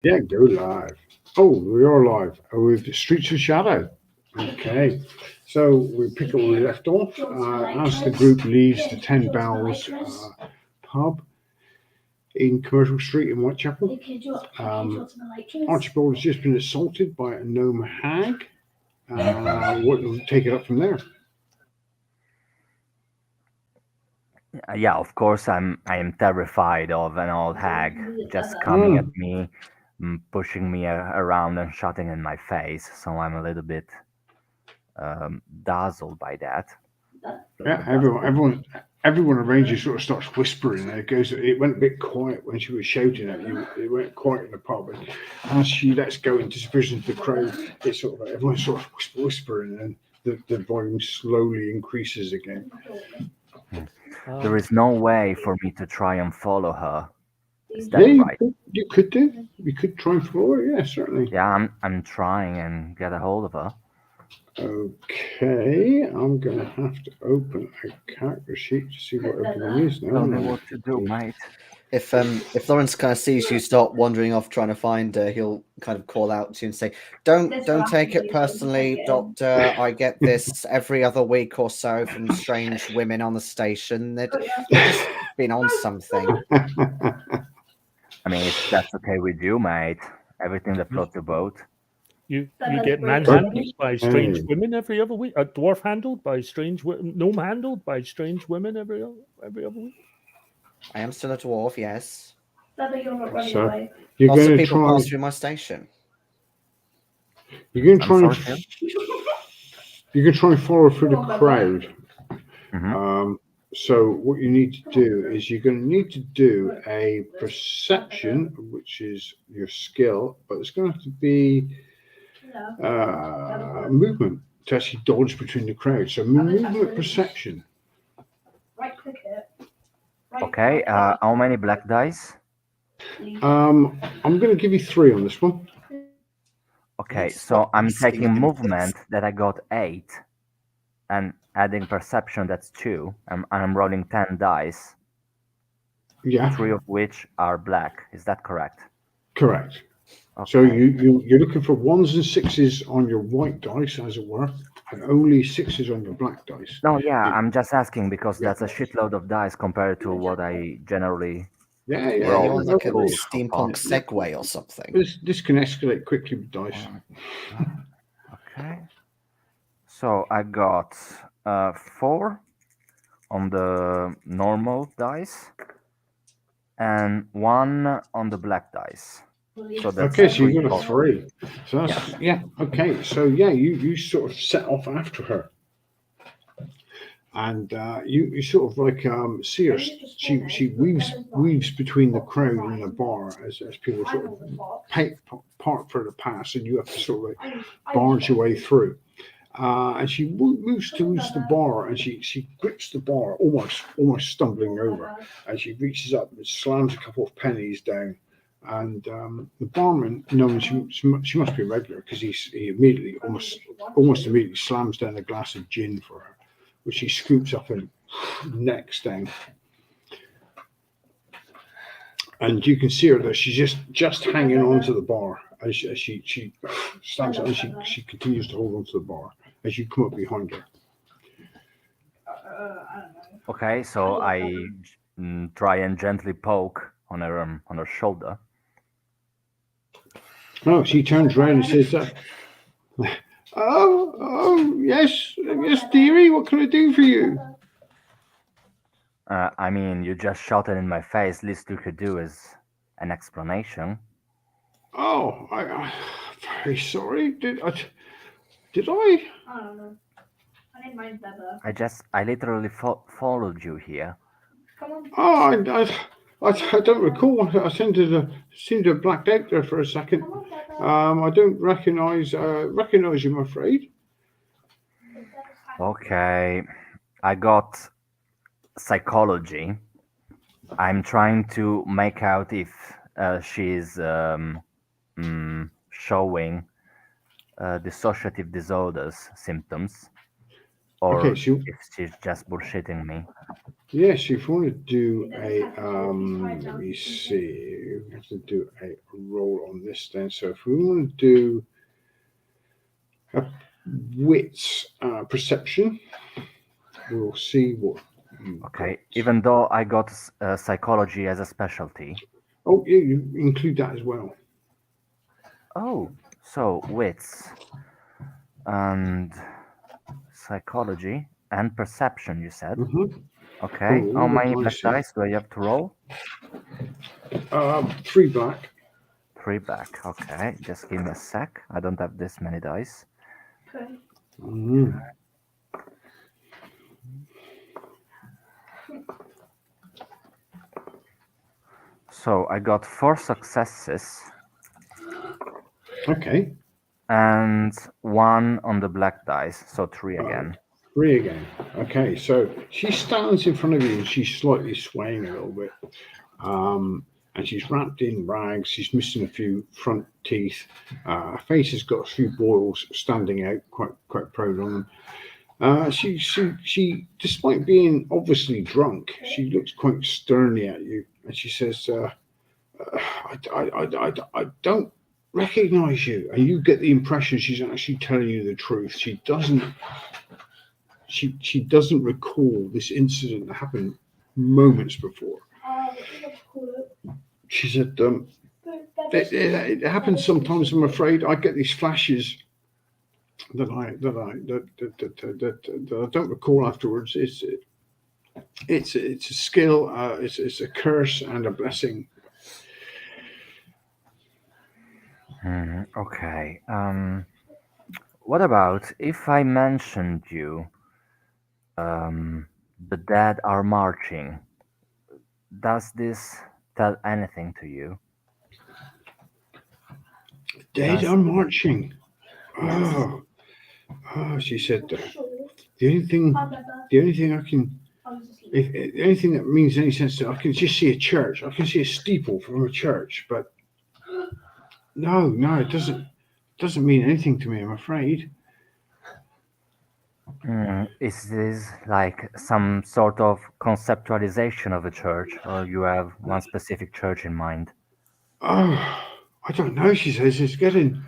Yeah, go live. Oh, we are live with Streets of Shadow. Okay, so we pick up where we left off. As the group leaves the Ten Bells pub in Commercial Street in Whitechapel, Archibald has just been assaulted by a gnome hag. We'll take it up from there. Yeah, of course, I am terrified of an old hag just coming at Mm, me, pushing me around and shouting in my face. So I'm a little bit dazzled by that. yeah, everyone around you sort of starts whispering. And it goes. It went a bit quiet when she was shouting at you. It went quiet in the pub, and as she lets go and disappears into the crowd, it's sort of like everyone's sort of whispering, and the volume slowly increases again. Hmm. There Um, is no way for me to try and follow her. Is Yeah, that right? you could do. You could try and follow it. Yeah, certainly. Yeah, I'm trying and get a hold of her. Okay, I'm gonna have to open a character sheet to see what everyone is now. Tell me what to do, mate. if Lawrence kind of sees you start wandering off trying to find her, he'll kind of call out to you and say, "Don't take it personally, Doctor. I get this every other week or so from strange women on the station. They've just been on something." I mean, if that's okay with you, mate. Everything that floats your boat. You get manhandled by strange Okay. women every other week. A dwarf handled by strange gnome handled by strange women every other week. I am still a dwarf, yes. So you're Lots of gonna people try. pass through my station. You're gonna I'm try and sorry, Phil. you can try and follow through the crowd. Hmm. So what you need to do is you're going to need to do a perception, which is your skill, but it's going to have to be movement to actually dodge between the crowd. So movement perception. Okay. How many black dice? I'm going to give you three on this one. Okay, so Stop I'm asking taking him this. movement that I got 8 and adding perception that's 2. And I'm rolling 10 dice, Yeah, 3 of which are black. Is that correct? correct. So Okay. you're looking for ones and sixes on your white dice, as it were, and only sixes on your black dice. No, yeah, It- I'm just asking because yeah, that's a shitload of dice compared to what I generally yeah, Yeah, yeah. you're roll on in No like a school worries. so steampunk far. Yeah. Segway or something. This can escalate quickly with dice. Uh, Okay. So I got 4 on the normal dice and 1 on the black dice. So that's Okay, so 3 you got a total. three. So Yeah. that's yeah. Okay, so yeah, you sort of set off after her, and you sort of like see her. She weaves between the crowd and the bar as people sort of part for the pass, and you have to sort of like barge your way through. And she moves towards the bar, and she grips the bar, almost stumbling over, and she reaches up and slams a couple of pennies down. And the barman, knowing she must be a regular, because he immediately, almost immediately, slams down a glass of gin for her, which she scoops up and necks down. And you can see her there; she's just hanging onto the bar as she slams it, and she continues to hold onto the bar as you come up behind her. Okay, so I try and gently poke on her shoulder. Oh, she turns around and says, oh, yes, dearie, what can I do for you?" I mean, you just shouted in my face. Least you could do is an explanation. "Oh, I'm very sorry. Did I? I literally followed you here. Oh, I don't recall. I seemed to have blacked out there for a second. I don't recognize you, I'm afraid." Okay, I got psychology. I'm trying to make out if she's showing dissociative disorders symptoms. or Okay, so if she's just bullshitting me. yes, if you want to do a let me see, we have to do a roll on this then. So if we want to do a wits perception, we'll see what you Okay, got. even though I got psychology as a specialty. Oh, yeah, you include that as well. Oh, so wits and psychology and perception, you said. Mm-hmm. Okay, Oh, how all the many black dice here. dice do I have to roll? 3 black. 3 back. Okay, just give me a sec. I don't have this many dice. Mm-hmm. So I got 4 successes Okay. and 1 on the black dice, so 3 again. 3 again. Okay, so she stands in front of you and she's slightly swaying a little bit. And she's wrapped in rags. She's missing a few front teeth. Her face has got a few boils standing out, quite proud on them. She, despite being obviously drunk, she looks quite sternly at you, and she says, I don't recognize you. And you get the impression she's actually telling you the truth. She doesn't recall this incident that happened moments before. She said, it happens sometimes. I'm afraid I get these flashes that I don't recall afterwards. It's a skill. It's a curse and a blessing. Okay. What about if I mentioned you? The dead are marching. Does this tell anything to you? Dead are marching. Oh, she said. The only thing I can, if anything that means any sense to, I can just see a church. I can see a steeple from a church, but no, it doesn't mean anything to me. I'm afraid. Is this like some sort of conceptualization of a church, or you have one specific church in mind? Oh, I don't know. She says it's getting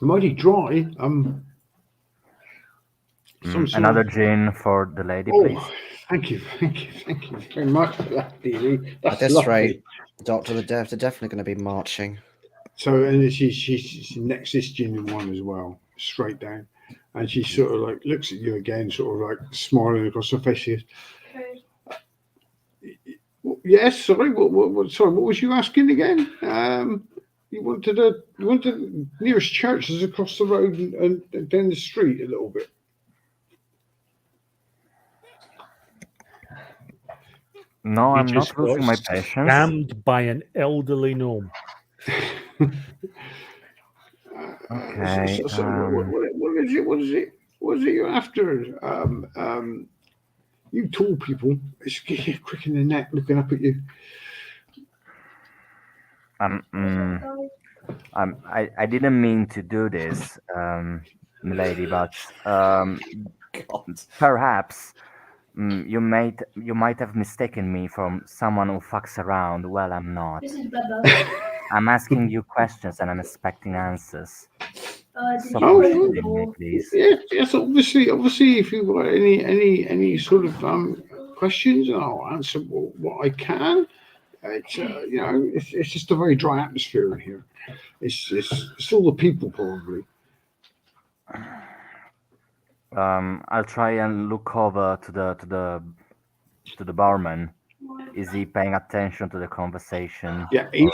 mighty dry. Some sort Another of. gin for the lady, please. Oh, thank you very much for that, dearie. At this rate, Doctor, they're definitely going to be marching. So, and she necks this gin in one as well, straight down, and she sort of like looks at you again, sort of like smiling across her face. She goes, yes, sorry, sorry, what was you asking again? You wanted the nearest church is across the road and down the street a little bit. No, I'm just not losing my got patience. scammed by an elderly gnome. Okay. So what is it you're after? You tall people, it's quick in the neck looking up at you. I didn't mean to do this, milady, but perhaps you might have mistaken me from someone who fucks around. Well, I'm not. I'm asking you questions and I'm expecting answers. Stop bullshitting me, please. Yes. Obviously, if you've got any sort of questions, I'll answer what I can. It's it's just a very dry atmosphere in here. It's all the people probably. I'll try and look over to the barman. Is he paying attention to the conversation? Yeah, he's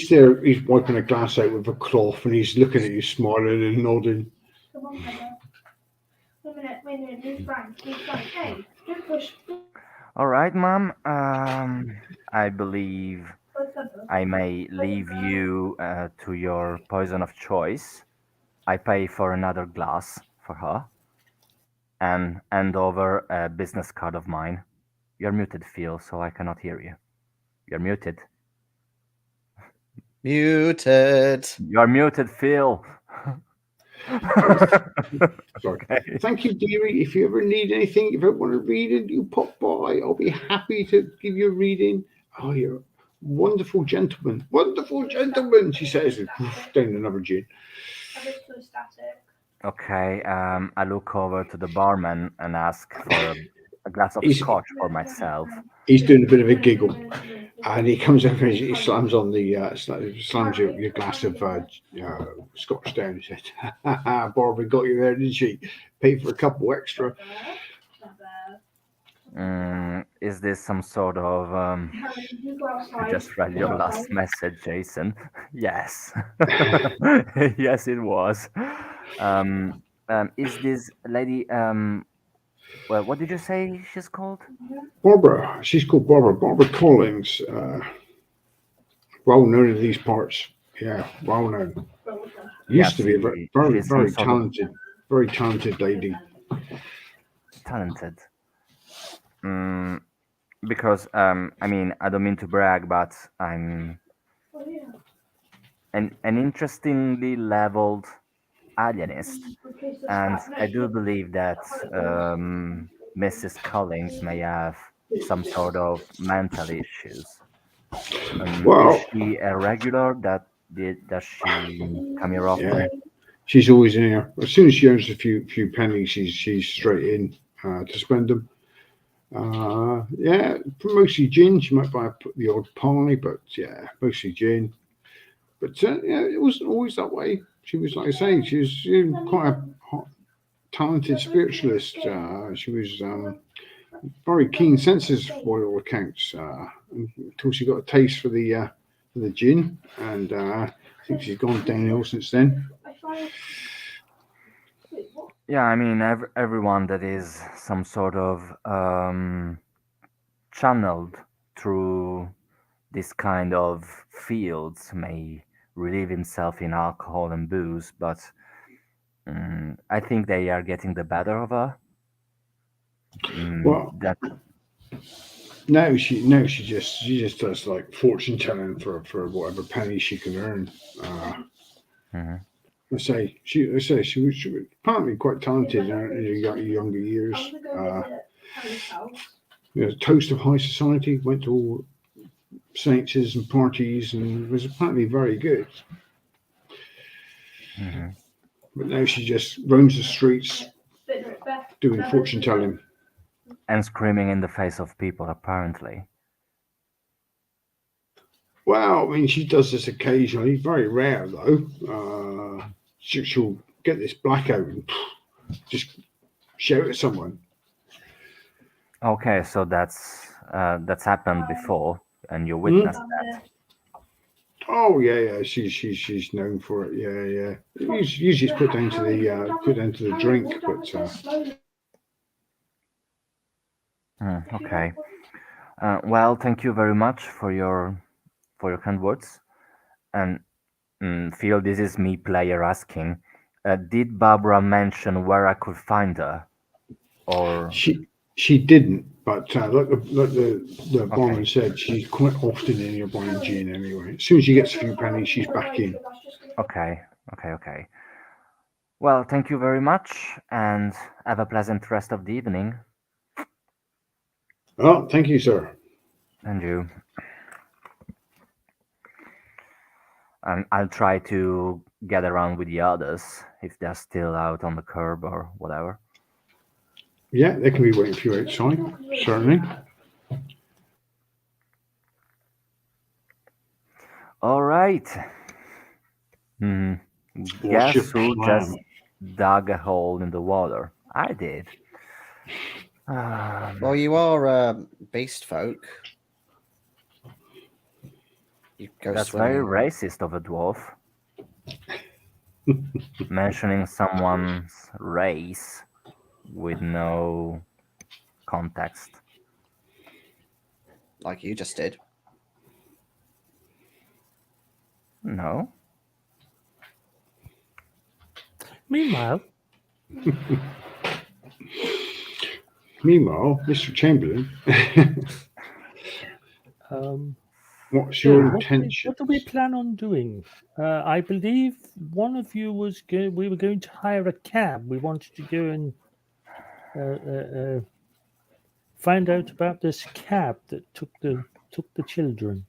there. He's wiping a glass out with a cloth, and he's looking at you, smiling and nodding. Come on, Pepper. Wait a minute, move Frank. Hey, don't push. All right, Mom. I believe I may leave you to your poison of choice. I pay for another glass for her and hand over a business card of mine. You're muted, Phil, so I cannot hear you. You're muted. Muted. You're muted, Phil. Sorry. Okay. Thank you, dearie. If you ever need anything, if you ever want to read it, you pop by. I'll be happy to give you a reading. Oh, you're a wonderful gentleman. Wonderful gentleman, she says. Down another gin. A bit too static. Okay. I look over to the barman and ask for a glass of He's- scotch for myself. He's doing a bit of a giggle. And he comes over and he slams on the slams your glass of scotch down. He said, Barbara got you there, didn't she? Paid for a couple extra. Is this some sort of You go I outside. just read your last message, Jayson. Yes. Yes, it was. Is this lady well, what did you say she's called? Barbara, she's called Barbara. Barbara Collins. Well known in these parts. Yeah, well known. Used to be a very, very, she's some very sort of very talented lady. talented. Because I mean, I don't mean to brag, but I'm Oh, yeah. an interestingly leveled alienist, Replace the and scrap. I do believe that Mrs. Collins may have some sort of mental issues. Well, Is she a regular? Does she come here often? yeah, she's always in here. As soon as she earns a few pennies, she's straight in to spend them. Yeah, mostly gin. She might buy the odd pie, but yeah, mostly gin. But yeah, it wasn't always that way. She was, like I say, she was quite a talented spiritualist. She was very keen senses by all accounts. Until she got a taste for the gin, and I think she's gone downhill since then. I find. Wait, what? Yeah, I mean, everyone that is some sort of channeled through this kind of fields may relieve himself in alcohol and booze, but I think they are getting the better of her. Well, That now she just does like fortune telling for whatever penny she can earn. Mhm. I say she was apparently quite talented in her younger years. I was gonna go visit Harry's house. Toast of high society, went to all seances and parties, and was apparently very good. Mhm. But now she just roams the streets Beth, doing fortune telling. And screaming in the face of people, apparently. Well, I mean, she does this occasionally, very rare though. She'll get this blackout and just shout at someone. Okay, so that's happened before, and you witnessed that. Oh yeah. She's known for it. Yeah. Usually it's put down to the drink, but Okay. Well, thank you very much for your kind words. And Phil, this is me, player, asking. Did Barbara mention where I could find her, or she didn't. But like the barman said, she's quite often in here buying gin anyway. As soon as she gets a few pennies, she's back in. Okay. Well, thank you very much, and have a pleasant rest of the evening. Oh, thank you, sir. And you. And I'll try to get around with the others if they're still out on the curb or whatever. Yeah, they can be waiting for you outside, certainly. All right. What's Guess your who plan? just dug a hole in the water? I did. Well, you are beast folk. You go That's swimming. very racist of a dwarf. Mentioning someone's race with no context. Like you just did. No. Meanwhile, Meanwhile, Mr. Chamberlain. What's So, your what intention? do we plan on doing? I believe one of you we were going to hire a cab. We wanted to go and find out about this cab that took the children.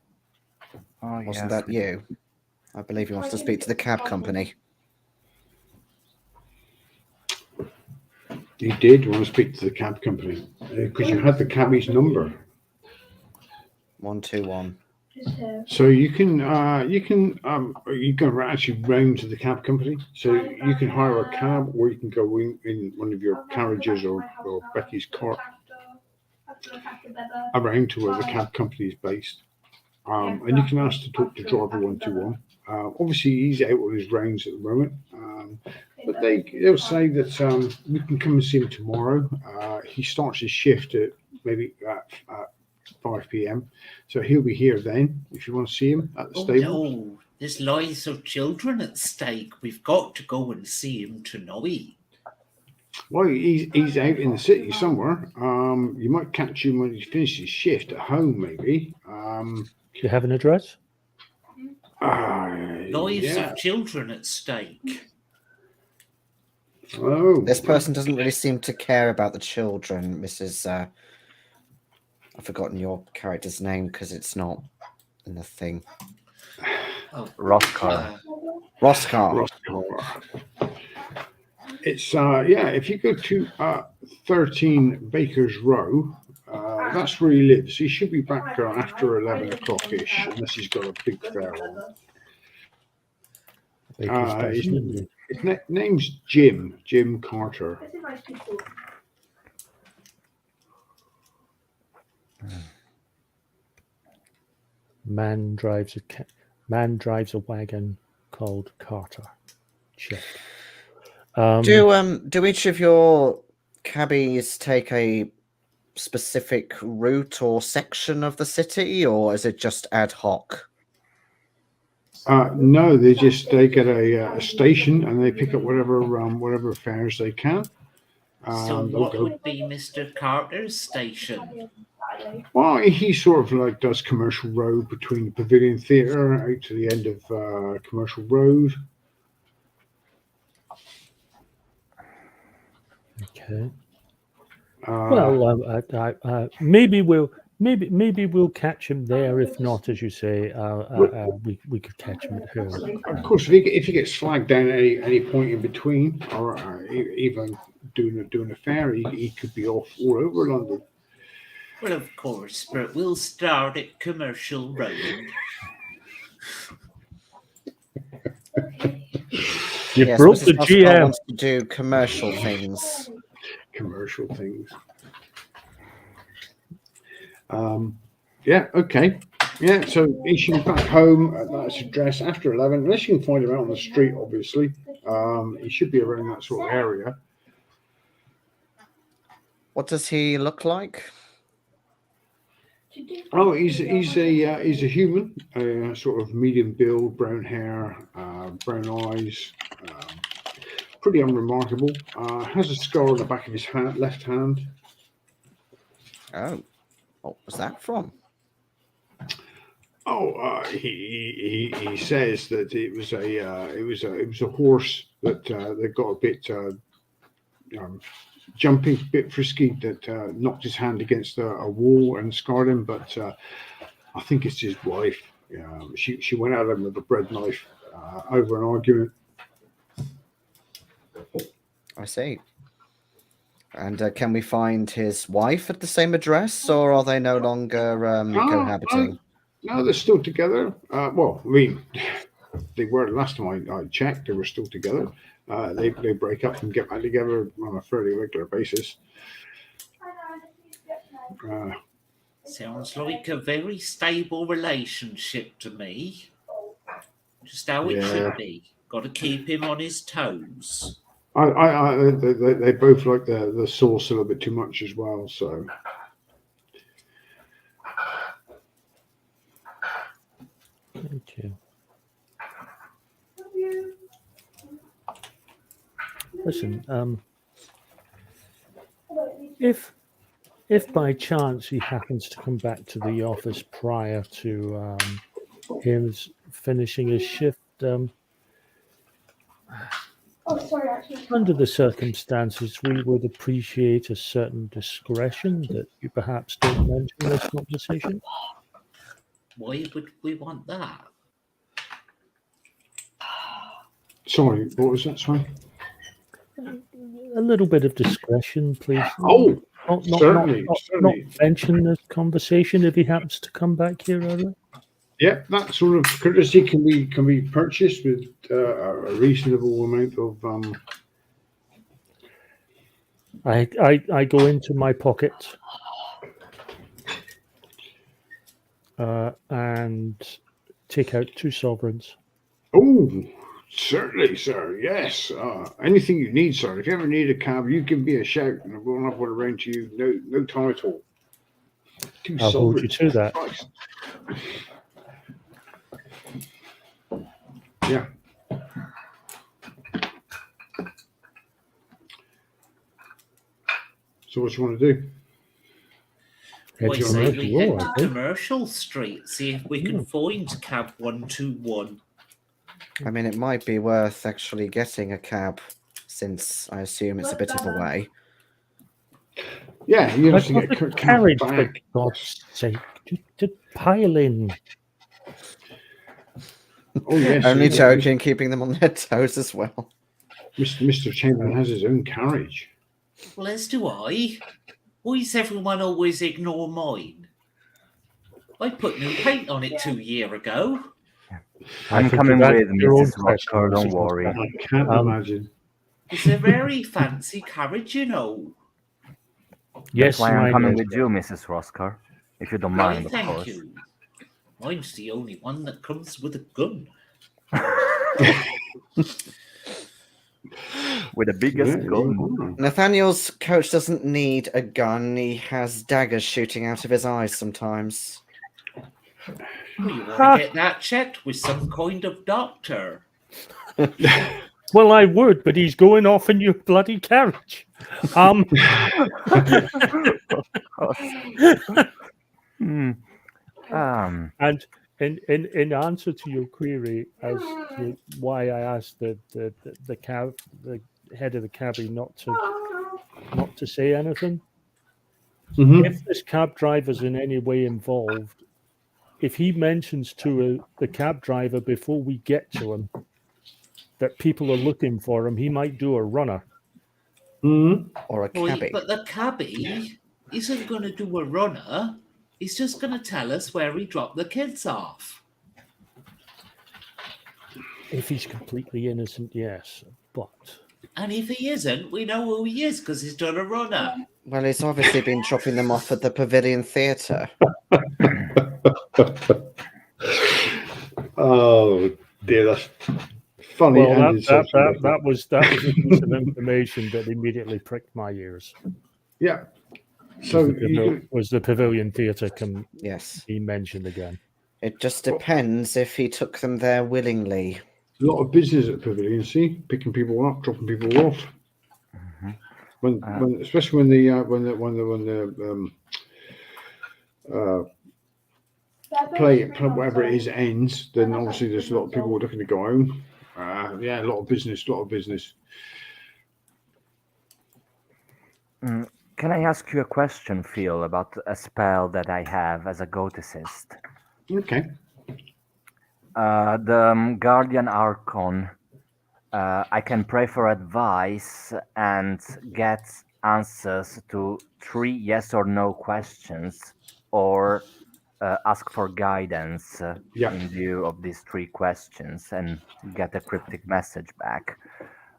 Oh, Wasn't yes. that you? I believe he wants to speak to the cab company. You did want to speak to the cab company because you had the cabbie's number. 121. So you can actually round to the cab company. So you can hire a cab, or you can go in one of your carriages or Becky's cart around to where the cab company is based. And you can ask to talk to driver 121. Obviously, he's out on his rounds at the moment, but they'll say that we can come and see him tomorrow. He starts his shift at maybe at 5 p.m. So he'll be here then if you want to see him at the stable. No, there's lives of children at stake. We've got to go and see him tonight. Well, he's out in the city somewhere. You might catch him when he finishes his shift at home, maybe. Do you have an address? Lives Yeah. of children at stake. Oh, This person doesn't really seem to care about the children, Mrs. I've forgotten your character's name because it's not in the thing. Oh, Roscar. Roscar. It's if you go to 13 Baker's Row, that's where he lives. He should be back after 11 o'clock ish, unless he's got a big fair on. His name's Jim Carter. Man drives a wagon called Carter. Check. Do each of your cabbies take a specific route or section of the city, or is it just ad hoc? No, they get a station and they pick up whatever fares they can. so what would be Mr. Carter's station? Well, he sort of like does Commercial Road between the Pavilion Theatre out to the end of Commercial Road. Okay. Well, maybe we'll catch him there. If not, as you say, we could catch him at home. Of course, if he gets flagged down at any point in between, or even doing a fair, he could be off all over London. Well, of course, but we'll start at Commercial Road. You broke Mrs. the Roscar GM. wants to do commercial things. Commercial things. Yeah. Okay. Yeah. So he should be back home at that address after 11, unless you can find him out on the street. Obviously, he should be around that sort of area. What does he look like? Oh, he's a human, sort of medium build, brown hair, brown eyes, pretty unremarkable. Has a scar on the back of his left hand. Oh, what was that from? Oh, he says that it was a horse that got a bit jumpy, a bit frisky, that knocked his hand against a wall and scarred him. But I think it's his wife. She went at him with a bread knife over an argument. I see. And can we find his wife at the same address, or are they no longer cohabiting? No, they're still together. Well, I mean, they were last time I checked. They were still together. They break up and get back together on a fairly regular basis. Sounds like a very stable relationship to me. Just how it should be. Got to keep him on his toes. They both like the sauce a little bit too much as well. So. Thank you. Listen, if if by chance he happens to come back to the office prior to him finishing his shift, Oh, sorry, actually. under the circumstances, we would appreciate a certain discretion that you perhaps don't mention in this conversation. Why would we want that? Sorry, what was that? Sorry. A little bit of discretion, please. Oh, Not certainly. mention this conversation if he happens to come back here early. Yeah, that sort of courtesy can be purchased with a reasonable amount of I go into my pocket and take out 2 sovereigns. Oh, certainly, sir. Yes. Anything you need, sir. If you ever need a cab, you give me a shout, and we'll have one around to you. No time at all. 2 I'll hold you sovereigns. to that. Christ. Yeah. So what you want to do? Head I to say we Commercial head Row, to I think. Commercial Street, see if we can find cab 121. I mean, it might be worth actually getting a cab, since I assume it's a bit of a way. Yeah, you have But to not get the Kirk carriage, for back. God's sake. To pile in. Oh yes. Only yeah, joking, keeping them on their toes as well. Mr. Chamberlain has his own carriage. Well, as do I. Why does everyone always ignore mine? I put new paint on it 2 years ago. I'm think coming you've with answered your own Mrs. Roscar, question, don't Mrs. worry. Roscar. I can't imagine. It's a very fancy carriage, you know. Yes, That's why I'm mine coming is. with you, Mrs. Roscar, if you don't Why, mind, of thank course. you. Mine's the only one that comes with a gun. With the biggest Yeah, gun. yeah. Nathaniel's coach doesn't need a gun. He has daggers shooting out of his eyes sometimes. Well, you want to get that checked with some kind of doctor. Well, I would, but he's going off in your bloody carriage. Hmm. And in answer to your query as to why I asked the head of the cabbie not to say anything, Mhm. if this cab driver's in any way involved, if he mentions to the cab driver before we get to him that people are looking for him, he might do a runner. Mhm. Or a Well, cabbie. but the cabbie isn't going to do a runner. He's just going to tell us where he dropped the kids off. If he's completely innocent, yes, but And if he isn't, we know who he is because he's done a runner. Well, he's obviously been dropping them off at the Pavilion Theatre. Oh dear, that's funny. well, and insulting. that was a piece of information that immediately pricked my ears. Yeah. So Was the Pavilion Theatre can Yes. be mentioned again? It just depends if he took them there willingly. a lot of business at Pavilion, see, picking people up, dropping people off. When especially when the play whatever it is ends, then obviously there's a lot of people looking to go home. Yeah, a lot of business. Can I ask you a question, Phil, about a spell that I have as a goticist? Okay. The Guardian Archon. I can pray for advice and get answers to 3 yes or no questions, or ask for guidance in view of these 3 questions and get a cryptic message back.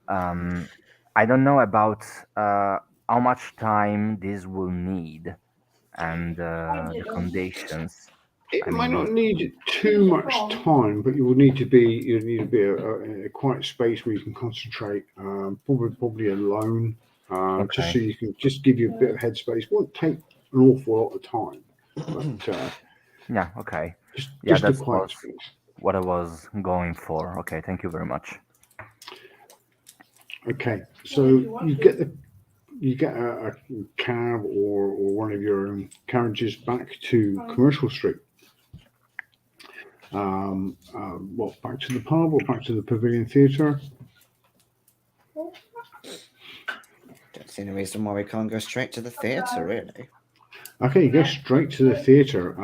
I don't know about how much time this will need and the conditions. It might not need too much time, but you need to be a quiet space where you can concentrate. Probably alone, just so you can just give you a bit of headspace. It won't take an awful lot of time. But, yeah. Okay. Just that's a quiet space. What I was going for. Okay. Thank you very much. Okay, so you get you get a cab or one of your own carriages back to Commercial Street. What, back to the pub or back to the Pavilion Theatre? Don't see any reason why we can't go straight to the theatre, really. Okay, you go straight to the theatre.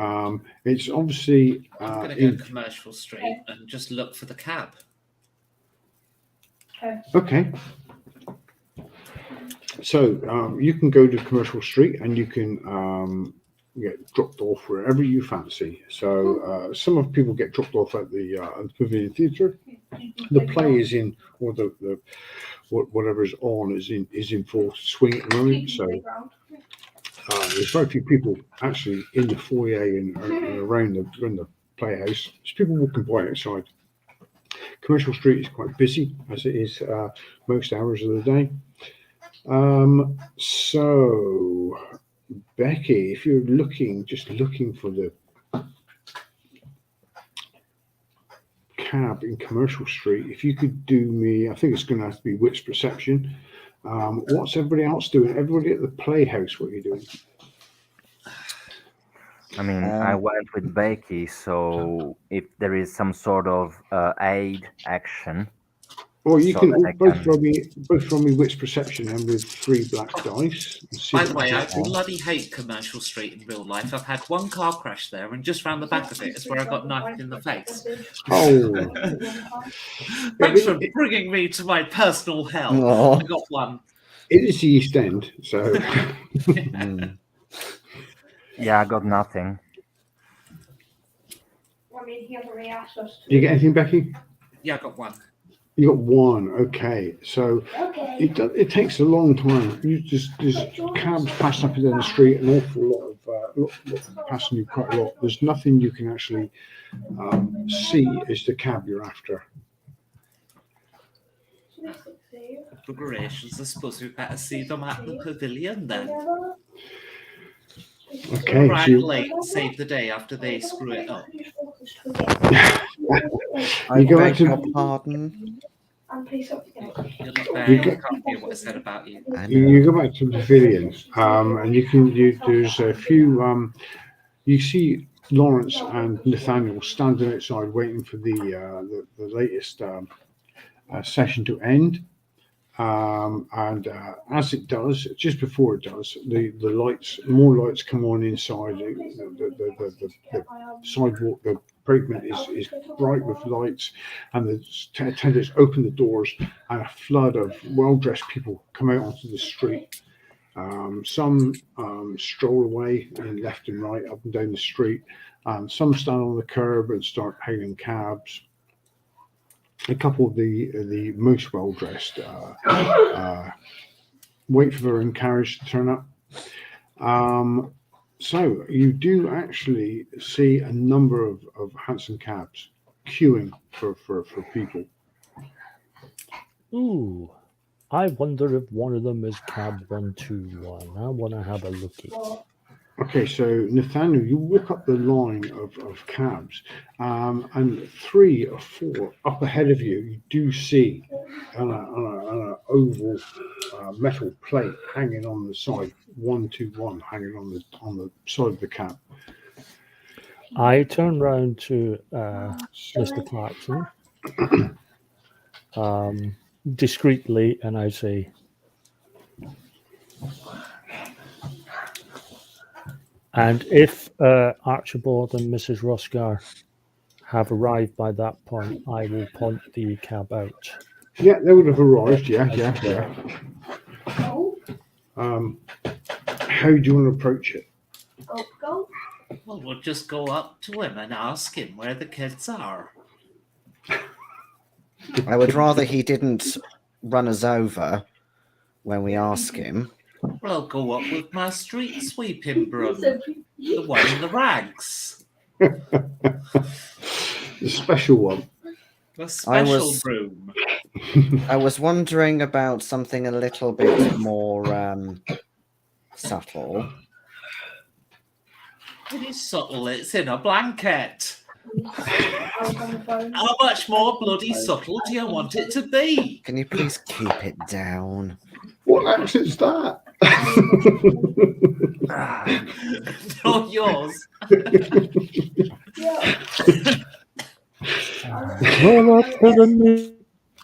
It's obviously I'm going to go Commercial Street and just look for the cab. okay. So you can go to Commercial Street and you can get dropped off wherever you fancy. So some of people get dropped off at the Pavilion Theatre. The play is in, or the whatever's on is in full swing at the moment. So there's very few people actually in the foyer and around the playhouse. There's people walking by outside. Commercial Street is quite busy, as it is most hours of the day. So Becky, if you're just looking for the cab in Commercial Street, if you could do me, I think it's going to have to be wits perception. What's everybody else doing? Everybody at the playhouse, what are you doing? I mean, I went with Becky, so if there is some sort of aid action. Or you So can that I both can- throw me wits perception and with 3 black dice. And see By what the way, I happens. bloody hate Commercial Street in real life. I've had one car crash there, and just round the back of it is where I got knifed in the face. Oh, Thanks for bringing me to my personal hell. Aw. I got one. it is the East End, so Mm. Yeah, I got nothing. I mean, he hasn't really asked us to. do you get anything, Becky? Yeah, I got one. You got 1. Okay, so Okay. it takes a long time. There's cabs passing up and down the street, an awful lot of passing you quite a lot. There's nothing you can actually see as the cab you're after. Preparations. I suppose we better see them at the pavilion then. Okay, Right, so late, save the day after they screw it up. I You go beg out to- your pardon. And play something else. You're not there. You I get- can't hear what I said about you. I you know. go back to the pavilion, and there's a few. You see Lawrence and Nathaniel standing outside waiting for the latest session to end. And as it does, just before it does, more lights come on inside. The sidewalk, the pavement is bright with lights, and the attendants open the doors, and a flood of well-dressed people come out onto the street. Some stroll away and left and right, up and down the street. Some stand on the curb and start hailing cabs. A couple of the most well dressed wait for their own carriage to turn up. So you do actually see a number of hansom cabs queuing for people. Ooh, I wonder if one of them is cab 121. I want to have a looky. Okay, so Nathaniel, you walk up the line of cabs, and 3 or 4 up ahead of you, you do see on an oval metal plate hanging on the side, 121 hanging on the side of the cab. I turn round to Mr. Clarkson discreetly, and I say, and if Archibald and Mrs. Roscar have arrived by that point, I will point the cab out. Yeah, they would have arrived. Yeah. How do you want to approach it? Go. Well, we'll just go up to him and ask him where the kids are. I would rather he didn't run us over when we ask him. Well, I'll go up with my street sweeping broom, the one in the rags, The special one. the special was- broom. I was wondering about something a little bit more subtle. It is subtle. It's in a blanket. I was on the phone. How much more bloody subtle do you want it to be? Can you please keep it down? What accent's that? Not yours. Well, up to the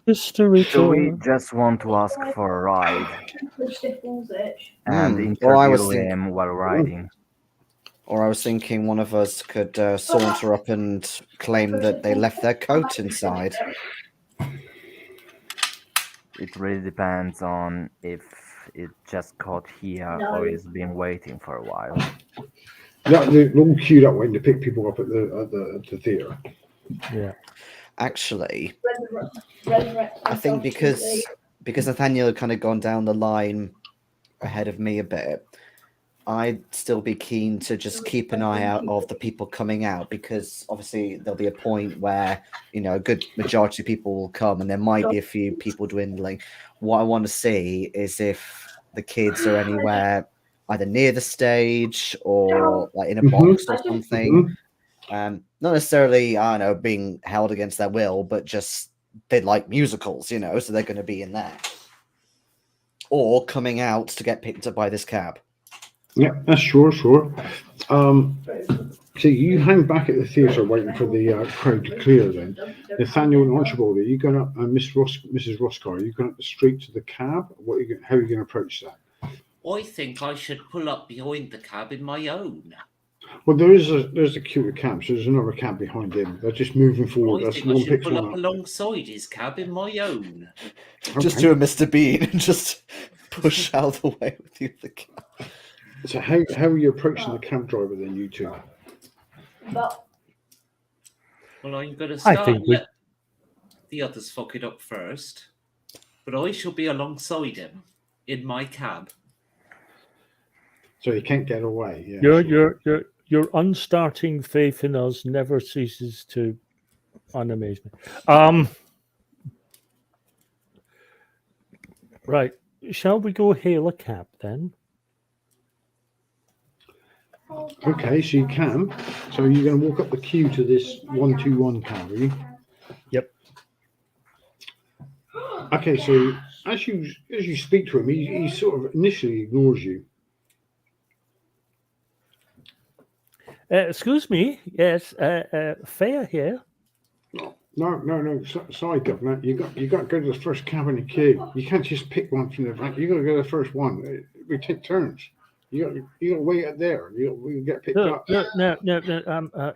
mystery So we tour. just want to ask for a ride and Well, I was interview thinking, him while riding. or I was thinking one of us could saunter up and claim that they left their coat inside. It really depends on if it just got here or it's been waiting for a while. They're all queued up waiting to pick people up at the theatre. Yeah. Actually, I think because Nathaniel had kind of gone down the line ahead of me a bit, I'd still be keen to just keep an eye out of the people coming out, because obviously there'll be a point where, you know, a good majority of people will come and there might be a few people dwindling. What I want to see is if the kids are anywhere either near the stage or like in a box or something. Not necessarily, I don't know, being held against their will, but just they like musicals, you know, so they're going to be in there. Or coming out to get picked up by this cab. Yeah, that's sure. So you hang back at the theatre waiting for the crowd to clear then. Nathaniel and Archibald, are you going up, and Mrs. Roscar, are you going up the street to the cab? How are you going to approach that? I think I should pull up behind the cab in my own. Well, there's a queue of cabs. So there's another cab behind him. They're just moving forward. I That's think I one should picks pull one up up. alongside his cab in my own. Just Okay. do a Mr. Bean and just push out of the way with the other cab. So how are you approaching the cab driver then, you two? Well, I'm going to I start think we- let the others fuck it up first, but I shall be alongside him in my cab. So he can't get away. Yeah. Your unstarting faith in us never ceases to unamaze me. Right. Shall we go hail a cab then? Okay, so you can. So you're going to walk up the queue to this 121 cab, are you? Yep. Okay, so as you speak to him, he sort of initially ignores you. Excuse me. Yes, Fair here. No. Sorry, Governor. You got to go to the first cab in the queue. You can't just pick one from the back. You got to go to the first one. We take turns. You got to wait up there. We get picked No. up.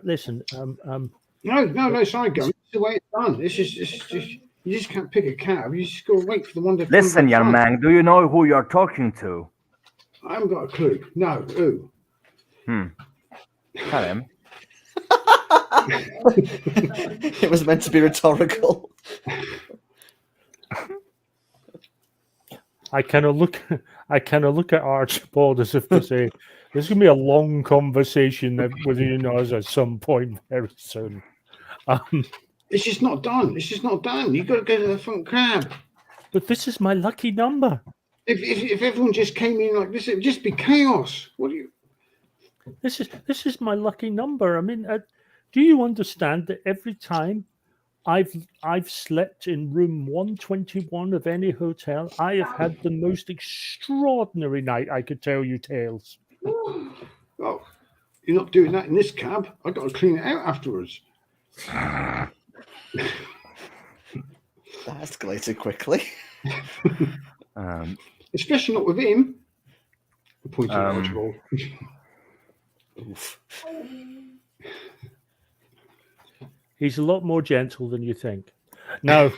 Listen. No. Sorry, Governor. This is the way it's done. This is just you just can't pick a cab. You just got to wait for the one to come Listen, from young front. man, do you know who you're talking to? I haven't got a clue. No, who? Tell him. It was meant to be rhetorical. I kind of look at Archibald as if to say, "There's going to be a long conversation with you and us at some point very soon." It's just not done. It's just not done. You got to go to the front cab. But this is my lucky number. If everyone just came in like this, it'd just be chaos. What do you? This is my lucky number. I mean, do you understand that every time I've slept in room 121 of any hotel, I have had the most extraordinary night. I could tell you tales. Well, you're not doing that in this cab. I got to clean it out afterwards. That escalated quickly. Especially not with him. I pointed at Archibald. Oof. He's a lot more gentle than you think. Now,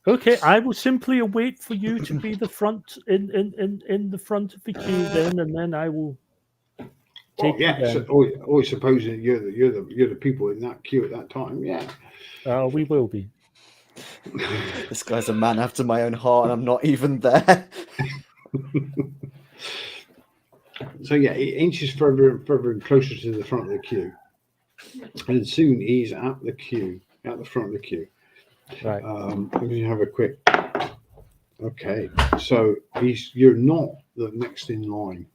okay, I will simply await for you to be the front in the front of the queue, then, and then I will take you down. So, always supposing you're the people in that queue at that time. Yeah. We will be. This guy's a man after my own heart, and I'm not even there. So yeah, he inches further and closer to the front of the queue, and soon he's at the front of the queue. Right. Let me have a quick. Okay, so you're not the next in line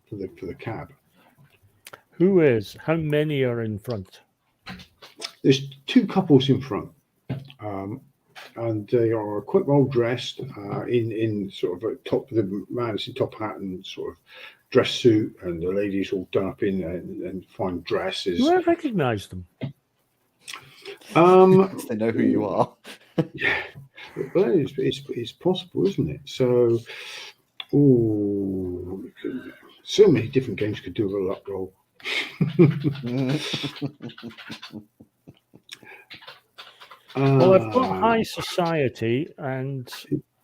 for the cab. Who is? How many are in front? There's two couples in front. and they are quite well dressed in sort of a top. The man's in top hat and sort of dress suit, and the ladies all done up in fine dresses. Do I recognise them? They know who you are. Yeah, well, it's possible, isn't it? So, so many different games could do with a luck roll. Well, I've got high society and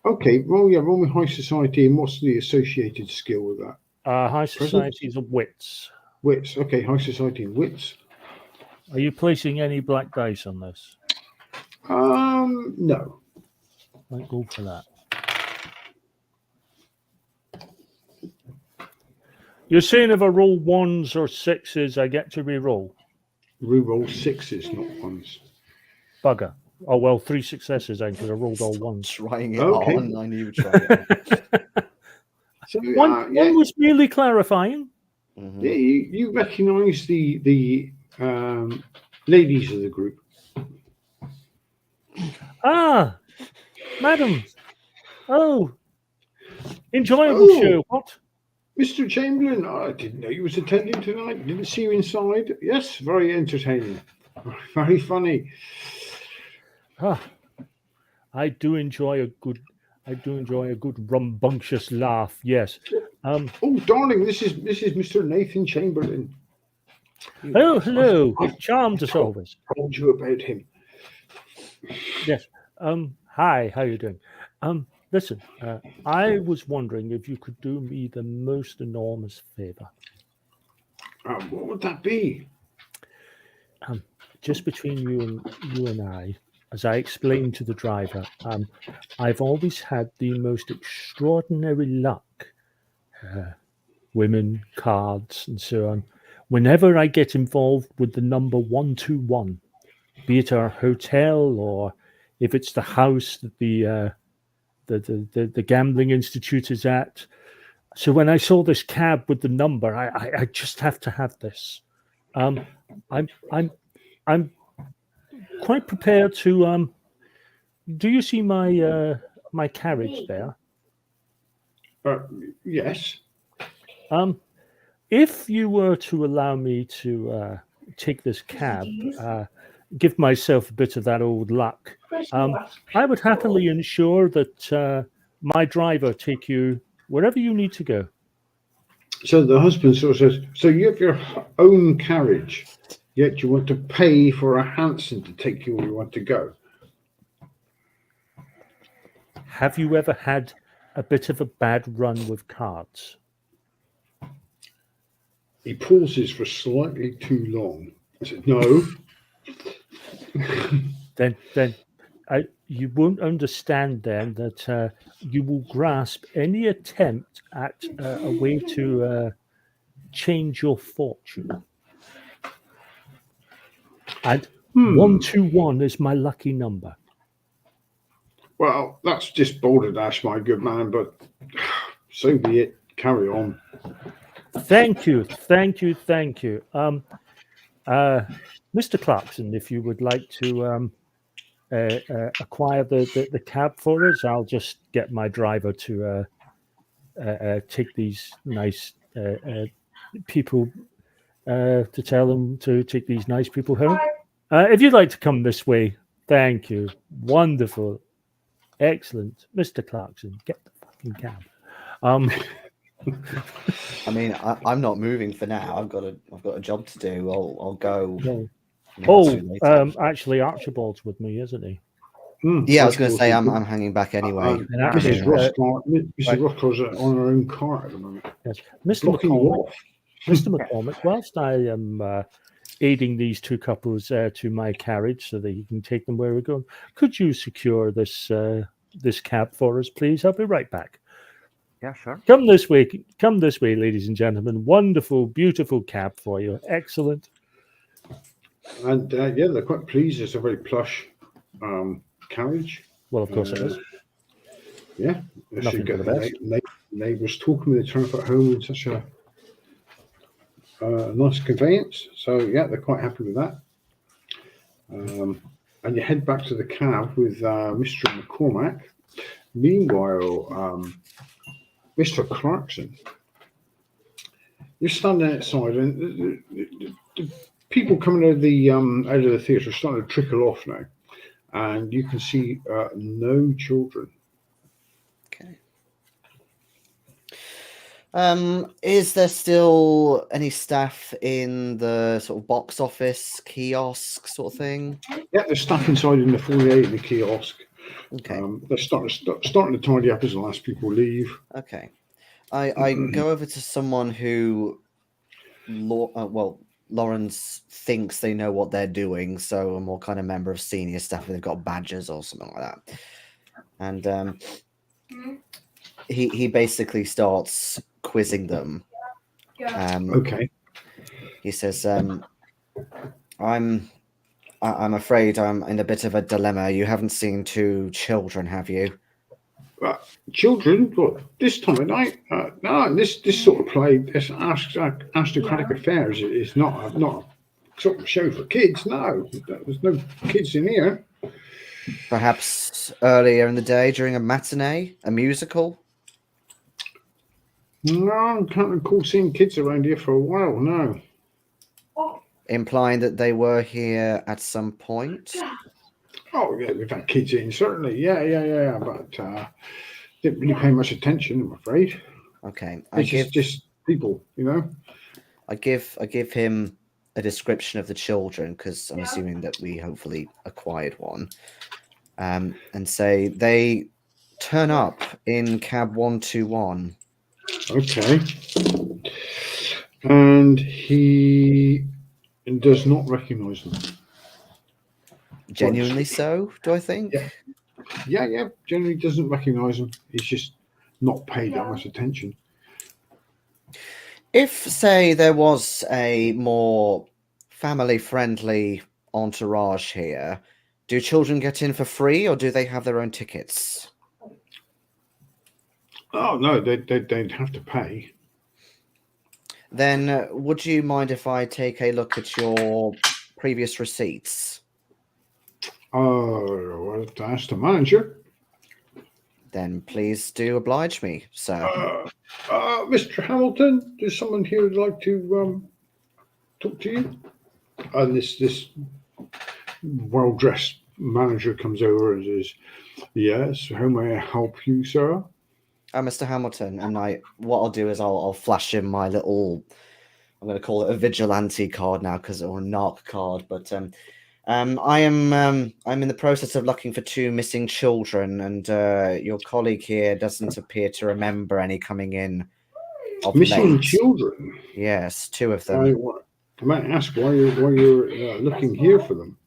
Okay, well, yeah, roll me high society, and what's the associated skill with that? high societies of wits. Wits. Okay, high society and wits. Are you placing any black dice on this? No. Might go for that. You're saying if I roll 1s or 6s, I get to re-roll? Re-roll 6s, not 1s. Bugger. Oh, well, 3 successes, I could have rolled all 1s. Trying it Okay. on. I knew you would try it on. So, One was merely clarifying. Mhm. yeah, you recognise the ladies of the group. Ah, madam. Oh, enjoyable Oh. show. What? Mr. Chamberlain, I didn't know you was attending tonight. Didn't see you inside. Yes, very entertaining. Very funny. Ah, I do enjoy a good rambunctious laugh. Yes. Oh, darling, this is Mr. Nathan Chamberlain. Oh, hello. I've Charmed as always. told you about him. Yes. Hi. How you doing? Listen. I was wondering if you could do me the most enormous favor. What would that be? Just between you and I, as I explained to the driver, I've always had the most extraordinary luck. Women, cards, and so on. Whenever I get involved with the number 121, be it our hotel or if it's the house that the gambling institute is at. So when I saw this cab with the number, I just have to have this. I'm quite prepared to. Do you see my my carriage there? Yes. If you were to allow me to take this cab, give myself a bit of that old luck, I would happily ensure that my driver take you wherever you need to go. So the husband sort of says, so you have your own carriage, yet you want to pay for a hansom to take you where you want to go. Have you ever had a bit of a bad run with cards? He pauses for slightly too long. I said, no. Then you won't understand then that you will grasp any attempt at a way to change your fortune. And 121 is my lucky number. Well, that's just balderdash, my good man, but so be it. Carry on. Thank you. Mr. Clarkson, if you would like to acquire the cab for us, I'll just get my driver to take these nice people to tell them to take these nice people home. If you'd like to come this way, thank you. Wonderful. Excellent. Mr. Clarkson, get the fucking cab. I mean, I'm not moving for now. I've got a job to do. I'll go. No. one or two later. Actually, Archibald's with me, isn't he? Yeah, I was going to say I'm hanging back ananyway. And actually, Mrs. Roscar's on her own car at the moment. yes, Mr. Blocking you MacCormick. off. Mr. MacCormick, whilst I am aiding these two couples to my carriage so that you can take them where we're going, could you secure this this cab for us, please? I'll be right back. Yeah, sure. Come this way, ladies and gentlemen. Wonderful, beautiful cab for you. Excellent. And yeah, they're quite pleased. It's a very plush carriage. Well, of course it is. Yeah, they Nothing should get for the best. the neighbours talking when they turn up at home in such a nice conveyance. So yeah, they're quite happy with that. and you head back to the cab with Mr. MacCormick. Meanwhile, Mr. Clarkson, you're standing outside, and the people coming out of the theatre are starting to trickle off now, and you can see no children. Okay. Is there still any staff in the sort of box office kiosk sort of thing? Yeah, there's stuff inside in the foyer in the kiosk. Okay. They're starting to tidy up as the last people leave. Okay. I go over to someone who, Lawrence thinks they know what they're doing, so a more kind of member of senior staff, they've got badges or something like that. And he basically starts quizzing them. Okay. He says, I'm afraid I'm in a bit of a dilemma. You haven't seen 2 children, have you? Children, what, this time of night? No, this sort of play, this aristocratic affairs is not a sort of show for kids. No, there's no kids in here. Perhaps earlier in the day during a matinee, a musical? No, I can't recall seeing kids around here for a while. No. Implying that they were here at some point? Oh yeah, we've had kids in certainly. Yeah. But didn't really pay much attention, I'm afraid. Okay, It's just people, you know. I give him a description of the children because I'm assuming that we hopefully acquired one, and say they turn up in cab 121. Okay. And he does not recognise them. Genuinely so, do I think? Yeah. Generally doesn't recognise them. He's just not paid that much attention. If, say, there was a more family-friendly entourage here, do children get in for free or do they have their own tickets? Oh no, they'd have to pay. Then would you mind if I take a look at your previous receipts? I'll have to ask the manager. Then please do oblige me, sir. Mr. Hamilton, there's someone here who'd like to talk to you. And this well-dressed manager comes over and says, "Yes, how may I help you, sir?" Mr. Hamilton, and what I'll do is I'll flash him my little, I'm going to call it a vigilante card now or a narc card, but I'm in the process of looking for 2 missing children, and your colleague here doesn't appear to remember any coming in of Missing late. children? Yes, 2 of them. I might ask why you're looking here for them.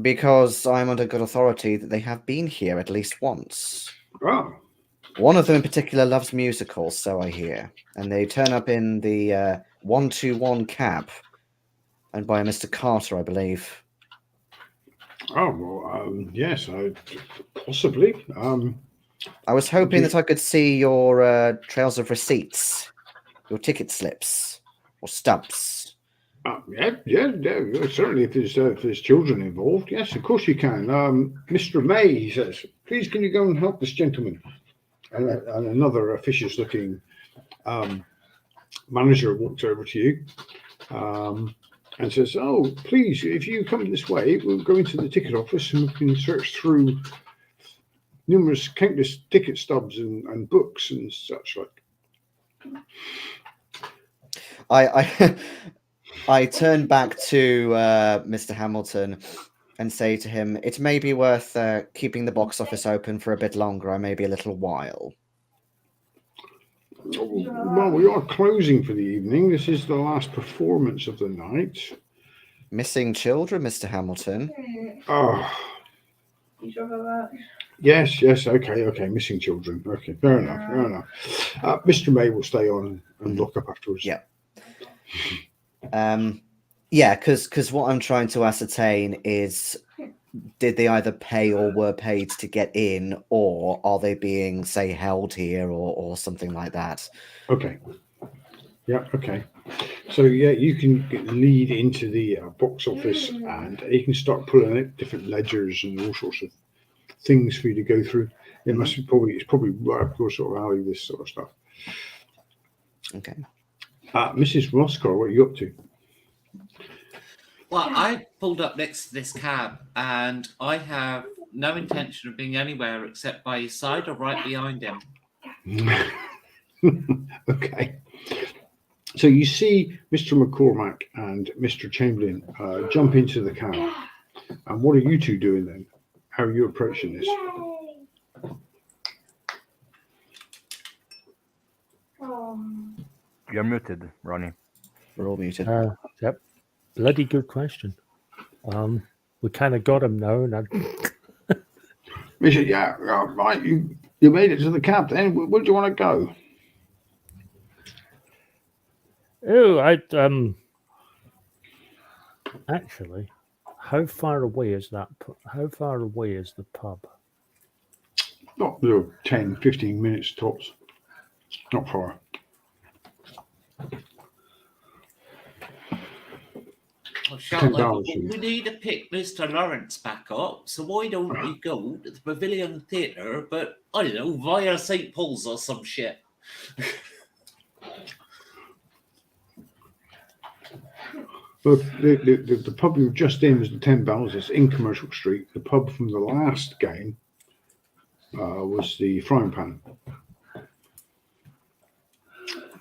Because I'm under good authority that they have been here at least once. Oh. One of them in particular loves musicals, so I hear. And they turn up in the 121 cab, and by Mr. Carter, I believe. Oh, well, yes, possibly. I was hoping that I could see your trails of receipts, your ticket slips, or stubs. Yeah, certainly if there's children involved, yes, of course you can. Mr. May, he says, please can you go and help this gentleman? And another officious-looking manager walks over to you and says, "Oh, please, if you come this way, we'll go into the ticket office and we can search through countless ticket stubs and books and such like." I turn back to Mr. Hamilton and say to him, it may be worth keeping the box office open for a bit longer, or maybe a little while. Well, we are closing for the evening. This is the last performance of the night. Missing children, Mr. Hamilton? Oh. Yes, okay, missing children. Okay, fair enough. Mr. May will stay on and look up afterwards. Yeah. Yeah, because what I'm trying to ascertain is, did they either pay or were paid to get in, or are they being, say, held here or something like that? Okay. Yeah, okay. So yeah, you can lead into the box office, and you can start pulling out different ledgers and all sorts of things for you to go through. It must be it's probably right up your sort of alley, this sort of stuff. Okay. Mrs. Roscar, what are you up to? Well, I pulled up next to this cab, and I have no intention of being anywhere except by his side or right behind him. Okay. So you see Mr. MacCormick and Mr. Chamberlain jump into the cab. And what are you two doing then? How are you approaching this? You're muted, Ronnie. We're all muted. Yep. Bloody good question. We kind of got him now, and He said, yeah, right, you made it to the cab then. Where do you want to go? Actually, how far away is that? How far away is the pub? Not 10, 15 minutes tops. Not far. Well, Charlotte, we need to pick Mr. Lawrence back up, so why don't we go to the Pavilion Theatre, but, I don't know, via St. Paul's or some shit? Look, the pub you were just in was the 10 Bells. It's in Commercial Street. The pub from the last game was the Frying Pan.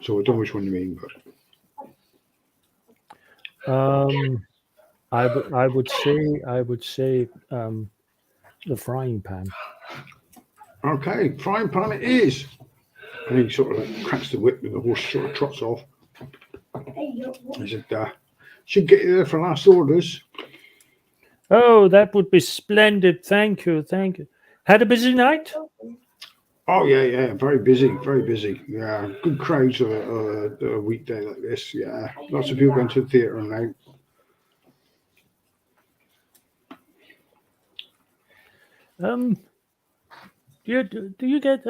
So I don't know which one you mean, but I would say the Frying Pan. okay, Frying Pan it is. And he sort of like cracks the whip and the horse sort of trots off. He said, should get you there for last orders. Oh, that would be splendid. Thank you. Had a busy night? Oh yeah, very busy. Yeah, good crowds of a weekday like this. Yeah, lots of people going to the theatre now. Do you get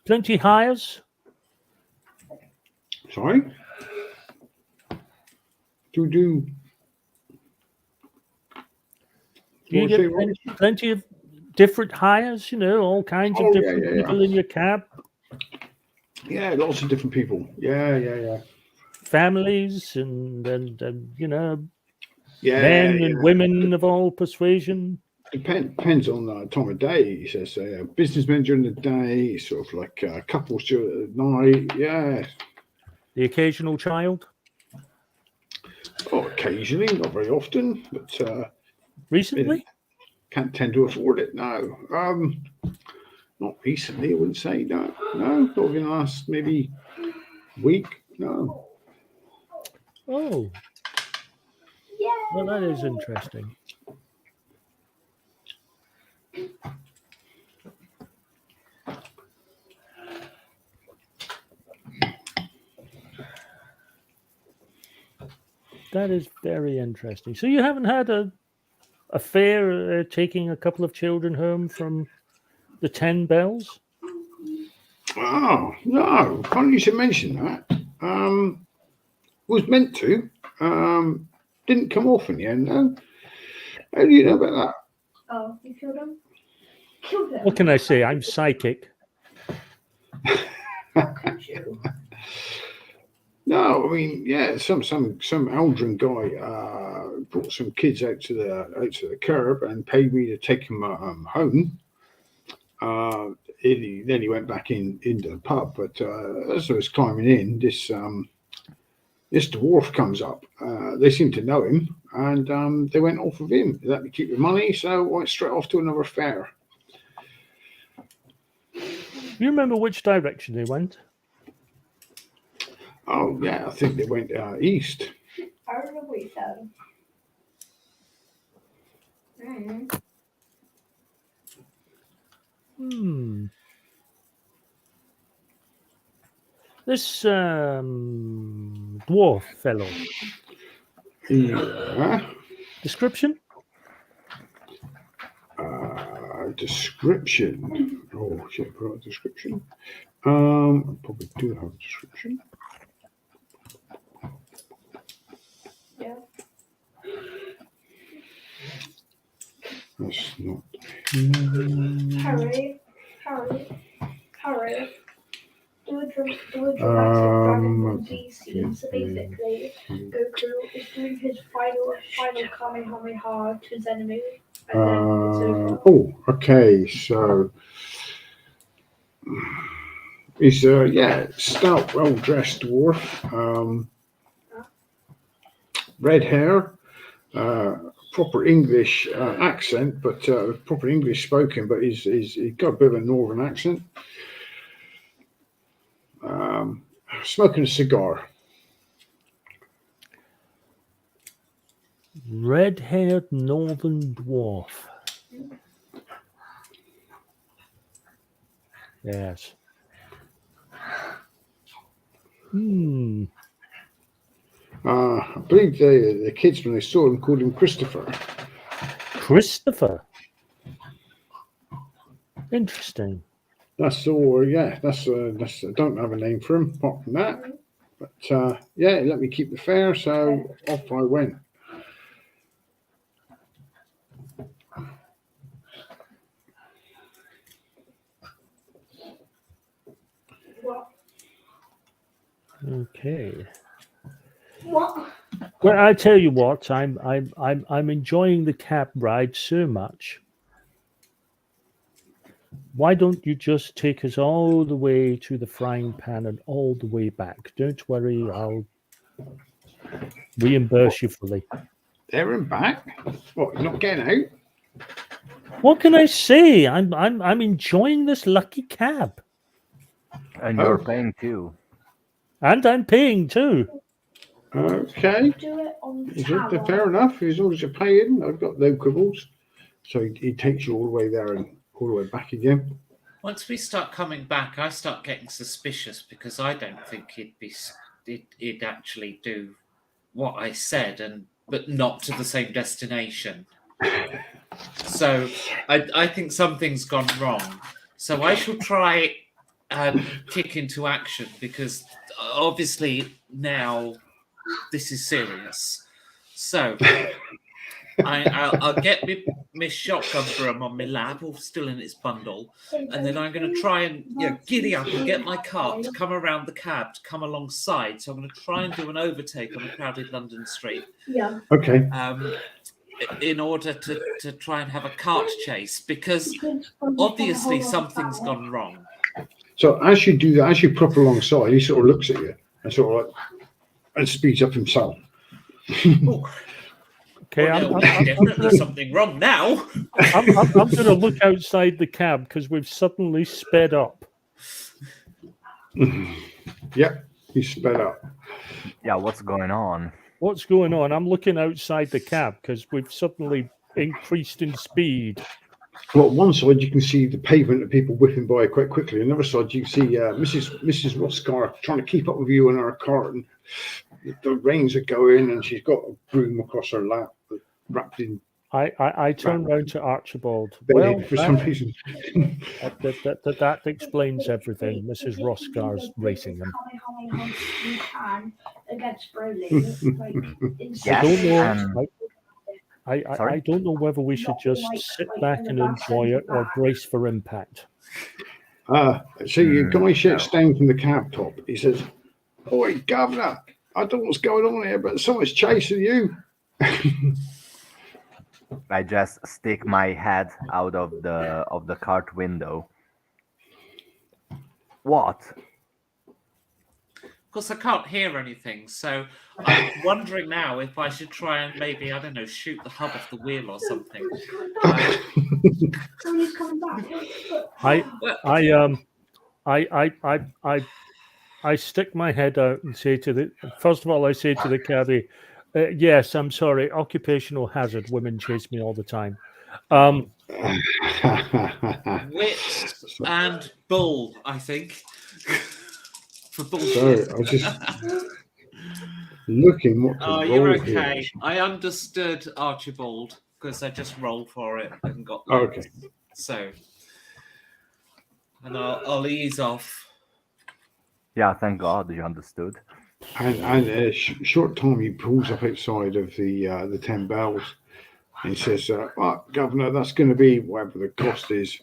plenty hires? Sorry? Do Do you get plenty of different hires? You know, all kinds of different people in your cab. Yeah, lots of different people. Yeah. Families and you know, Yeah, men and women of all persuasion. Depends on the time of day. He says businessmen during the day, sort of like couples during the night. Yeah. The occasional child. Oh, occasionally, not very often, but Recently? Can't tend to afford it. No. Not recently, I wouldn't say. No, not in the last maybe week. No. Oh. Well, that is interesting. That is very interesting. So you haven't had a fare taking a couple of children home from the 10 Bells? Oh no! Funny you should mention that. Was meant to. Didn't come off in the end. No. How do you know about Oh, you killed him? What can I say? I'm psychic. that? No, I mean, yeah, some Aldrin guy brought some kids out to the curb and paid me to take them home. Then he went back into the pub, but as I was climbing in, this dwarf comes up. They seem to know him, and they went off of him. They let me keep the money, so I went straight off to another fare. Do you remember which direction they went? Oh yeah, I think they went east. I don't know what you said. This dwarf fellow. Yeah. Description? Description. Oh shit, right, description. I probably do have a description. That's not. Harry. Do a dramatic Dragon Ball Z scene. So basically, Goku is doing his final Kamehameha to Zenmu, and then it's over. Oh, okay. So he's stout, well-dressed dwarf. Red hair, proper English accent, but proper English spoken. But he's got a bit of a northern accent. Smoking a cigar. Red-haired northern dwarf. Yes. I believe the kids, when they saw him, called him Christopher. Christopher. Interesting. That's all. Yeah, that's. I don't have a name for him apart from that. But yeah, let me keep the fare, so off I went. Okay. What? Well, I tell you what, I'm enjoying the cab ride so much. Why don't you just take us all the way to the frying pan and all the way back? Don't worry, I'll reimburse you fully. There and back. What? You're not getting out? What can I say? I'm enjoying this lucky cab, And you're paying too. and I'm paying too. Okay. Do it on Is tower. it fair enough? As long as you're paying, I've got no quibbles. So he takes you all the way there and all the way back again. Once we start coming back, I start getting suspicious because I don't think he'd actually do what I said, but not to the same destination. So I think something's gone wrong. So I shall try and kick into action because obviously now this is serious. So I'll get my shotgun drum on my lap, all still in its bundle, and then I'm going to try and giddy up and get my cart to come around the cab to come alongside. So I'm going to try and do an overtake on a crowded London street. Yeah. Okay. In order to try and have a cart chase, because obviously something's gone wrong. So as you do that, as you prop alongside, he sort of looks at you and sort of like and speeds up himself. Okay, Well, there's definitely something wrong now. I'm going to look outside the cab because we've suddenly sped up. Yep, he sped up. Yeah, what's going on? What's going on? I'm looking outside the cab because we've suddenly increased in speed. Well, on one side you can see the pavement of people whipping by quite quickly. On the other side you can see Mrs. Roscar trying to keep up with you in her cart, and the reins are going, and she's got a broom across her lap wrapped in. I turn round to Archibald. Well, Well, for some reason. that explains everything. Mrs. Roscar's racing them. Against Broly. Like, Yes, I don't know whether we should just sit back and enjoy it or brace for impact. So your guy shouts down from the cab top. He says, "Oi, Governor, I don't know what's going on here, but someone's chasing you." I just stick my head out of the cart window. What? Of course, I can't hear anything, so I'm wondering now if I should try and maybe, I don't know, shoot the hub off the wheel or something. Somebody's coming back. I stick my head out and say to the first of all, I say to the cabbie, yes, I'm sorry, occupational hazard. Women chase me all the time. Wit and bull, I think. For So bullshit. I was just looking what to Oh, roll you're okay. here. I understood Archibald because I just rolled for it and got Okay. loads. So, and I'll ease off. Yeah, thank God you understood. And short time he pulls up outside of the 10 Bells, And he says, well, Governor, that's going to be whatever the cost is.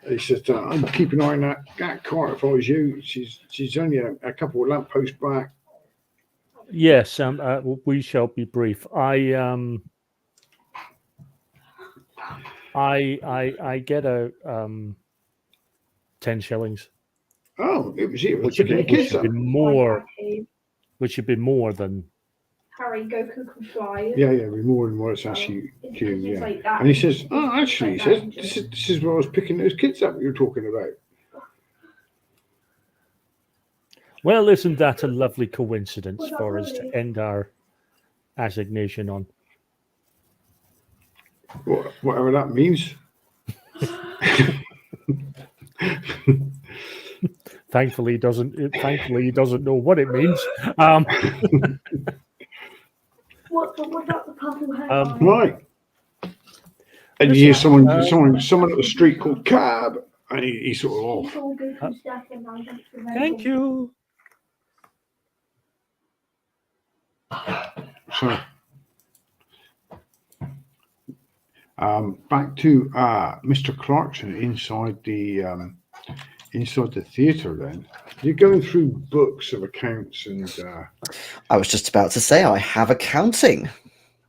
He says, I'd keep an eye on that car if I was you. She's only a couple of lampposts back. Yes, we shall be brief. I get a 10 shillings, Oh, it was which should picking the be, kids up. which should be more than. Harry, Goku can fly. Yeah, it'd be more than what it's actually doing, yeah. Like that. And he says, It's actually, he like says, that. this is where I was picking those kids up you were talking about. Well, isn't that a lovely coincidence for us to end our assignation on? Whatever that means. Thankfully, he doesn't. Thankfully, he doesn't know what it means. What about the purple hair? Right. And you hear someone at the street called Cab, and he's sort of off. Thank you. So, back to Mr. Clarkson inside the theatre. Then you're going through books of accounts, and I was just about to say I have accounting.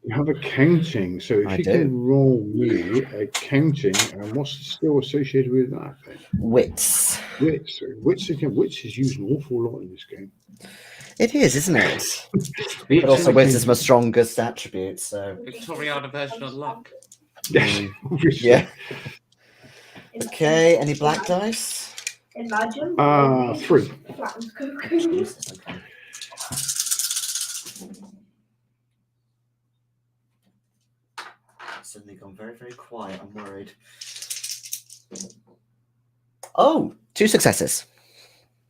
you have accounting. So if I you do. can roll me accounting, and what's the skill associated with that? Then Wits. wits. Wits is used an awful lot in this game. It is, isn't it? But also, wits is my strongest attribute. So Victoriana version of luck. Yes, obviously. yeah. Okay. Any black dice? Imagine. 3. Jesus, okay. Suddenly gone very, very quiet. I'm worried. Oh, 2 successes.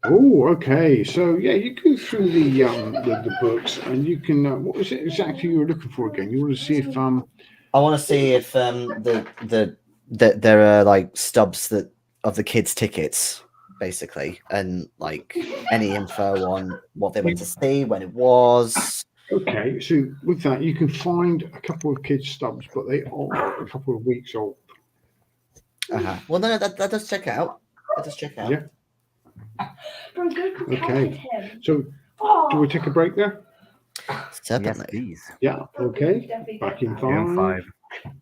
Oh, okay. So yeah, you go through the books, and you can. What was it exactly you were looking for again? You want to see if I want to see if there are like stubs of the kids' tickets, basically, and like any info on what they went to see, when it was. Okay, so with that, you can find a couple of kids' stubs, but they are a couple of weeks old. Well, no, that does check out. That does check out. Yeah. Bro, Goku Okay. counted him. So, do we take a break there? Certainly. Yes, please. Yeah. Okay. Back in Game 5. 5.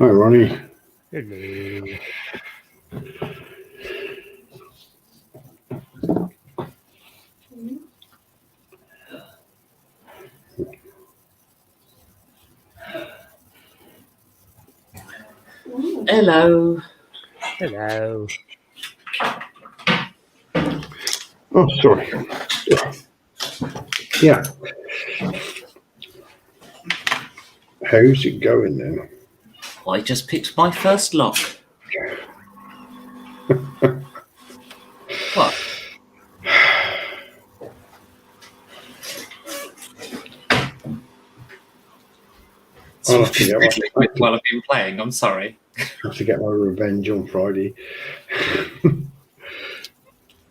Hi, Ronnie. Hello. Hello. Hello. Oh, sorry. Yeah. How's it going then? I just picked my first lock. What? I'll have to get my, While I've been playing, I'm sorry. have to get my revenge on Friday.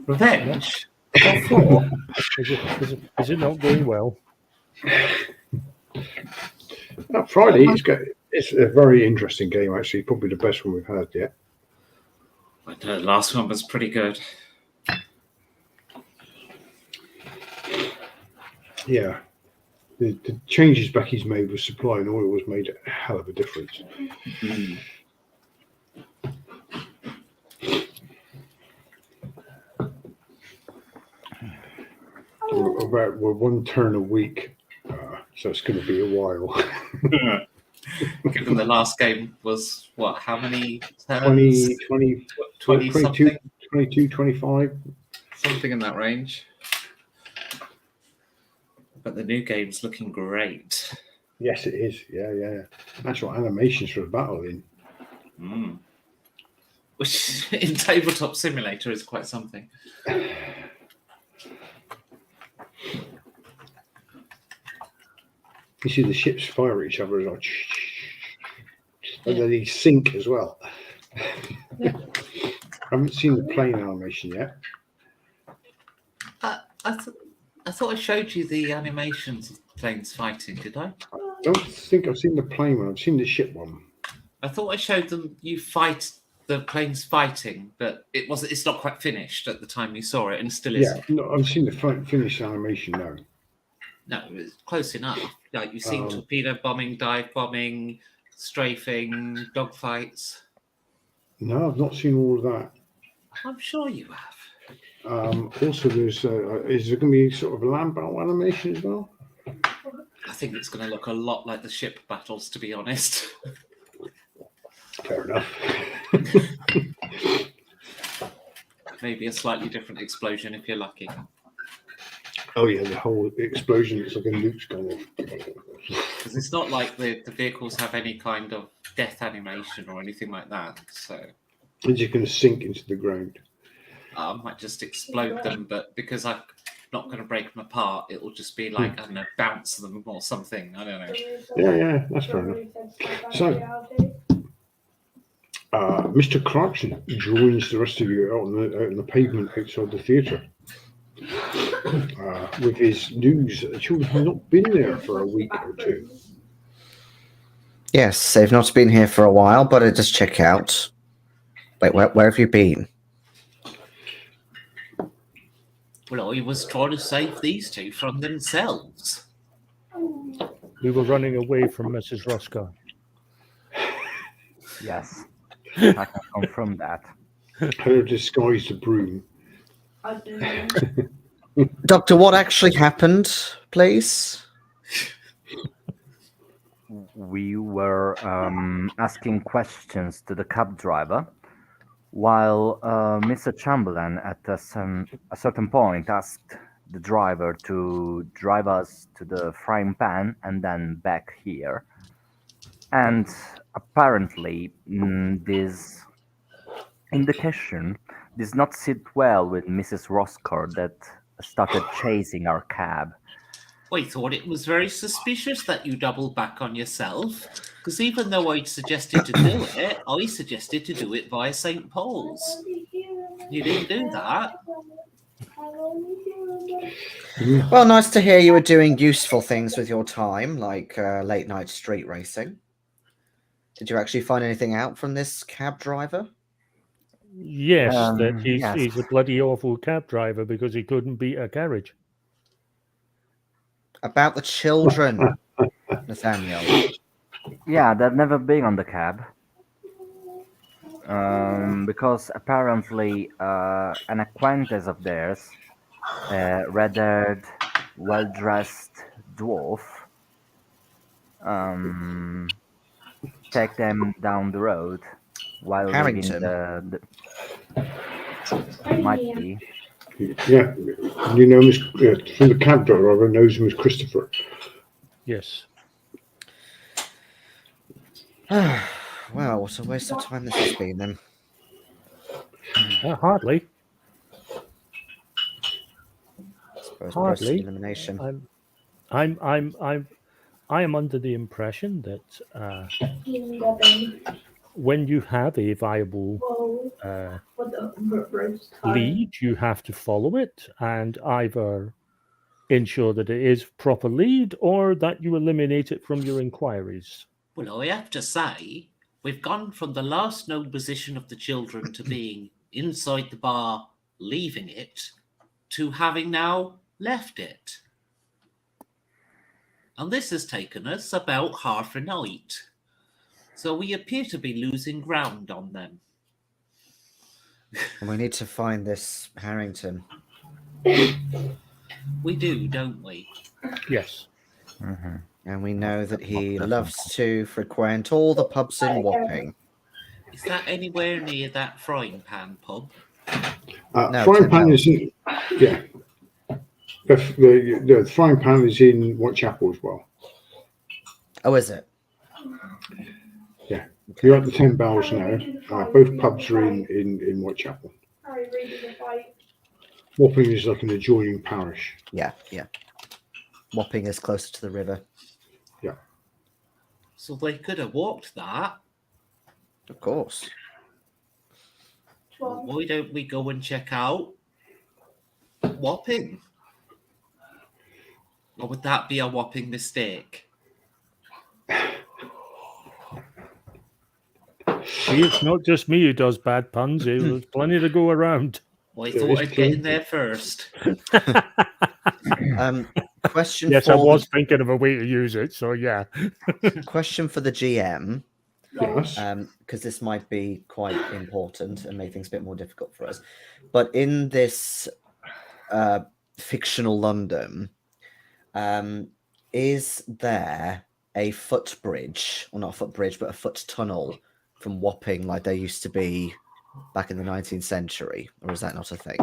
Revenge? What for? Is it not going well? Friday, it's a very interesting game, actually. Probably the best one we've had yet. The last one was pretty good. Yeah. The changes Becky's made with supply and oil has made a hell of a difference. Mm. We're one turn a week, so it's going to be a while. Given the last game was, what, how many turns? 20 22, something? 22, 25. Something in that range. But the new game's looking great. Yes, it is. Yeah. Actual animations for the battle in. Mm. Which in Tabletop Simulator is quite something. You see the ships fire at each other as like, and then they sink as well. I haven't seen the plane animation yet. I thought I showed you the animations of planes fighting, did I? I don't think I've seen the plane one. I've seen the ship one. I thought I showed them you fight the planes fighting, but it's not quite finished at the time you saw it, and still Yeah, isn't. no, I've seen the finished animation now. No, it's close enough. Like you've seen torpedo bombing, dive bombing, strafing, dogfights. No, I've not seen all of that. I'm sure you have. Also, is there going to be sort of a land battle animation as well? I think it's going to look a lot like the ship battles, to be honest. Fair enough. Maybe a slightly different explosion if you're lucky. Oh yeah, the whole explosion looks like a nuke's gone off. Because it's not like the vehicles have any kind of death animation or anything like that. So It's just going to sink into the ground. I might just explode them, but because I'm not going to break them apart, it will just be like, I don't know, bounce them or something. I don't know. Yeah, that's fair enough. So, Mr. Clarkson joins the rest of you out on the pavement outside the theatre with his news that the children have not been there for a week or two. Yes, they've not been here for a while, but I just check out. Wait, where have you been? Well, I was trying to save these two from themselves. We were running away from Mrs. Roscar. Yes, I can confirm that. Her disguised a broom. Doctor, what actually happened, please? We were asking questions to the cab driver, while Mr. Chamberlain at a certain point asked the driver to drive us to the frying pan and then back here. And apparently this indication does not sit well with Mrs. Roscar that started chasing our cab. I thought it was very suspicious that you doubled back on yourself, because even though I suggested to do it, I suggested to do it via St. Paul's. You didn't do that. Well, nice to hear you were doing useful things with your time, like late night street racing. Did you actually find anything out from this cab driver? Yes, that yes. he's a bloody awful cab driver because he couldn't beat a carriage. About the children, Nathaniel. Yeah, they've never been on the cab. because apparently an acquaintance of theirs, a red-haired, well-dressed dwarf, take them down the road while leaving Harrington. might be. Yeah, you know, from the cab driver, I knows him as Christopher. Yes. Wow, what a waste of time this has been then. Hardly. I suppose process Hardly. elimination. I am under the impression that Robin. when you have a viable Whoa. What the lead, you have to follow it and either ensure that it is proper lead or that you eliminate it from your inquiries. Well, I have to say, we've gone from the last known position of the children to being inside the bar, leaving it, to having now left it. And this has taken us about half a night. So we appear to be losing ground on them. And we need to find this Harrington. We do, don't we? Yes. Mm-hmm. And we know that he loves to frequent all the pubs in Wapping. Is that anywhere near that frying pan pub? No, Frying 10 pan miles. is in, yeah. The frying pan is in Whitechapel as well. Oh, is it? Yeah. You're at the 10 Bells now. Both pubs are in Whitechapel. Wapping is like an adjoining parish. Yeah, yeah. Wapping is closer to the river. Yeah. So they could have walked that. Of course. Well, why don't we go and check out Wapping? Or would that be a Wapping mistake? See, it's not just me who does bad puns. There's plenty to go around. Well, I There thought is I'd get in plenty. there first. Question Yes, for I was thinking of a way to use it. So yeah. question for the GM, Yes. because this might be quite important and make things a bit more difficult for us. But in this fictional London, is there a footbridge, or not a footbridge, but a foot tunnel from Wapping like there used to be back in the 19th century? Or is that not a thing?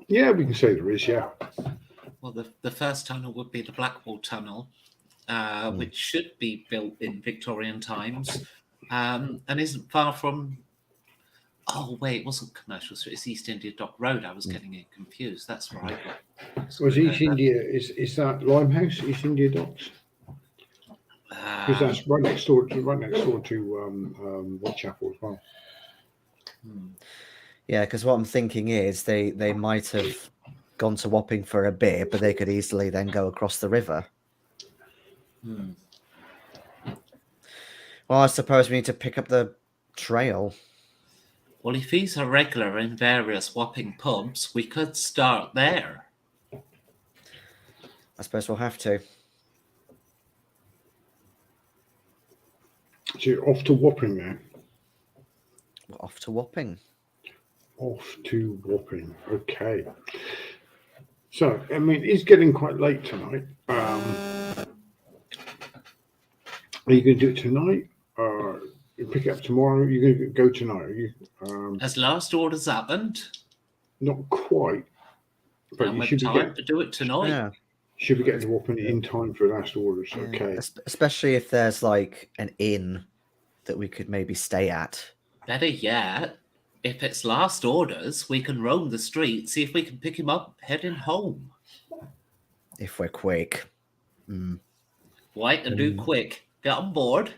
Yeah, we can say there is, yeah. Well, the first tunnel would be the Blackwall Tunnel, which should be built in Victorian times, and isn't far from. Oh wait, it wasn't Commercial Street. It's East India Dock Road. I was getting it confused. That's right. Was East India, is that Limehouse, East India Docks? Because that's right next door to Whitechapel as well. Yeah, because what I'm thinking is they might have gone to Wapping for a beer, but they could easily then go across the river. Well, I suppose we need to pick up the trail. Well, if he's a regular in various Wapping pubs, we could start there. I suppose we'll have to. So you're off to Wapping now. We're off to Wapping. Off to Wapping. Okay. So, I mean, it's getting quite late tonight. Are you going to do it tonight? You pick it up tomorrow? You're going to go tonight? Are you? Has last orders happened? Not quite. But And you with should be, time to do it tonight. Yeah. should be getting to Wapping in time for last orders. Yeah. Okay. Especially if there's like an inn that we could maybe stay at. Better yet, if it's last orders, we can roam the street, see if we can pick him up heading home. If we're quick. White and do quick. Get on board.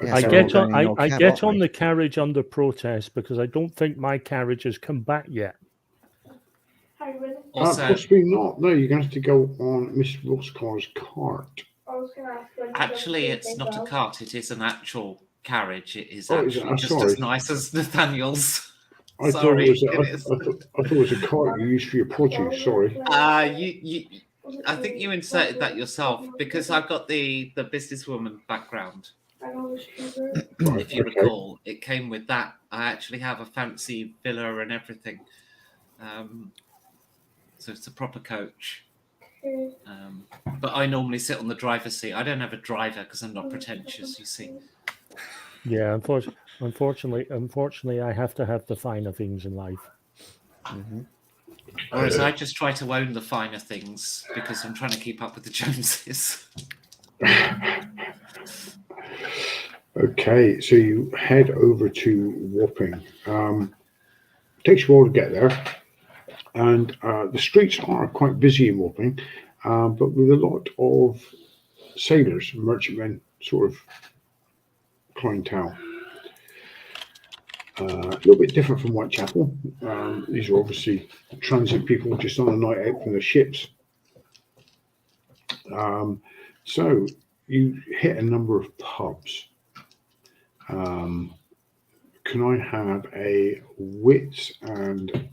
Yeah, I so get we're on. going in your I cab, get aren't on we? the carriage under protest because I don't think my carriage has come back yet. Also, Possibly not. No, you're going to have to go on Miss Roscar's cart. actually, it's not a cart, it is an actual carriage. It is Oh, is it? actually I'm just sorry. as nice as Nathaniel's. I thought it was a cart you used for your produce. Sorry. I think you inserted that yourself because I've got the businesswoman background. If you recall, it came with that. I actually have a fancy villa and everything. So it's a proper coach. But I normally sit on the driver's seat. I don't have a driver because I'm not pretentious, you see. Yeah, unfortunately, I have to have the finer things in life. Mm-hmm. Whereas I just try to own the finer things because I'm trying to keep up with the Joneses. Okay, so you head over to Wapping. Takes you a while to get there, and the streets are quite busy in Wapping, but with a lot of sailors, merchantmen, sort of clientele. A little bit different from Whitechapel. These are obviously transit people just on a night out from the ships. So you hit a number of pubs. Can I have a wits and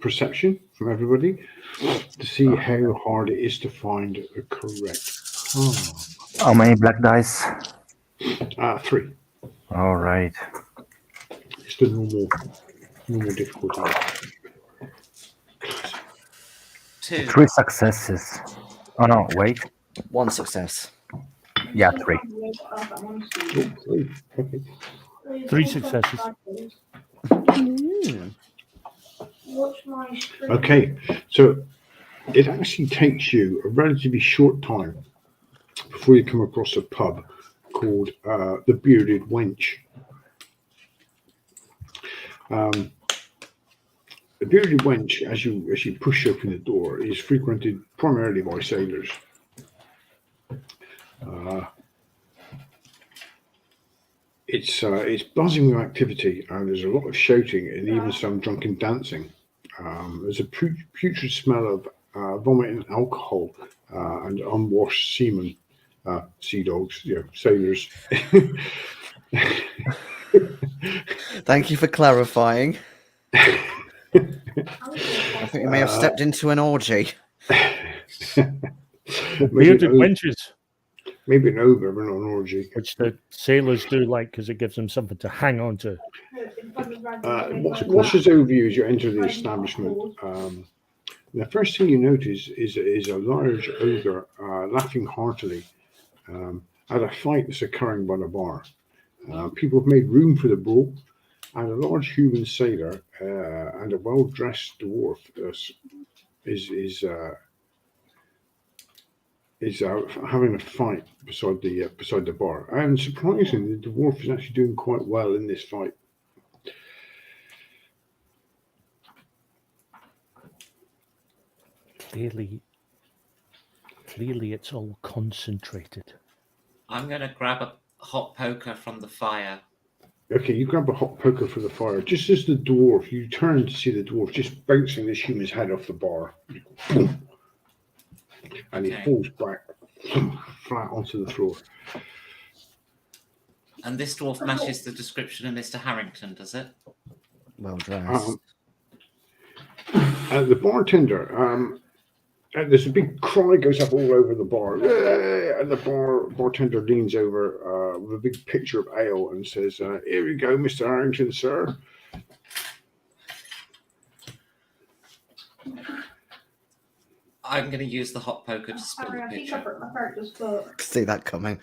perception from everybody to see how hard it is to find a correct pub? How many black dice? 3. All right. It's the normal difficulty. 2. 3 successes. Oh no, wait. 1 success. Yeah, 3. Oh, 3. Okay. 3 successes. Okay, so it actually takes you a relatively short time before you come across a pub called the Bearded Wench. The Bearded Wench, as you push open the door, is frequented primarily by sailors. It's buzzing with activity, and there's a lot of shouting and even some drunken dancing. There's a putrid smell of vomit and alcohol and unwashed seamen, sea dogs, sailors. Thank you for clarifying. I think we may have stepped into an orgy. Bearded wenches, Maybe an ogre, but not an orgy. which the sailors do like because it gives them something to hang on to. Washes over you as you enter the establishment. The first thing you notice is a large ogre laughing heartily at a fight that's occurring by the bar. People have made room for the brawl, and a large human sailor and a well-dressed dwarf is having a fight beside the bar. And surprisingly, the dwarf is actually doing quite well in this fight. Clearly, it's all concentrated. I'm going to grab a hot poker from the fire. Okay, you grab a hot poker from the fire. Just as the dwarf, you turn to see the dwarf just bouncing this human's head off the bar. And he falls back flat onto the floor. And this dwarf matches the description of Mr. Harrington, does it? Well dressed. The bartender, there's a big cry goes up all over the bar. And the bartender leans over with a big pitcher of ale and says, "Here you go, Mr. Harrington, sir." I'm going to use the hot poker to spill the pitcher. See that coming.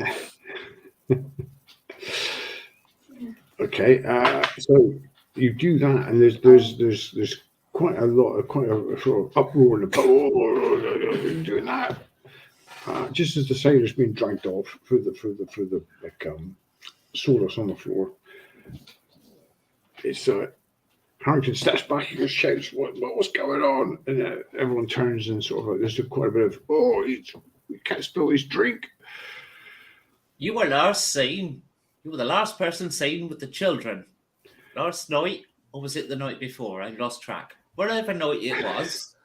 Okay, so you do that, and there's quite a sort of uproar in the bar. Doing that, just as the sailor's being dragged off through the sawdust on the floor. It's Harrington steps back and just shouts, "What's going on?" And everyone turns and sort of like there's quite a bit of he can't spill his drink. You were last seen. You were the last person seen with the children. Last night, or was it the night before? I lost track. Whatever night it was,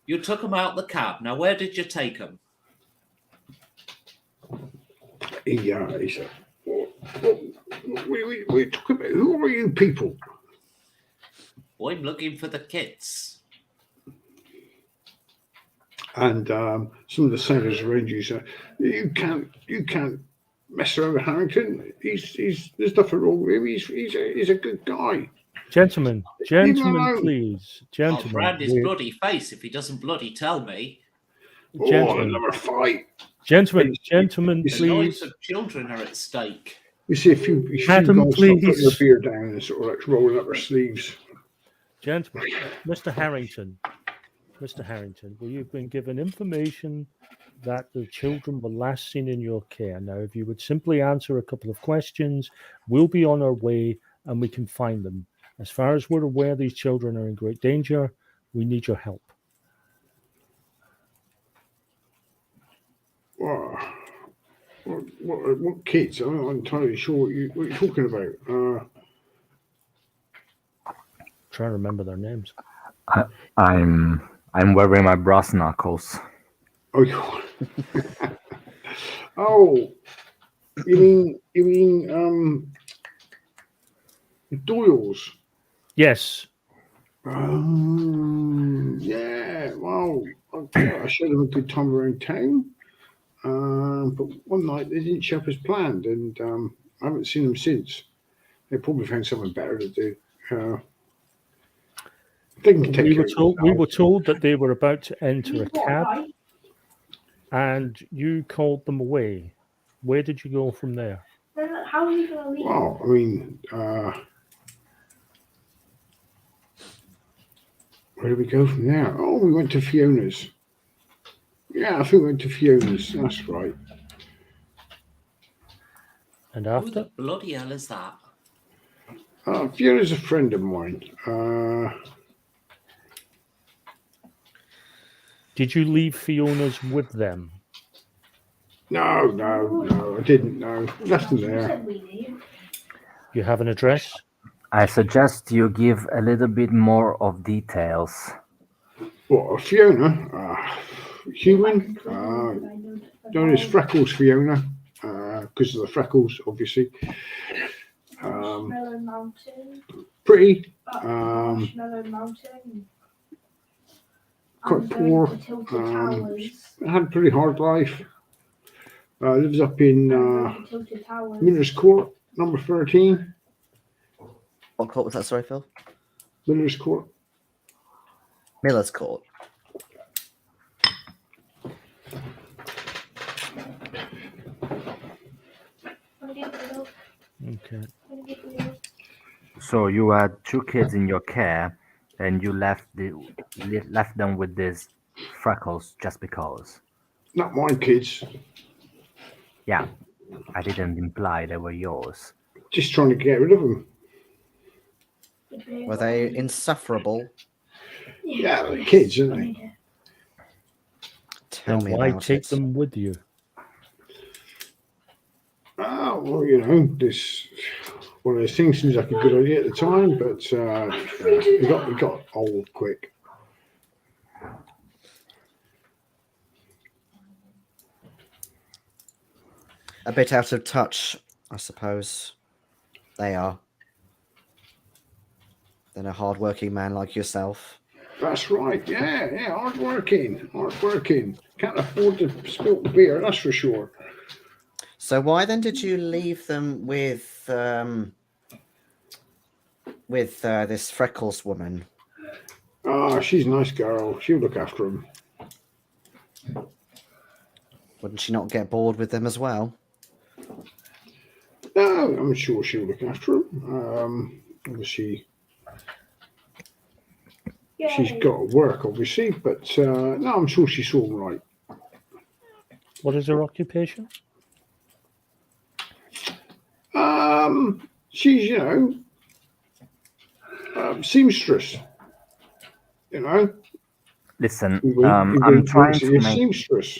you took them out the cab. Now, where did you take them? He said, we talk about, who are you people? I'm looking for the kids. And some of the sailors around you say, you can't mess around with Harrington. There's nothing wrong with him. He's a good guy. Gentlemen, Leave him alone. please. I'll Gentlemen, brand his bloody face if he doesn't bloody tell me. Oh, Gentlemen. another fight. Gentlemen, You The lives please. of children are at stake. You see, if you Adam, guys start putting your please. beer down and sort of like rolling up your sleeves. Gentlemen, Mr. Harrington, well, you've been given information that the children were last seen in your care. Now, if you would simply answer a couple of questions, we'll be on our way and we can find them. As far as we're aware, these children are in great danger. We need your help. What kids? I'm not entirely sure what you're talking about. Try to remember their names. I'm wearing my brass knuckles. Oh, oh, you mean Doyle's? Yes. Yeah. Well, I showed them a good time around town. But one night they didn't show up as planned, and I haven't seen them since. They probably found something better to do. They can take We care were of told themselves. that they were about to enter a cab, and you called them away. Where did you go from there? How are you going to leave? Well, I mean, where did we go from there? Oh, we went to Fiona's. Yeah, I think we went to Fiona's. That's right. And Who after? the bloody hell is that? Fiona's a friend of mine. Did you leave Fiona's with them? No, I didn't. No, left them there. You have an address? I suggest you give a little bit more of details. What, Fiona? Human? Known as Freckles Fiona, because of the freckles, obviously. Marshmallow Mountain. Pretty. Marshmallow Mountain. Quite poor. Had a pretty hard life. Lives up in Miller's Court, number 13. What court was that? Sorry, Phil. Miller's Court. Miller's Court. Okay. So you had two kids in your care, and you left them with these freckles just because. Not my kids. Yeah, I didn't imply they were yours. Just trying to get rid of them. Were they insufferable? Yeah, they're kids, aren't they? Tell me Why about take it. them with you? Oh, well, you know, this one of those things seems like a good idea at the time, but it got old quick. A bit out of touch, I suppose. They are. Than a hard-working man like yourself. That's right. Yeah, hard working. Can't afford to spill the beer, that's for sure. So why then did you leave them with this Freckles woman? Ah, she's a nice girl. She'll look after him. Wouldn't she not get bored with them as well? No, I'm sure she'll look after him. Obviously, she's got to work, obviously, but no, I'm sure she's all right. What is her occupation? She's, seamstress. Listen, I'm I'm trying to to make make. seamstress.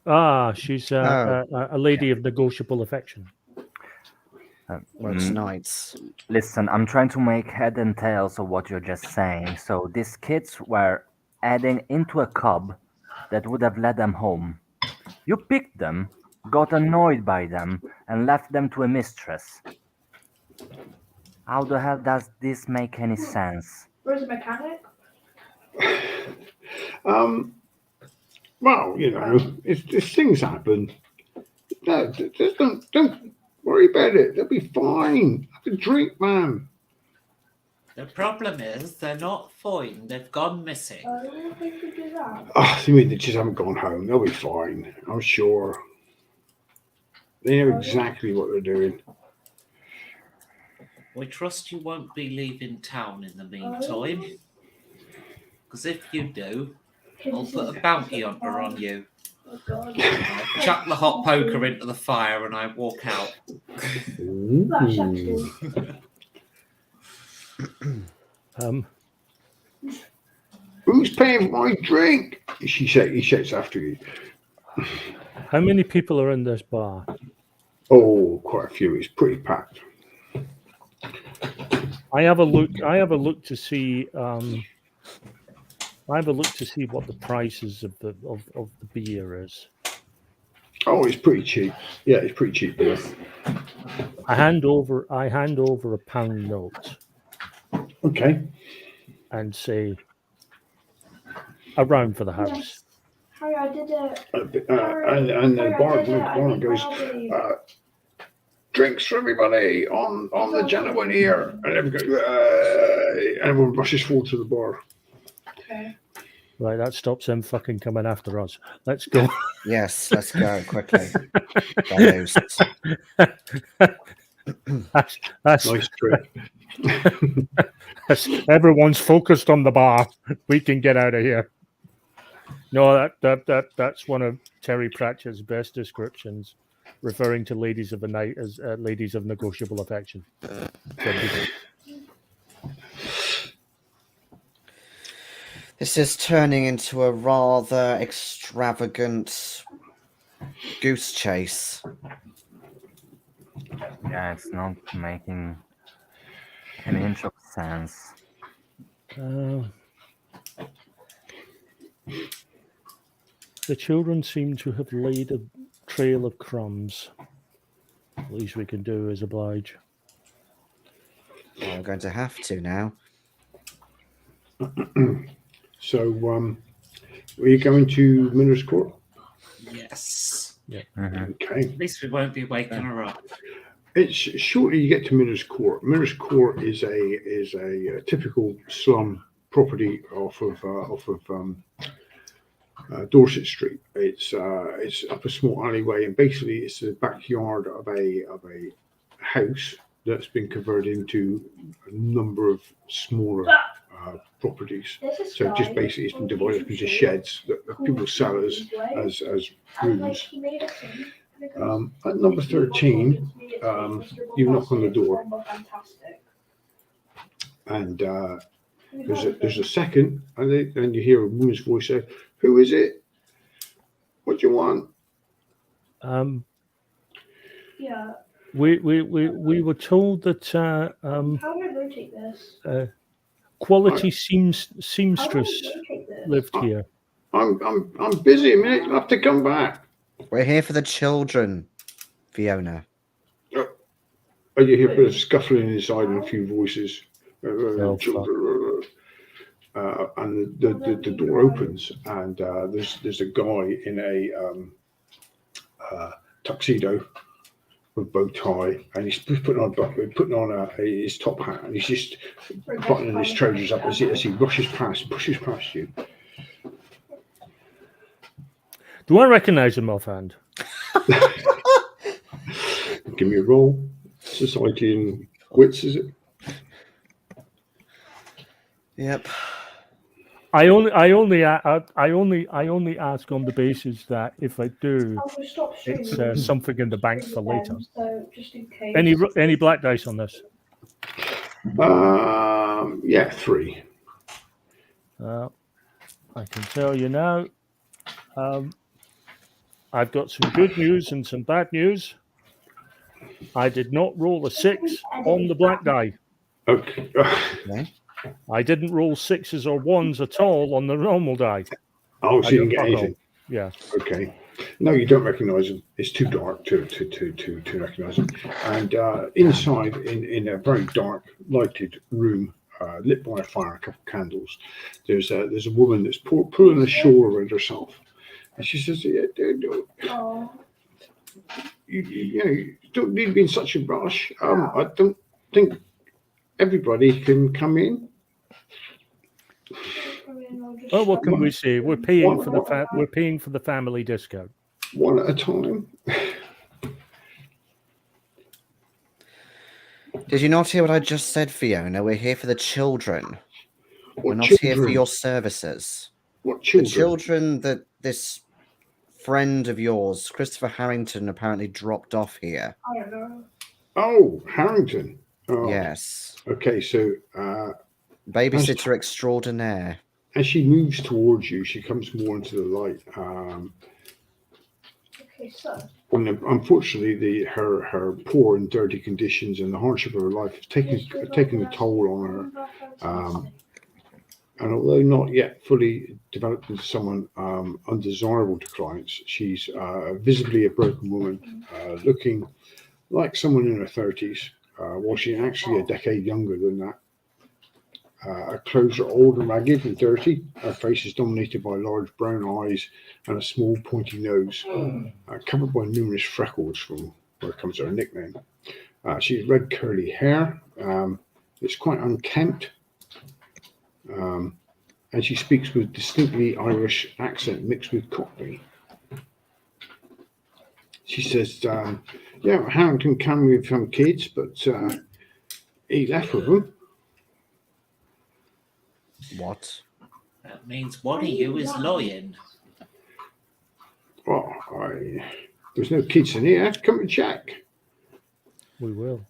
Ah, she's a lady of negotiable affection. Works nights. Listen, I'm trying to make head and tails of what you're just saying. So these kids were adding into a cub that would have led them home. You picked them, got annoyed by them, and left them to a mistress. How the hell does this make any sense? Where's the mechanic? Well, Well, if things happen, no, just don't worry about it. They'll be fine. Have a drink, man. The problem is they're not fine. They've gone missing. I don't know if they could do that. Oh, you mean they just haven't gone home? They'll be fine. I'm sure. They know exactly what they're doing. We trust you won't be leaving town in the meantime. Because if you do, I'll put a bounty hunter on you. Oh, God. Chuck the hot poker into the fire and I walk out. That's actually. Who's paying for my drink? He shouts after you. How many people are in this bar? Oh, quite a few. It's pretty packed. I have a look to see. I have a look to see what the prices of the beer is. Oh, it's pretty cheap. Yeah, it's pretty cheap beer. I hand over a pound note Okay. and say, around for the house. Yes. Harry, I did it. And the bar goes, drinks for everybody on the gentleman here. And everyone rushes forward to the bar. Okay. Right, that stops them fucking coming after us. Let's go. Yes, let's go quickly. Bellows. Nice That's trick. everyone's focused on the bar. We can get out of here. No, that's one of Terry Pratchett's best descriptions, referring to ladies of the night as ladies of negotiable affection. This is turning into a rather extravagant goose chase. Yeah, it's not making an inch of sense. The children seem to have laid a trail of crumbs. The least we can do is oblige. Well, we're going to have to now. So, are you going to Miller's Court? Yes. Yeah. Okay. At least we won't be waking her up. It's shortly you get to Miller's Court. Miller's Court is a typical slum property off of Dorset Street. It's up a small alleyway, and basically it's the backyard of a house that's been converted into a number of smaller properties. So just basically it's been divided up into sheds that people sell as rooms. At number 13, you knock on the door, and there's a second, and you hear a woman's voice say, "Who is it? What do you want?" Yeah. We were told that How do I rotate this? quality seamstress How do I rotate this? lived here. I'm busy a minute. I'll have to come back. We're here for the children, Fiona. And you hear a bit of scuffling inside and a few voices. Oh, And the door opens, and there's a guy in a tuxedo with bow tie, and he's putting on his top hat, and he's just buttoning his trousers up as he pushes past you. Do I recognize him offhand? Give me a roll. Society and wits, is it? Yep. I only ask on the basis that if I do, it's something in the bank for later. So just in case. Any black dice on this? Yeah, 3. I can tell you now. I've got some good news and some bad news. I did not roll a 6 on the black die. Okay. Okay. I didn't roll 6s or 1s at all on the normal die. Oh, so you didn't get I got anything. Yeah. Okay. No, you don't recognise them. It's too dark to recognise them. And inside, in a very dark, lighted room, lit by a fire, a couple of candles, there's a woman that's pulling a shawl around herself, And she says, yeah, Oh. you don't need to be in such a rush. I don't think everybody can come in. Oh, what can we say? We're paying for One- we're paying for the family discount. One at a time. Did you not hear what I just said, Fiona? We're here for the children. We're What not here for children? your services. What The children? children that this friend of yours, Christopher Harrington, apparently dropped off here. I don't know. Oh, Harrington. Oh, Yes. okay, so Babysitter extraordinaire. as she moves towards you, she comes more into the light. Okay, so. And unfortunately, her poor and dirty conditions and the hardship of her life have taken a toll on her. And although not yet fully developed into someone undesirable to clients, she's visibly a broken woman, looking like someone in her 30s, while she's actually a decade younger than that. Her clothes are old and ragged and dirty. Her face is dominated by large brown eyes and a small pointy nose, covered by numerous freckles from where comes her nickname. She has red curly hair. It's quite unkempt. And she speaks with distinctly Irish accent mixed with Cockney. She says, yeah, Harrington came with some kids, but he left with them. What? That means one of you is lying. Oh, there's no kids in here. Come and check. We will.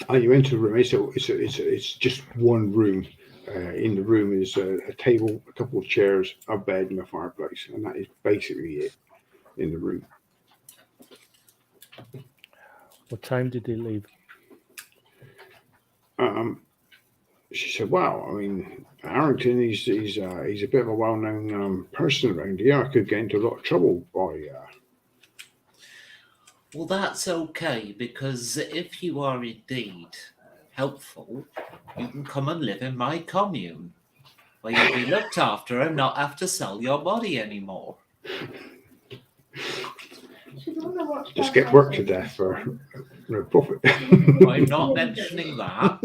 And you enter the room. It's just one room. In the room is a table, a couple of chairs, a bed, and a fireplace, and that is basically it in the room. What time did they leave? She said, "Wow, I mean, Harrington, he's a bit of a well-known person around here. I could get into a lot of trouble by." Well, that's okay, because if you are indeed helpful, you can come and live in my commune, where you'll be looked after and not have to sell your body anymore. Just get worked to death for no profit. I'm not mentioning that.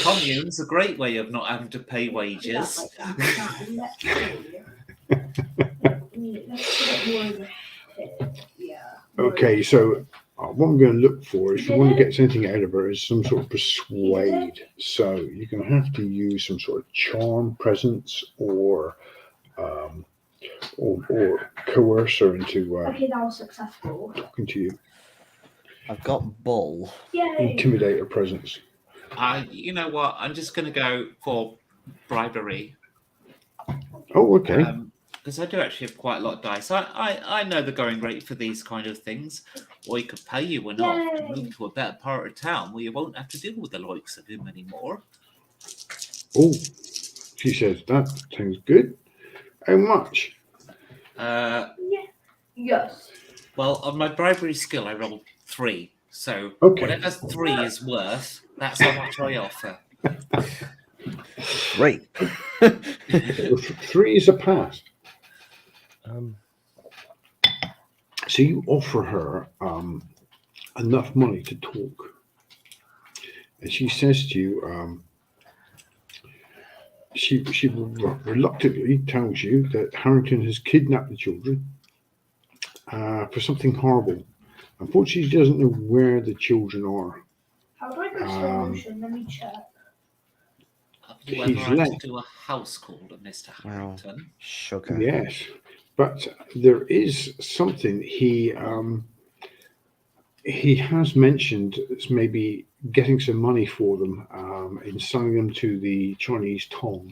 Commune's a great way of not having to pay wages. Okay, so what I'm going to look for, if you want to get anything out of her, is some sort of persuade. So you're going to have to use some sort of charm, presence, or coerce her into Okay, that was successful. talking to you. I've got bull. Yay! Intimidate her presence. You know what? I'm just going to go for bribery. Oh, okay. Because I do actually have quite a lot of dice. I know the going rate for these kind of things. Or he could pay you enough to move to a better part of town where you won't have to deal with the likes of him anymore. Oh, she says, that sounds good. How much? Yes. Well, on my bribery skill, I rolled 3. So Okay. whatever 3 is worth, that's how much I offer. 3. 3 is a pass. So you offer her enough money to talk. And she says to you, she reluctantly tells you that Harrington has kidnapped the children for something horrible. Unfortunately, she doesn't know where the children are. How do I go slow motion? Let me check. Whether He's I have left. to do a house call to Mr. Harrington. Sugar. Yes, but there is something he has mentioned. It's maybe getting some money for them in selling them to the Chinese Tong.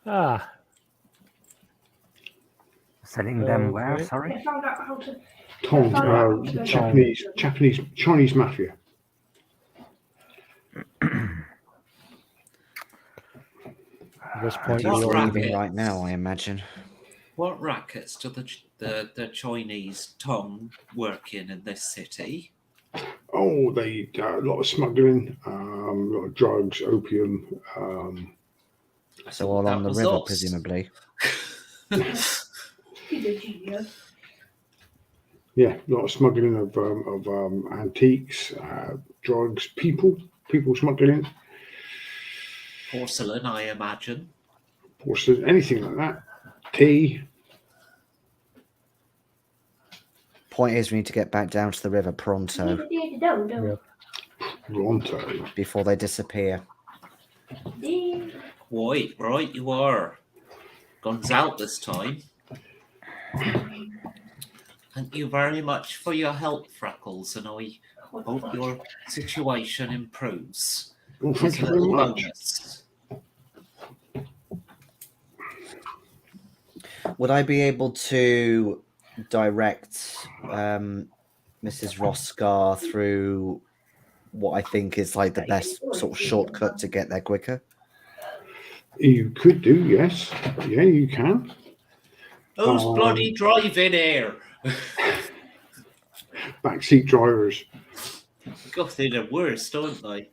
Ah, Selling them where? Okay. Sorry. I found out how to. Tong, Japanese mafia. at this point, He's What we all racket? leaving right now, I imagine. What rackets do the Chinese Tong work in this city? Oh, they a lot of smuggling, a lot of drugs, opium. I So thought all that on the was river, us. presumably. He's a genius. Yeah, a lot of smuggling of antiques, drugs, people smuggling, Porcelain, I imagine. porcelain, anything like that. Tea. Point is, we need to get back down to the river pronto Yeah. Ronto. before they disappear. Right, you are. Guns out this time. Thank you very much for your help, Freckles, and I hope your situation improves. Well, Here's thank you a very little much. bonus. Would I be able to direct Mrs. Roscar through what I think is like the best sort of shortcut to get there quicker? You could do, yes. Yeah, you can. Who's bloody driving here? Backseat drivers. God, they're the worst, aren't they?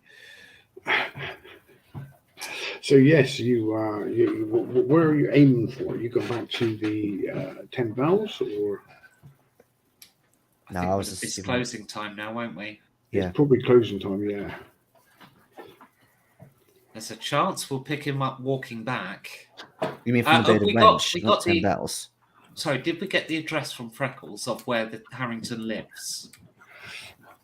So yes, where are you aiming for? You go back to the 10 bells, or I No, think I we're was at just this assuming- closing time now, won't we? Yeah. it's probably closing time? Yeah. There's a chance we'll pick him up walking back. You mean from the Bearded we Wench, got not 10 the- bells? Sorry, did we get the address from Freckles of where the Harrington lives?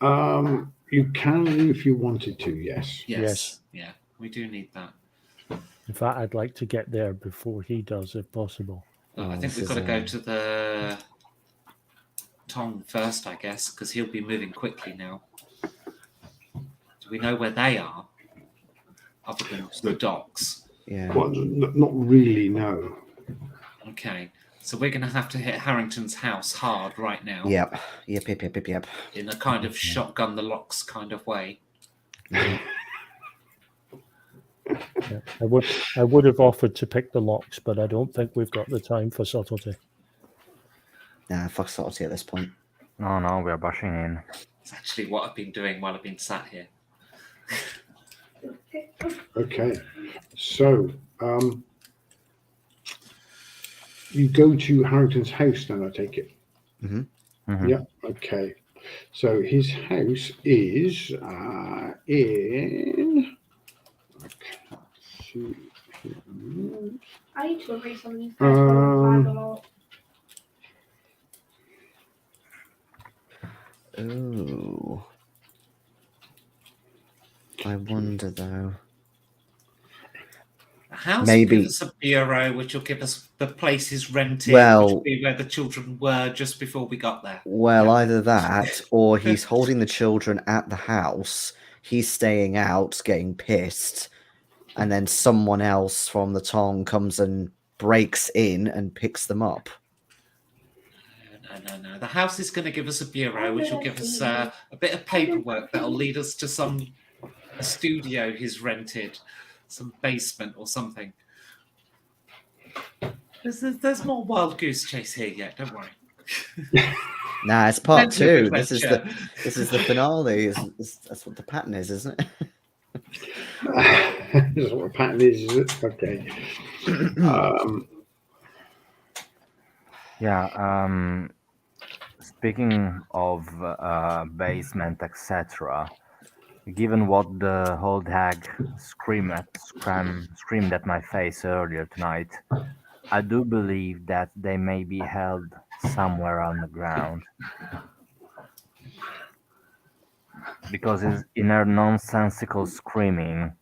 You can if you wanted to. Yes. Yes. Yeah, we do need that. In fact, I'd like to get there before he does, if possible. I think this we've got is, to go to the Tong first, I guess, because he'll be moving quickly now. Do we know where they are? Other than the docks. Yeah. Well, not really. No. Okay. So we're going to have to hit Harrington's house hard right now. Yep. Yep. In a kind of shotgun the locks kind of way. Yeah. I would have offered to pick the locks, but I don't think we've got the time for subtlety. Nah, fuck subtlety at this point. No, we are bashing in. It's actually what I've been doing while I've been sat here. Okay. So you go to Harrington's house then, I take it. Mhm. Yeah. Okay. So his house is in. Okay. I need to erase some of these guys. Bag a lot. Ooh. I wonder though. The house Maybe- will give us a bureau, which will give us the places rented, Well- which will be where the children were just before we got there. Well, either that or he's holding the children at the house, he's staying out, getting pissed, and then someone else from the Tong comes and breaks in and picks them up. No. The house is going to give us a bureau, which will give us a bit of paperwork that'll lead us to a studio he's rented, some basement or something. There's more Wild Goose Chase here yet. Don't worry. Nah, it's part Plenty of 2. This is adventure. the finale. That's what the pattern is, isn't it? This is what the pattern is it? Okay. Yeah. Speaking of basement, etc. Given what the old hag screamed at my face earlier tonight, I do believe that they may be held somewhere on the ground. Because in her nonsensical screaming,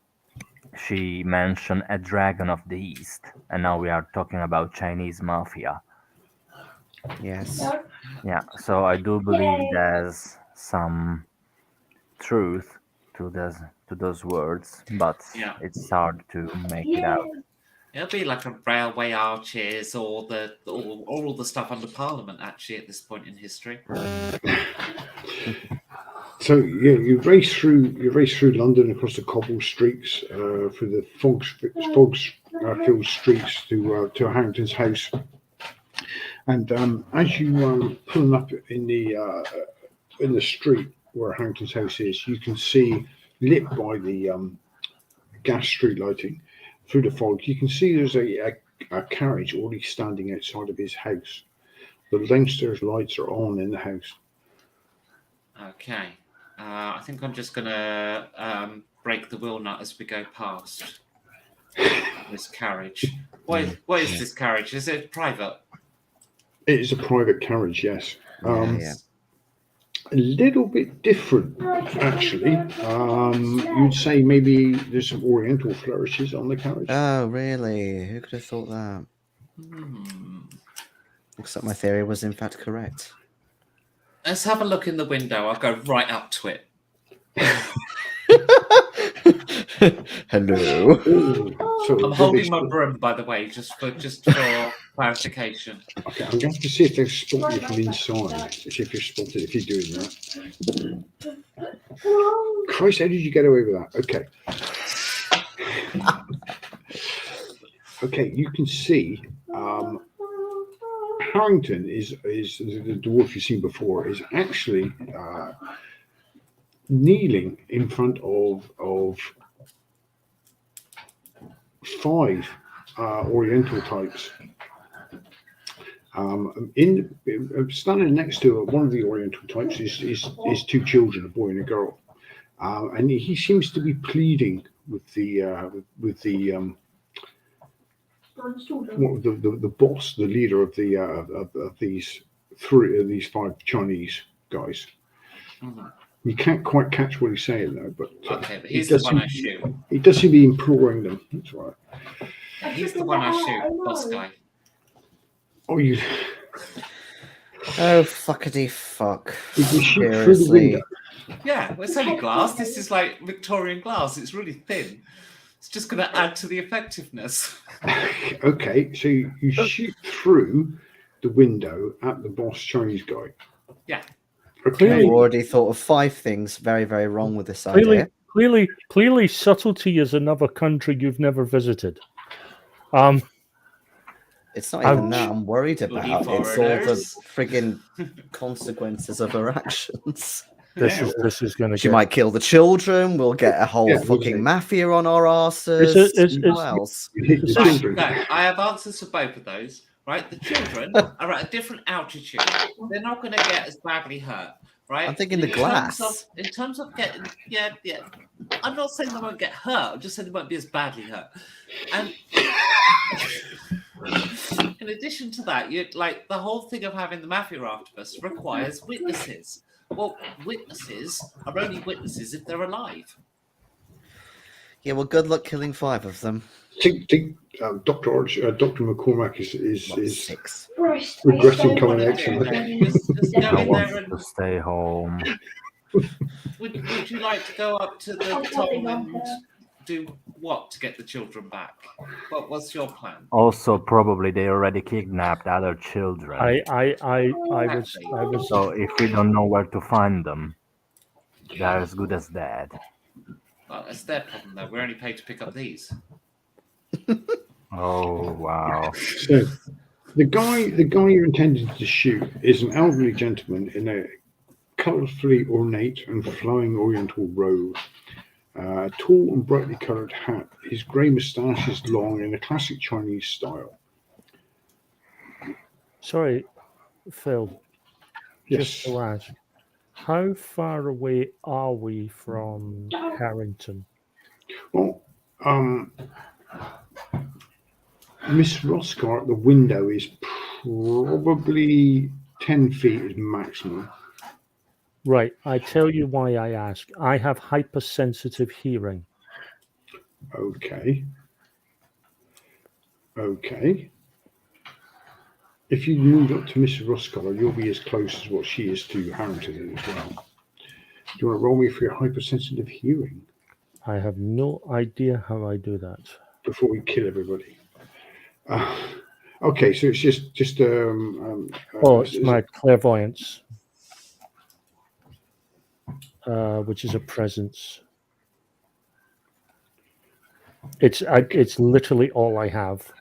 she mentioned a dragon of the east, and now we are talking about Chinese mafia. Yes. Yeah, so I do believe there's some truth to those words, but Yeah. it's hard to make it out. It'll be like a railway arches or all the stuff under Parliament, actually, at this point in history. So yeah, you race through London across the cobble streets, through the filled streets to Harrington's house. And as you pulling up in the street, where Harrington's house is, you can see lit by the gas street lighting through the fog. You can see there's a carriage already standing outside of his house. The downstairs lights are on in the house. Okay. I think I'm just going to break the wheel nut as we go past this carriage. What is this carriage? Is it private? It is a private carriage, yes. Yeah. A little bit different, actually. You'd say maybe there's some Oriental flourishes on the carriage. Oh, really? Who could have thought that? Looks like my theory was in fact correct. Let's have a look in the window. I'll go right up to it. Hello. Ooh, so I'm holding my broom, by the way, just for clarification. Okay, I'm going to see if they've spotted you from inside. See if you're spotted if you're doing that. Christ, how did you get away with that? Okay. Okay, you can see Harrington is the dwarf you've seen before is actually kneeling in front of 5 Oriental types. Standing next to one of the Oriental types is 2 children, a boy and a girl, and he seems to be pleading with the boss, the leader of these 5 Chinese guys. Mm-hmm. You can't quite catch what he's saying though, but okay, but he's the one I shoot. He does seem to be imploring them. That's right. He's the one I shoot, boss guy. Oh, you! Oh, fuckity fuck. Did you shoot through the Seriously. window? Yeah, well, it's only glass. This is like Victorian glass. It's really thin. It's just going to add to the effectiveness. Okay, so you shoot through the window at the boss Chinese guy. Yeah. Okay. I've already thought of 5 things very, very wrong with this idea. Clearly, subtlety is another country you've never visited. It's not even Ouch. that I'm worried Bloody about. It's all the foreigners. friggin' consequences of her actions. This is going to She get. might kill the children. We'll get a whole Yeah, we'll fucking see. mafia on our asses. What else? You hit the Right, children. no, I have answers for both of those. Right, the children are at a different altitude. They're not going to get as badly hurt. Right. I'm thinking the glass. In terms of getting, yeah. I'm not saying they won't get hurt. I'm just saying they won't be as badly hurt. And in addition to that, you like the whole thing of having the mafia after us requires witnesses. Well, witnesses are only witnesses if they're alive. Yeah, well, good luck killing 5 of them. Dr. MacCormick is 6. regretting What coming do out you do to then? Just go I in want there and to stay home. would you like to go up to the top and do what to get the children back? What's your plan? Also, probably they already kidnapped other children. I was. So if we don't know where to find them, they're as good as dead. Well, that's their problem though. We're only paid to pick up these. Oh wow! So the guy you're intending to shoot is an elderly gentleman in a colourfully ornate and flowing Oriental robe, tall and brightly coloured hat. His grey moustache is long in a classic Chinese style. Sorry, Phil. Yes. Just to ask, how far away are we from Harrington? Well, Miss Roscar at the window is probably 10 feet is maximum. Right. I tell you why I ask. I have hypersensitive hearing. Okay. If you move up to Mrs. Roscar, you'll be as close as what she is to Harrington as well. Do you want to roll me for your hypersensitive hearing I have no idea how I do that. before we kill everybody? Okay, so it's just It's my clairvoyance, which is a presence. It's literally all I have.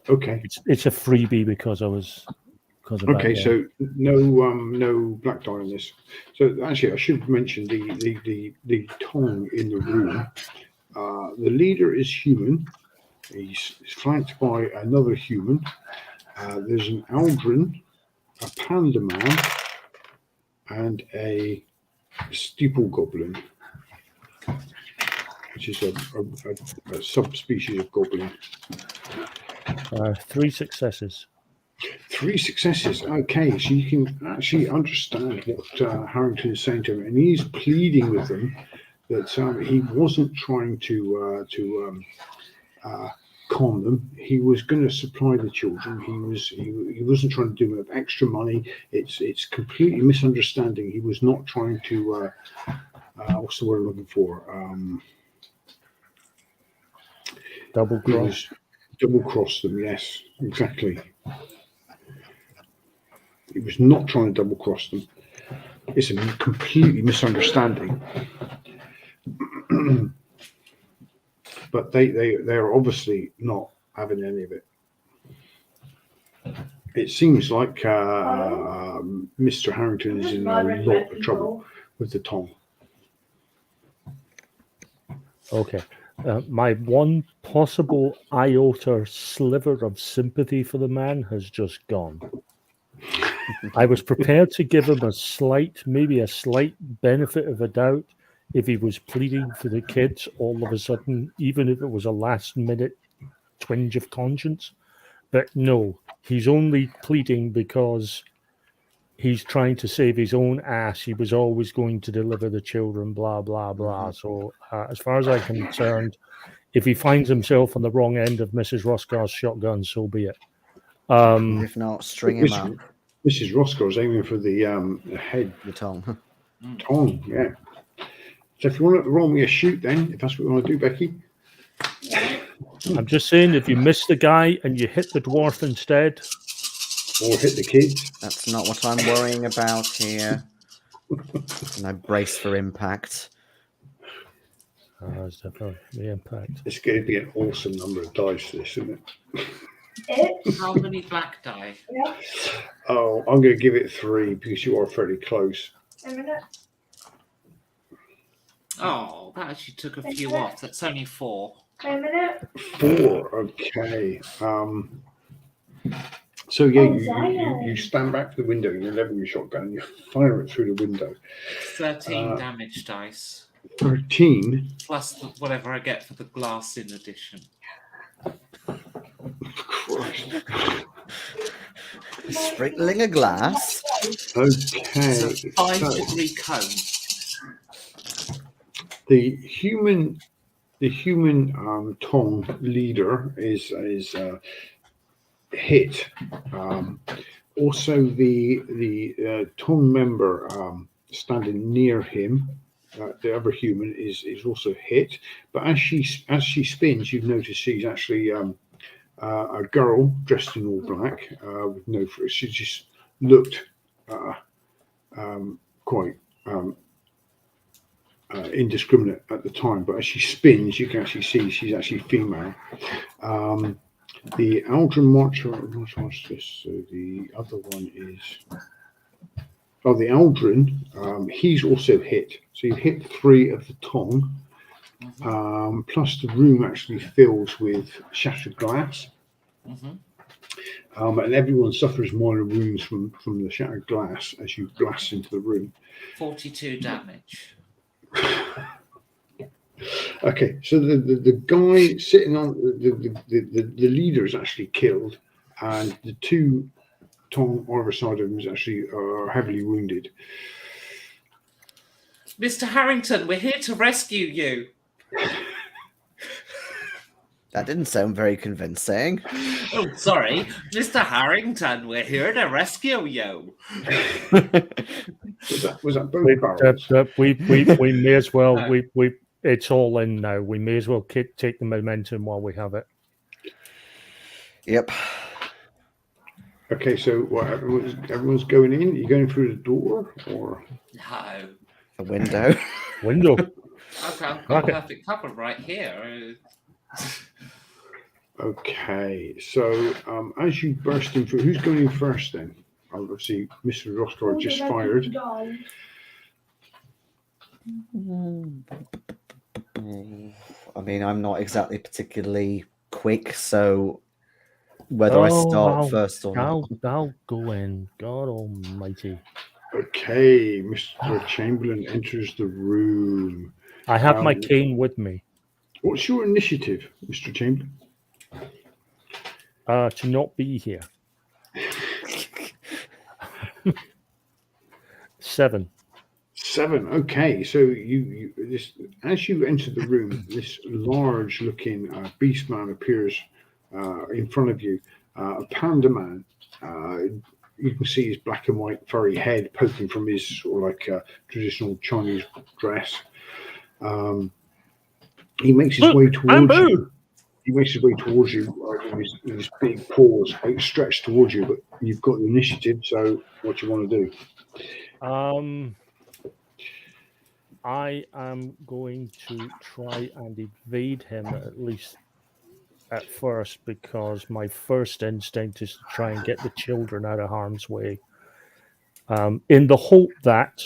okay. It's a freebie because because of that. Okay, Yeah. so no black die on this. So actually, I should mention the tongue in the room. The leader is human. He's flanked by another human. There's an Aldrin, a panda man, and a steeple goblin, which is a subspecies of goblin. 3 successes. 3 successes. Okay, so you can actually understand what Harrington is saying to him, and he's pleading with them that he wasn't trying to con them. He was going to supply the children. He wasn't trying to do with extra money. It's completely misunderstanding. He was not trying to what's the word I'm looking for? Double He cross. was double cross them. Yes, exactly. He was not trying to double cross them. It's a completely misunderstanding. But they're obviously not having any of it. It seems like Mr. Harrington is in a lot of trouble with the tongue. Okay. My one possible iota sliver of sympathy for the man has just gone. I was prepared to give him maybe a slight benefit of a doubt if he was pleading for the kids all of a sudden, even if it was a last minute twinge of conscience. But no, he's only pleading because he's trying to save his own ass. He was always going to deliver the children, blah, blah, blah. So as far as I'm concerned, if he finds himself on the wrong end of Mrs. Roscar's shotgun, so be it. If not, string him up. Mrs. Roscar's aiming for the head. The tongue. Tongue, yeah. So if you want to roll me a shoot then, if that's what you want to do, Becky. I'm just saying, if you miss the guy and you hit the dwarf instead, or hit the kids. That's not what I'm worrying about here. And I brace for impact. That's definitely the impact. It's going to be an awesome number of dice, this, isn't It's How many black die? yeah. Oh, I'm going to give it 3 because you are fairly close. A minute. Oh, that actually took a few off. That's only 4. A minute. 4, okay. So yeah, you stand back to the window, you level your shotgun, and you fire it through the window. 13 damage dice. 13. Plus whatever I get for the glass in addition. Christ. Sprinkling a glass. Okay. It's a 5 so degree cone. the human tongue leader is hit. Also, the tongue member standing near him, the other human, is also hit. But as she spins, you notice she's actually a girl dressed in all black with no. She just looked quite indiscriminate at the time, but as she spins, you can actually see she's actually female. The Aldrin Marcher, what's this? So the other one is, the Aldrin, he's also hit. So you hit 3 of the tongue, plus the room actually fills with shattered glass. And everyone suffers minor wounds from the shattered glass as you blast into the room. 42 damage. Okay, so the guy sitting on the leader is actually killed, and the 2 tongue on either side of him is actually heavily wounded. Mr. Harrington, we're here to rescue you. That didn't sound very convincing. Oh, sorry. Mr. Harrington, we're here to rescue you. Was that both barrels? We may as well. No. We it's all in now. We may as well take the momentum while we have it. Yep. Okay, so what? Everyone's going in. Are you going through the door or? No. The window. Window. Okay, I've got Okay. perfect cover right here. Okay, so as you burst in through, who's going in first then? Obviously, Mr. Roscar just fired. I mean, I'm not exactly particularly quick, so whether I start first or not. I'll go in. God almighty. Okay, Mr. Chamberlain enters the room. I have my cane with me. What's your initiative, Mr. Chamberlain? To not be here. 7. 7. Okay, so as you enter the room, this large-looking beast man appears in front of you. A panda man. You can see his black and white furry head poking from his sort of like traditional Chinese dress. He makes his way towards you. He makes his way towards you with his big paws outstretched towards you, but you've got the initiative, so what do you want to do? I am going to try and evade him at least at first, because my first instinct is to try and get the children out of harm's way. In the hope that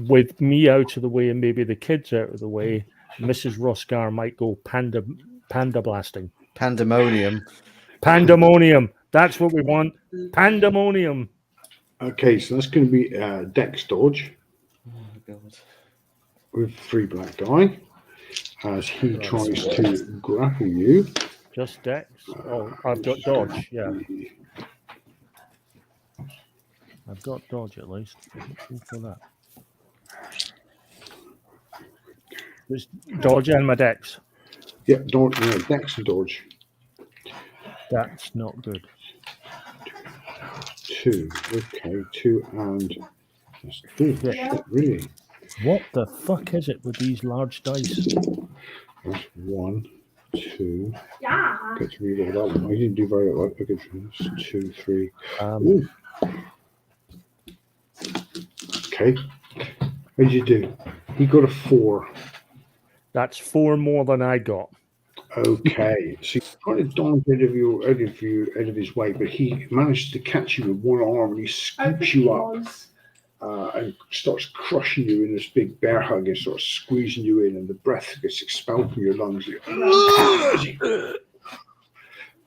with me out of the way and maybe the kids out of the way, Mrs. Roscar might go panda blasting. Pandemonium. Pandemonium. That's what we want. Pandemonium. Okay, so that's going to be Dex dodge. Oh my God. With 3 black die as he tries to grapple you. Just Dex? Oh, I've got dodge, yeah. I've got dodge at least. For that. There's dodge and my Dex. Yeah, dodge, Dex and dodge. That's not good. 2. Okay, 2 and that's good. Shit, really. What the fuck is it with these large dice? That's 1, 2. Yeah. Get to read all that one. I didn't do very well. Okay, 2, 3. Okay. How did you do? He got a 4. That's 4 more than I got. Okay, so you kind of dodged out of his way, but he managed to catch you with one arm and he scoops you up and starts crushing you in this big bear hug and starts squeezing you in, and the breath gets expelled from your lungs.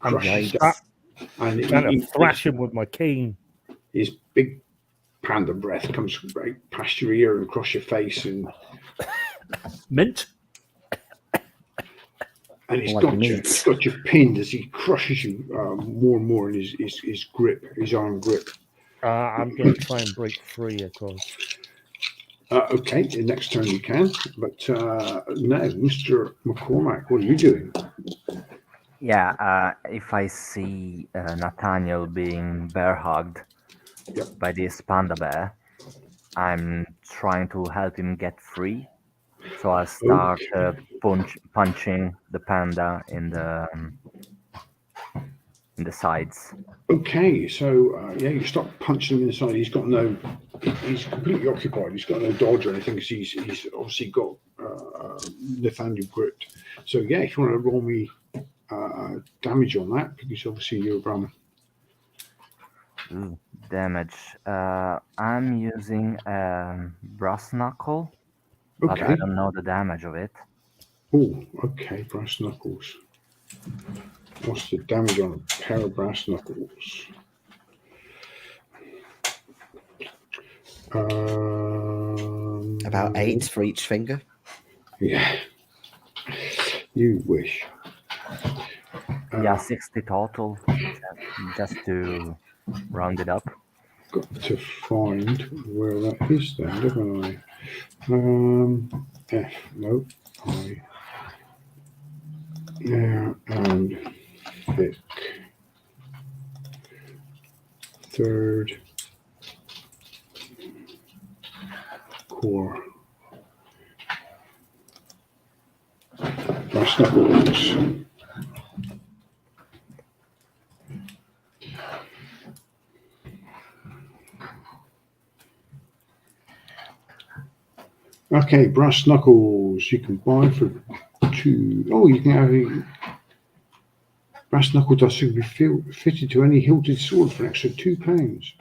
I'm trying to thrash him with my cane. His big panda breath comes right past your ear and across your face, and mint. And he's got you pinned as he crushes you more and more in his grip, his arm grip. I'm going to try and break free, of course. Okay, the next turn you can. But now, Mr. MacCormick, what are you doing? Yeah, if I see Nathanial being bear hugged by this panda bear, I'm trying to help him get free. So I'll start punching the panda in the sides. Okay, so you start punching him in the side. He's completely occupied. He's got no dodge or anything because he's obviously got Nathaniel gripped. So if you want to roll me damage on that, because obviously you're damage. I'm using brass knuckle. But I don't know the damage of it. Oh, okay, brass knuckles. What's the damage on a pair of brass knuckles? About 8 for each finger. Yeah. You wish. 60 total, just to round it up. Got to find where that is then, haven't I? F, no, I, there, and thick. 3rd core. Brass knuckles. Okay, brass knuckles you can buy for 2. Oh, you can have Brass knuckle duster can be fitted to any hilted sword for an extra £2.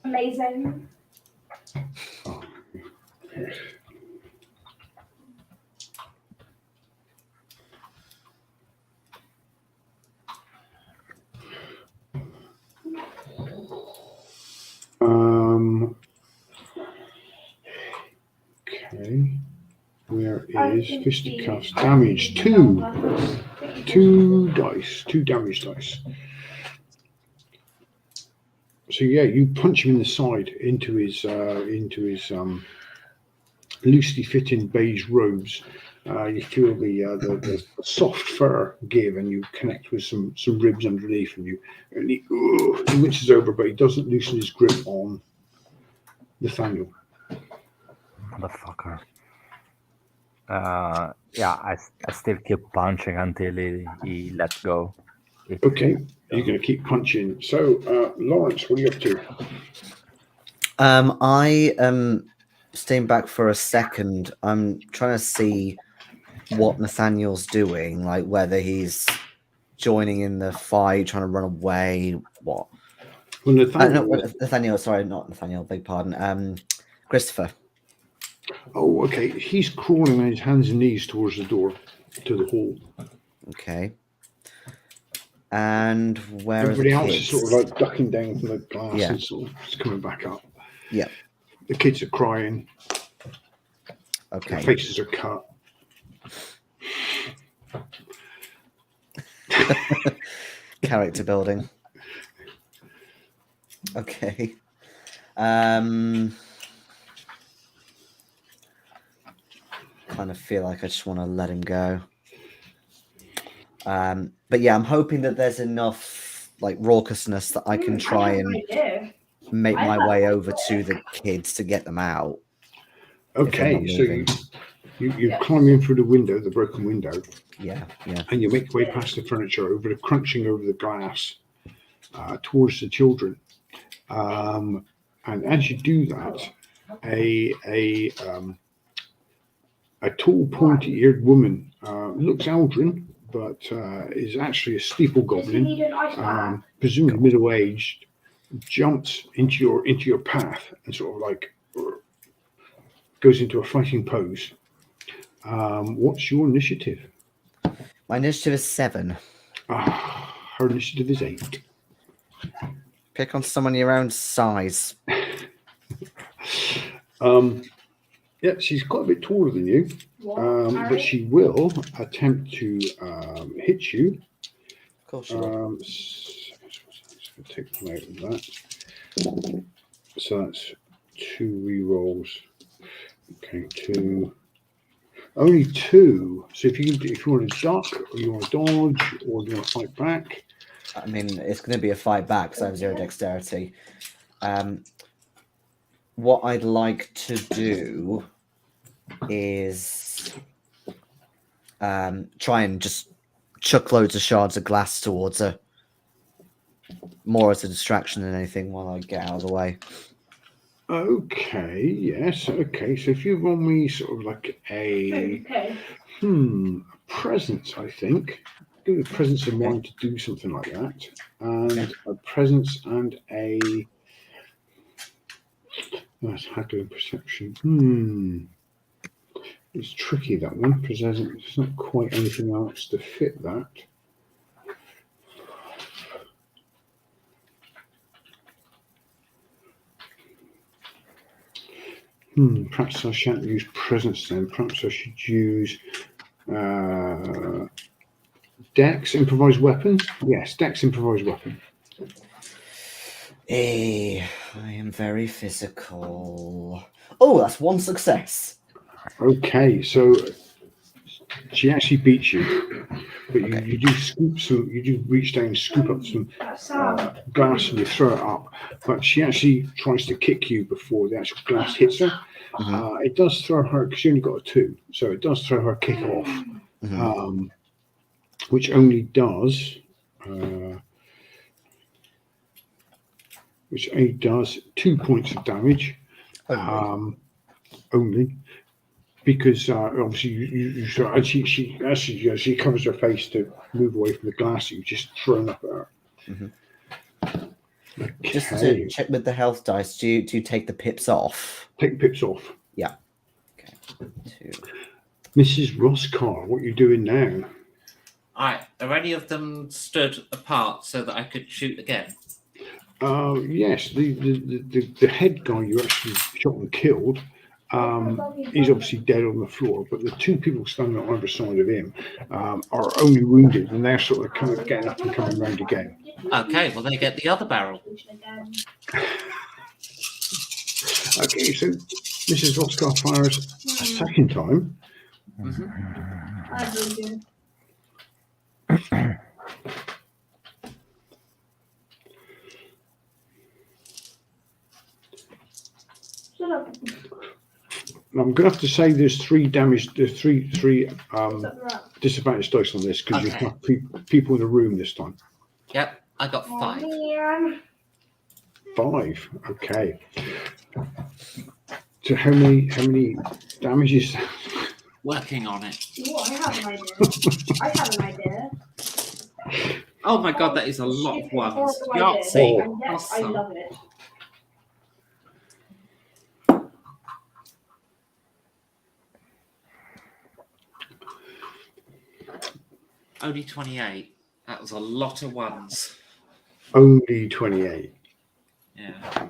Amazing. Oh. Okay. Where is fisticuffs? Damage 2. 2 dice. 2 damage dice. So yeah, you punch him in the side into his loosely fitting beige robes. You feel the soft fur give, and you connect with some ribs underneath, and he winces over, but he doesn't loosen his grip on Nathaniel. Motherfucker. Yeah, I still keep punching until he lets go. Okay, you're going to keep punching. So, Lawrence, what are you up to? I am staying back for a second. I'm trying to see what Nathaniel's doing, like whether he's joining in the fight, trying to run away, what? Well, Nathaniel, sorry, not Nathaniel, beg pardon. Christopher. Oh, okay. He's crawling on his hands and knees towards the door to the hall. Okay. And where everybody are the else kids? is sort of like ducking down from the glass Yeah. and sort of just coming back up. Yeah. The kids are crying. Okay. Their faces are cut. Character building. Okay. Kind of feel like I just want to let him go. But yeah, I'm hoping that there's enough like raucousness that I can try and make my way over to the kids to get them out. Okay, so you climb in through the window, the broken window. Yeah. And you make your way past the furniture, over the crunching over the glass, towards the children. And as you do that, a tall, pointy-eared woman looks Aldrin, but is actually a steeple goblin, presumably middle-aged, jumps into your path and sort of like goes into a fighting pose. What's your initiative? My initiative is 7. Her initiative is 8. Pick on someone your own size. Yeah, she's quite a bit taller than you, but she will attempt to hit you. Of course she will. Let's take one out of that. So that's 2 rerolls. Okay, 2. Only 2. So if you want to duck, or you want to dodge, or you want to fight back. I mean, it's going to be a fight back because I have 0 dexterity. What I'd like to do is try and just chuck loads of shards of glass towards her. More as a distraction than anything while I get out of the way. Okay, yes, okay. So if you roll me sort of like a presence, I think. Give me a presence of mind to do something like that. And a presence and a that's haggling perception. It's tricky, that one, because there's not quite anything else to fit that. Perhaps I shan't use presence then. Perhaps I should use Dex, improvised weapon. Yes, Dex, improvised weapon. I am very physical. Oh, that's 1 success. Okay, so she actually beats you, but you do reach down and scoop up some glass and you throw it up, but she actually tries to kick you before the actual glass hits her. It does throw her, because she only got a 2, so it does throw her kick off, which only does 2 points of damage. Only. because obviously you sort of, and she covers her face to move away from the glass that you've just thrown up at her. Mhm. Okay. Just to check with the health dice, do you take the pips off? Take the pips off. Yeah. Okay. 2. Mrs. Roscar, what are you doing now? Alright, are any of them stood apart so that I could shoot again? Yes, the head guy you actually shot and killed, he's obviously dead on the floor, but the two people standing on either side of him are only wounded, and they're sort of kind of getting up and coming round again. Okay, well, they get the other barrel. Okay, so Mrs. Roscar fires a second time. Shut up. I'm going to have to say there's 3 damage, there's three disadvantage dice on this because you Okay. have people in the room this time. Yep, I got 5. Man. 5. Okay. So how many damages? Working on it. Ooh, I have an idea. I have an idea. Oh my god, that is a lot of ones. Horrible Yahtzee. idea. And yes, I Awesome. love it. Only 28. That was a lot of ones. Only 28. Yeah.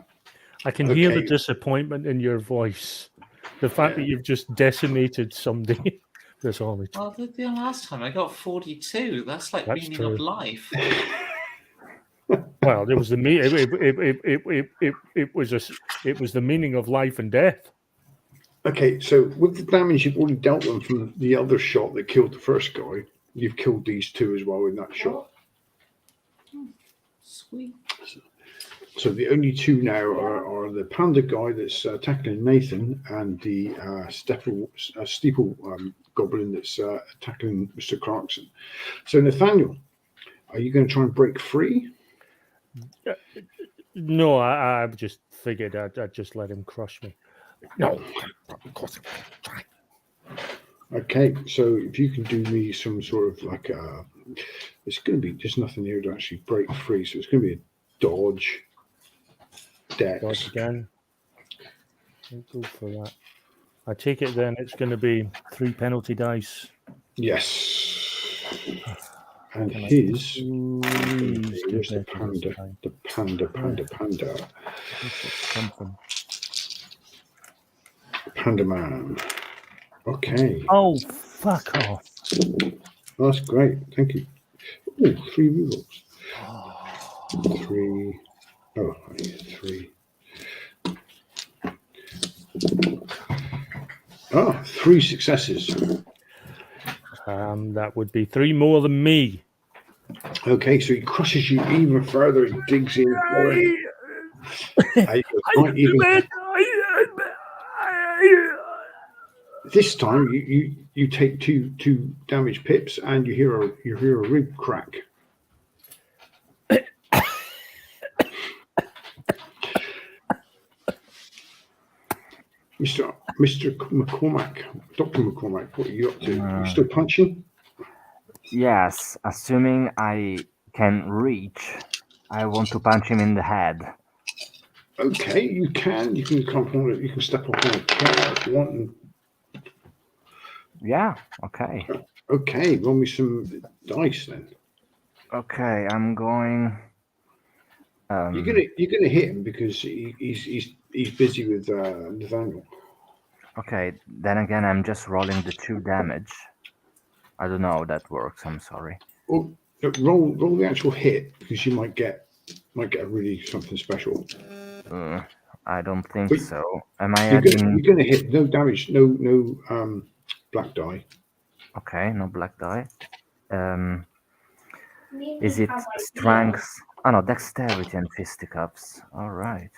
I can hear the Okay. disappointment in your voice. The fact that you've just decimated somebody. That's all it. Well, the last time I got 42. That's like That's meaning true. of life. Well, it was the it was the meaning of life and death. Okay, so with the damage you've already dealt them from the other shot that killed the first guy, you've killed these 2 as well in that shot. Sweet. So the only 2 now are the panda guy that's tackling Nathan and the steeple goblin that's tackling Mr. Clarkson. So Nathaniel, are you going to try and break free? No, I just figured I'd just let him crush me. No, of course. Okay, so if you can do me some sort of like it's going to be, there's nothing here to actually break free, so it's going to be a dodge. Dodge Dex. again. I'll go for that. I take it then it's going to be 3 penalty dice. Yes. And Can I his, please do where's the better this panda? time? Something. Panda man. Okay, Oh, fuck off. that's great. Thank you. Oh, 3 rerolls. 3. Oh, I need 3. Ah, 3 successes. That would be 3 more than me. Okay, so he crushes you even further. He digs in. This time you take two damage pips and you hear a rib crack. Mr. MacCormick, Dr. MacCormick, what are you up to? Are you still punching? Yes, assuming I can reach, I want to punch him in the head. Okay, you can. You can come on it. You can step up on a chair if you want. And, Yeah, okay. okay, roll me some dice then. Okay, I'm going. You're gonna hit him because he's busy with Nathaniel. Okay, then again, I'm just rolling the 2 damage. I don't know how that works. I'm sorry. Well, roll the actual hit because you might get a really something special. I don't think Wait, so. Am I You're adding? gonna hit. No damage. No black die. Okay, no black die. Me and Is you it have strength? Oh no, dexterity and fisticuffs. All right.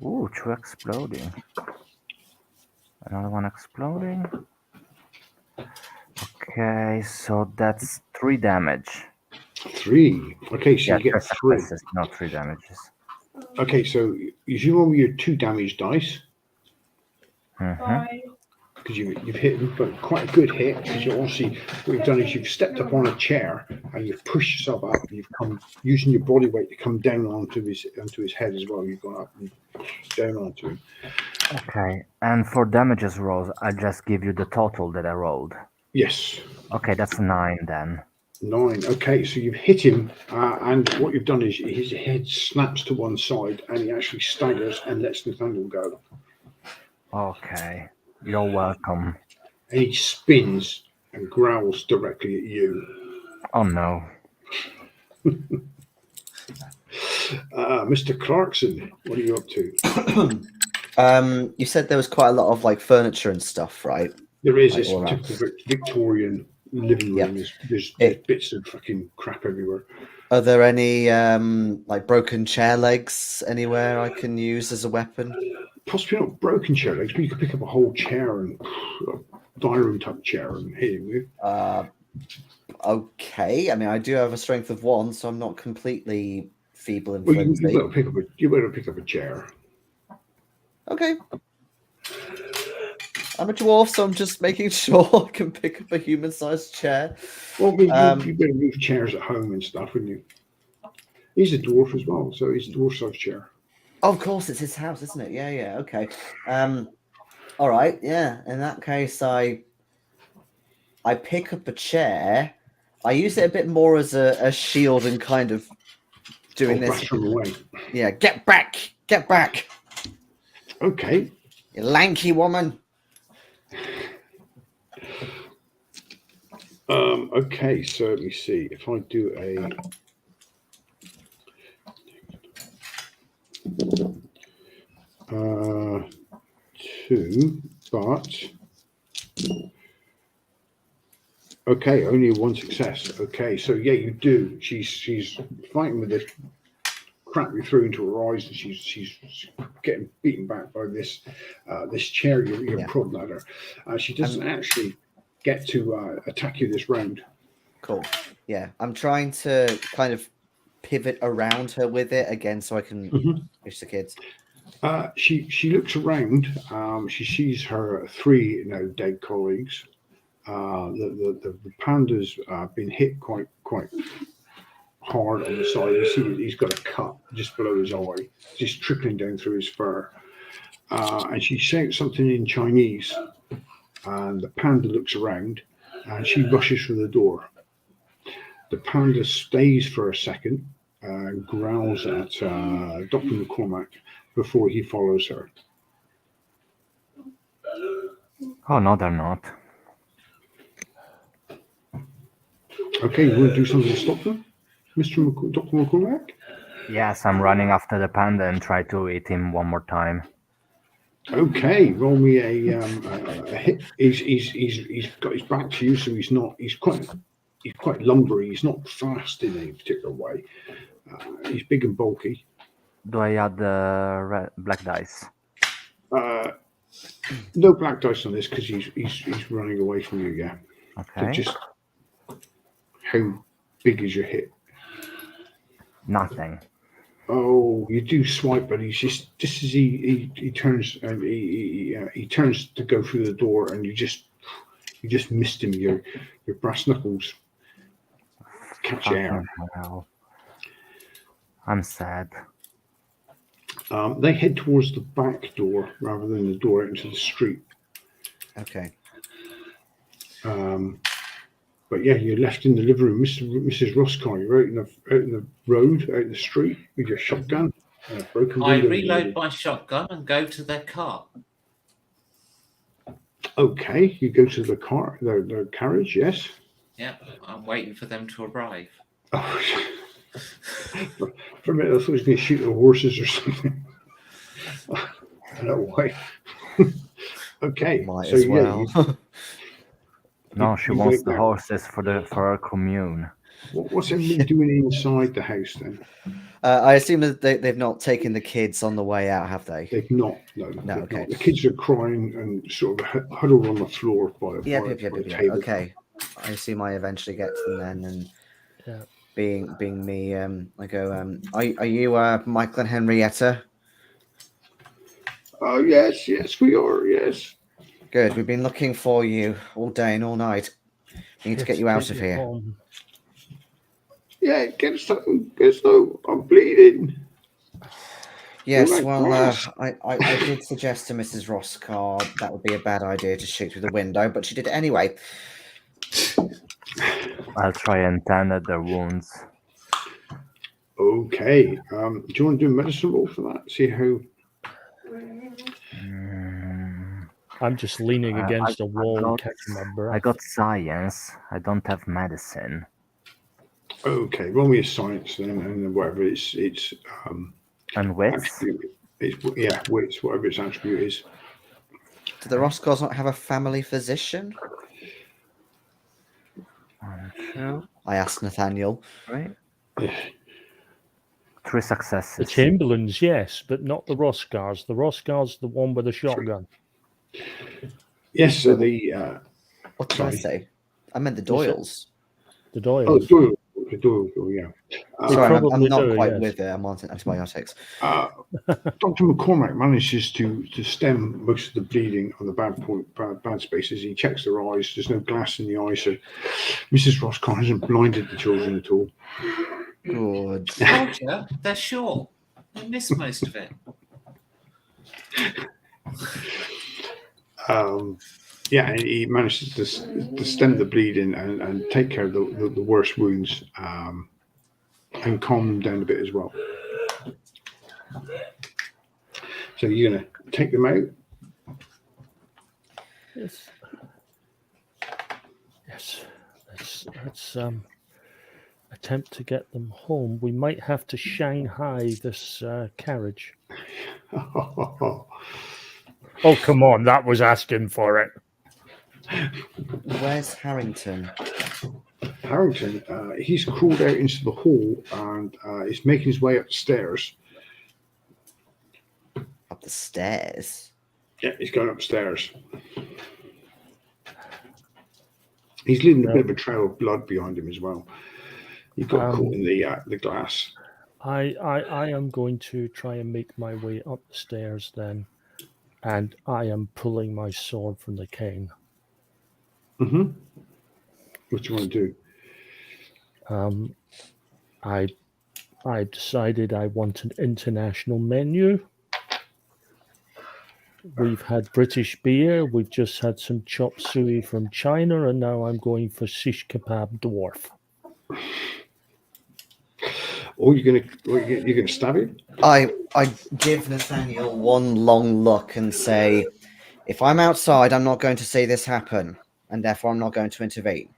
Ooh, 2 exploding. Another one exploding. Okay, so that's 3 damage. 3. Okay, so Yeah, you get 3. successes, not 3 damages. Okay, so you roll your 2 damage dice. Bye. because you've hit him, but quite a good hit. Because you obviously what you've done is you've stepped up on a chair and you've pushed yourself up. And you've come using your body weight to come down onto his head as well. You've gone up and down onto him. Okay. And for damages rolls, I just give you the total that I rolled. Yes. Okay, that's 9 then. 9. Okay, so you've hit him, and what you've done is his head snaps to one side, and he actually staggers and lets Nathaniel go. Okay. You're welcome. And he spins and growls directly at you. Oh no. Mr. Clarkson, what are you up to? You said there was quite a lot of like furniture and stuff, right? There is Like, this all around. typical Victorian living room. There's bits of fucking crap everywhere. Are there any like broken chair legs anywhere I can use as a weapon? Possibly not broken chair legs, but you could pick up a whole chair and a dining room type chair and hit him with. Okay. I mean, I do have a strength of 1, so I'm not completely feeble and Well, flimsy. you better pick up a chair. Okay. I'm a dwarf, so I'm just making sure I can pick up a human-sized chair. Well, you better move chairs at home and stuff, wouldn't you? He's a dwarf as well, so he's a dwarf-sized chair. Oh, of course, it's his house, isn't it? Yeah. Okay. All right. Yeah. In that case, I pick up a chair. I use it a bit more as a shield and kind of doing this. Bash him away. Yeah. Get back! Get back! Okay. You lanky woman. Okay, so let me see. If I do a two, but okay, only 1 success. Okay, so yeah, you do. She's fighting with this crap you threw into her eyes, and she's getting beaten back by this chair you're prodding at her. She doesn't actually get to attack you this round. Cool. Yeah, I'm trying to kind of pivot around her with it again, so I can reach the kids. She looks around. She sees her 3 dead colleagues. The panda's been hit quite hard on the side. You see he's got a cut just below his eye, just trickling down through his fur. And she shouts something in Chinese, and the panda looks around, and she rushes for the door. The panda stays for a second, growls at Dr. MacCormick before he follows her. Oh no, they're not. Okay, you want to do something to stop them, Dr. MacCormick? Yes, I'm running after the panda and try to eat him one more time. Okay, roll me a hit. He's got his back to you, so he's quite lumbery. He's not fast in any particular way. He's big and bulky. Do I add the black dice? No black dice on this because he's running away from you. Yeah. Okay. So just how big is your hit? Nothing. Oh, you do swipe, but he's just as he turns and he turns to go through the door, and you just missed him. Your brass knuckles catch air. Hell. I'm sad. They head towards the back door rather than the door out into the street. Okay. But yeah, you're left in the living room, Mrs. Roscar. You're out in the road, out in the street with your shotgun and a broken I window. reload my shotgun and go to their car. Okay, you go to the car, the carriage. Yes. Yeah, I'm waiting for them to arrive. Oh, for a minute, I thought he was going to shoot the horses or something. No way. Okay, Might so as yeah, well. No, she you wants wait the there. horses for her commune. What's everybody doing inside the house then? I assume that they've not taken the kids on the way out, have they? They've not. No, No, they've okay. not. The kids are crying and sort of huddled on the floor by the Yep. table. Okay. I assume I eventually get to them then, and Yeah. being me, I go, are you Michael and Henrietta? Oh, yes, we are, yes. Good. We've been looking for you all day and all night. We need to get you out of here. Home. Yeah, get us home. I'm bleeding. Yes, All right, well, grass. I did suggest to Mrs. Roscar that would be a bad idea to shoot through the window, but she did it anyway. I'll try and tend at their wounds. Okay. Do you want to do a medicine roll for that? See how... I'm just leaning against a wall, catching my breath. I got science. I don't have medicine. Okay, roll me a science then, and whatever it's And wits? attribute. Wits, whatever its attribute is. Do the Roscars not have a family physician? Two, I asked Nathaniel. three. Yeah. 3 The successes. Chamberlains, yes, but not the Roscars. The Roscars, the one with the shotgun. Yes, so the What did I sorry. say? I meant the Doyles. The Oh, Doyles. Doyle, yeah. Sorry, I'm probably not do, quite yes. with it. I'm on antibiotics. Dr. MacCormick manages to stem most of the bleeding on the bad spaces. He checks their eyes. There's no glass in the eye, so Mrs. Roscar hasn't blinded the children at all. Good. Roger, they're short. They miss most of it. Yeah, and he manages to stem the bleeding and take care of the worst wounds and calm them down a bit as well. So you're going to take them out? Yes. Yes. Let's attempt to get them home. We might have to Shanghai this carriage. Oh, come on. That was asking for it. Where's Harrington? Harrington, he's crawled out into the hall and he's making his way up the stairs. Up the stairs. Yeah, he's going upstairs. He's leaving a bit of a trail of blood behind him as well. He got caught in the glass. I am going to try and make my way up the stairs then, and I am pulling my sword from the cane. Mm-hmm. What do you want to do? I decided I want an international menu. We've had British beer. We've just had some chop suey from China, and now I'm going for shish kebab dwarf. Oh, you're gonna stab him? I give Nathaniel one long look and say, if I'm outside, I'm not going to see this happen, and therefore I'm not going to intervene.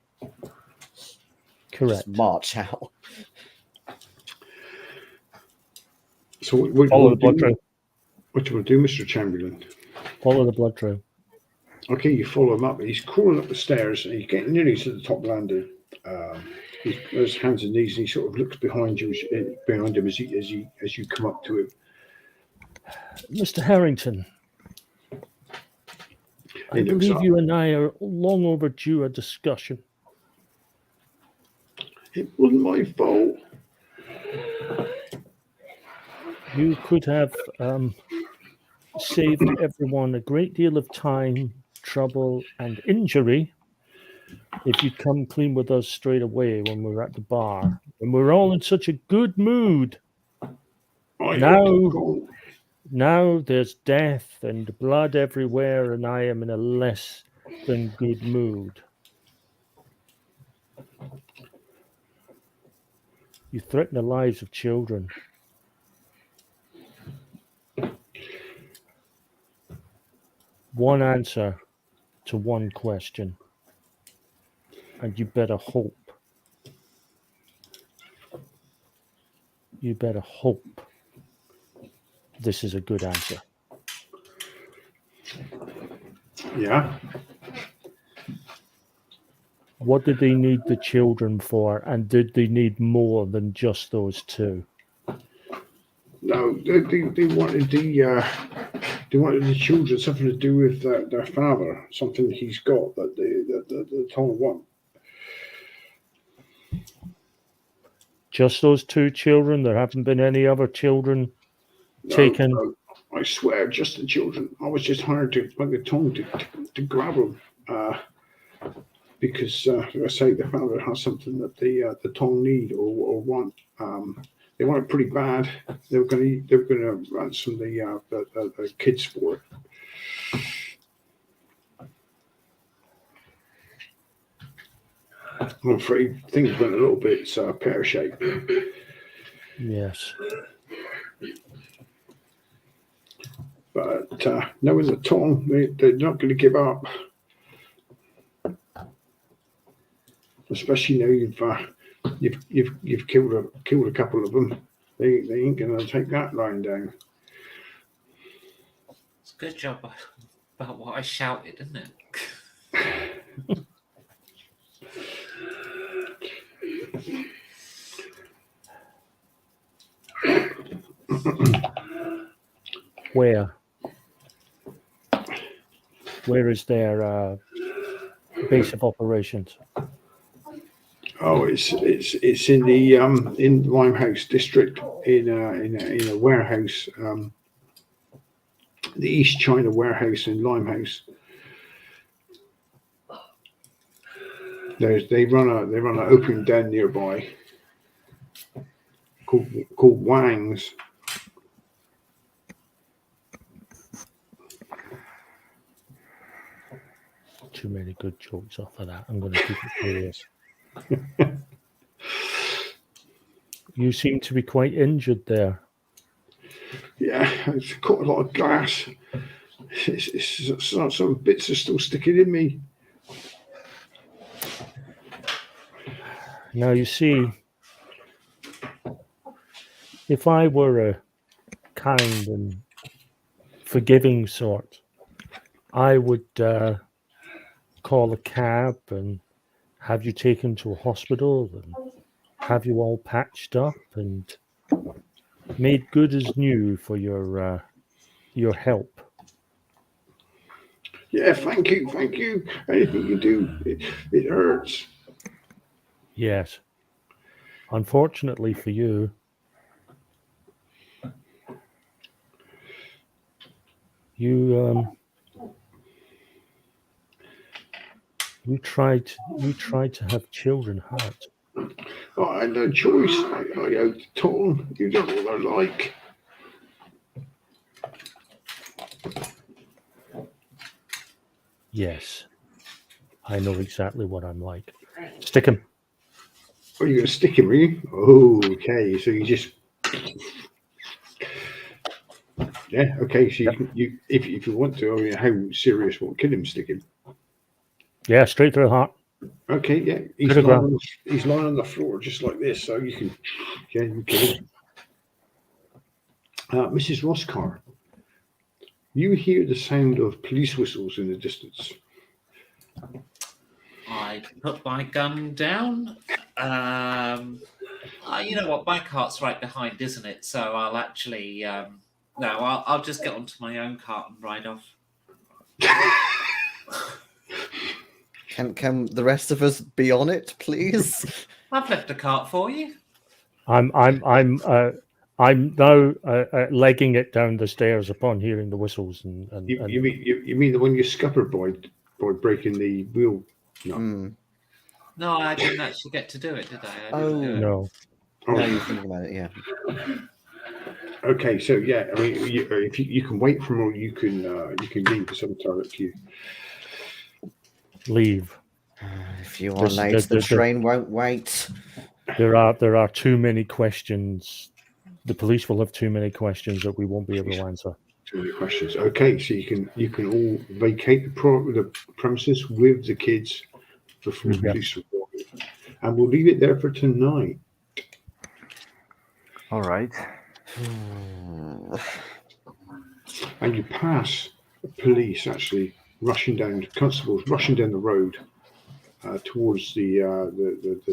Correct. Just march out. So what Follow the do you blood trail. what do you want to do, Mr. Chamberlain? Follow the blood trail. Okay, you follow him up. He's crawling up the stairs and he's getting nearly to the top landing. He's got his hands and knees, and he sort of looks behind him as you come up to him. Mr. Harrington, I He looks believe up. you and I are long overdue a discussion. It wasn't my fault. You could have saved everyone a great deal of time, trouble, and injury if you'd come clean with us straight away when we were at the bar. And we're all in such a good mood. Now there's death and blood everywhere, and I am in a less than good mood. You threaten the lives of children. One answer to one question, and you better hope. You better hope this is a good answer. Yeah. What did they need the children for, and did they need more than just those two? No, they wanted the children something to do with their father, something he's got that the town want. Just those two children? There haven't been any other children taken? I swear, just the children. I was just hired to by the tongue to grab them. Because, like I say, the father has something that the tongue need or want. They want it pretty bad. They were going to ransom the kids for it. I'm afraid things went a little bit pear-shaped. Yes. But knowing the tongue, they're not going to give up. Especially now you've killed a couple of them. They ain't going to take that line down. It's a good job about what I shouted, isn't it? Where is their base of operations? Oh, it's in the in Limehouse district in a warehouse, the East China warehouse in Limehouse. They run an opium den nearby called Wang's. Too many good jokes off of that. I'm going to keep it serious. You seem to be quite injured there. Yeah, it's caught a lot of glass. Some bits are still sticking in me. Now, you see, if I were a kind and forgiving sort, I would call a cab and have you taken to a hospital and have you all patched up and made good as new for your help. Yeah, thank you. Anything you do, it hurts. Yes. Unfortunately for you, you tried to have children hurt. Oh, I had no choice. I told them, you don't know what they're like. Yes. I know exactly what I'm like. Stick him. Oh, you're going to stick him, are you? Oh, okay. So you just... Yeah, okay. So you if you want to, I mean, how serious? What, kill him, stick him? Yeah, straight through the heart. Okay, yeah. He's lying on the floor just like this, so you can... Yeah, you kill him. Mrs. Roscar, you hear the sound of police whistles in the distance. I put my gun down. You know what? My cart's right behind, isn't it? So I'll actually... no, I'll just get onto my own cart and ride off. Can the rest of us be on it, please? I've left a cart for you. I'm now legging it down the stairs upon hearing the whistles. You mean the one you scuppered by breaking the wheel? No. No, I didn't actually get to do it, did I? No. Now you're thinking about it, yeah. Okay, so yeah, I mean, if you can wait for more, you can leave. It's entirely up to you. Leave. If you are late, the train won't wait. There are too many questions. The police will have too many questions that we won't be able to answer. Too many questions. Okay, so you can all vacate the premises with the kids before police report, and we'll leave it there for tonight. All right. And you pass police actually constables rushing down the road towards the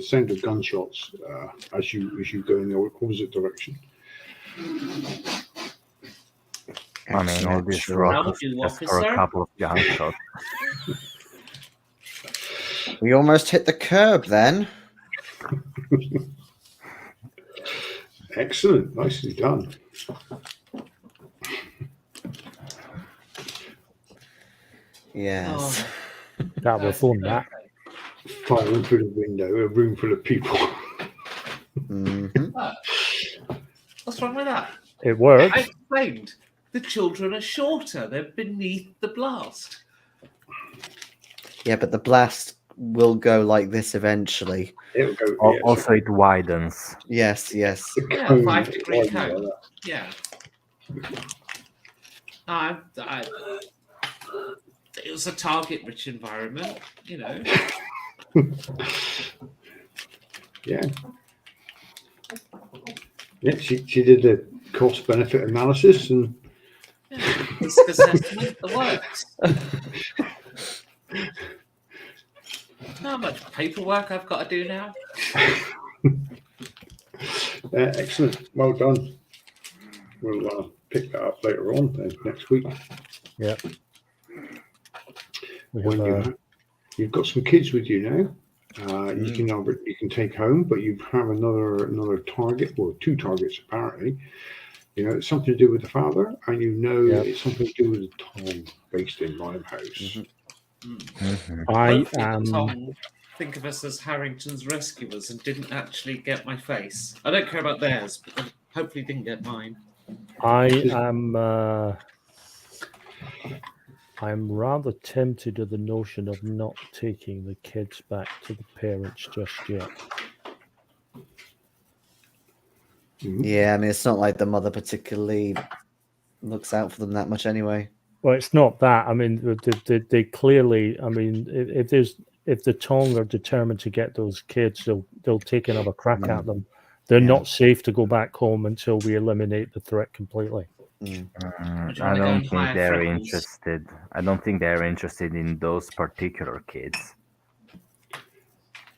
sound of gunshots as you go in the opposite direction. I mean, all this rock was just for a couple of gunshots. We almost hit the curb then. Excellent, nicely done. Yes. That was fun, that. Firing through the window, a room full of people. Mhm. What's wrong with that? It worked. I explained. The children are shorter. They're beneath the blast. Yeah, but the blast will go like this eventually. It'll go. Al- yes. Also, it widens. Yes, yes. The Yeah, cone 5-degree widens cone. like that. Yeah. It was a target-rich environment, you know. Yeah. Yeah, she did the cost benefit analysis and Yeah. Risk assessment, the works. How much paperwork I've got to do now? excellent. Well done. We'll pick that up later on then, next week. Yeah. We When have, you've got some kids with you now. You can take home, but you have another target, or two targets apparently. You know, it's something to do with the father, and you know Yeah. it's something to do with the Tom based in Limehouse. Mhm. I Hopefully am. Tom think of us as Harrington's rescuers and didn't actually get my face. I don't care about theirs, but they hopefully didn't get mine. I am. I'm rather tempted at the notion of not taking the kids back to the parents just yet. Yeah, I mean, it's not like the mother particularly looks out for them that much anyway. Well, it's not that. I mean, they clearly. I mean, if the Tong are determined to get those kids, they'll take another crack at them. They're Yeah. not safe to go back home until we eliminate the threat completely. Mm. Would you I wanna go don't and think hire they're Freckles? interested. I don't think they're interested in those particular kids.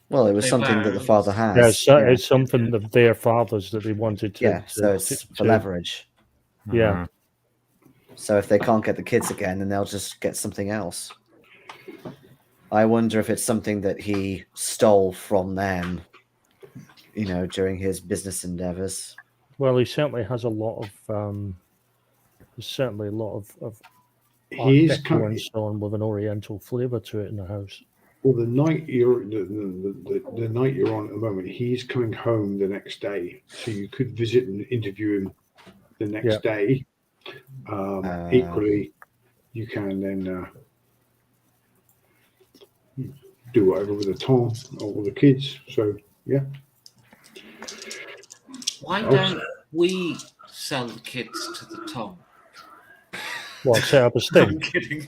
Well, it was They something that were. the father has. Yeah, so it's something of their fathers that they wanted to. Yeah, so it's for leverage. Yeah. So if they can't get the kids again, then they'll just get something else. I wonder if it's something that he stole from them, you know, during his business endeavors. Well, he certainly has a lot of. There's certainly a lot of Art He's Deco kind and so on with an Oriental flavour to it in the house. well, the night the night you're on at the moment, he's coming home the next day, so you could visit and interview him the next day. Equally, you can then do whatever with the Tom or the kids. So yeah. Why don't we sell the kids to the Tom? Well, set up a I'm sting. kidding.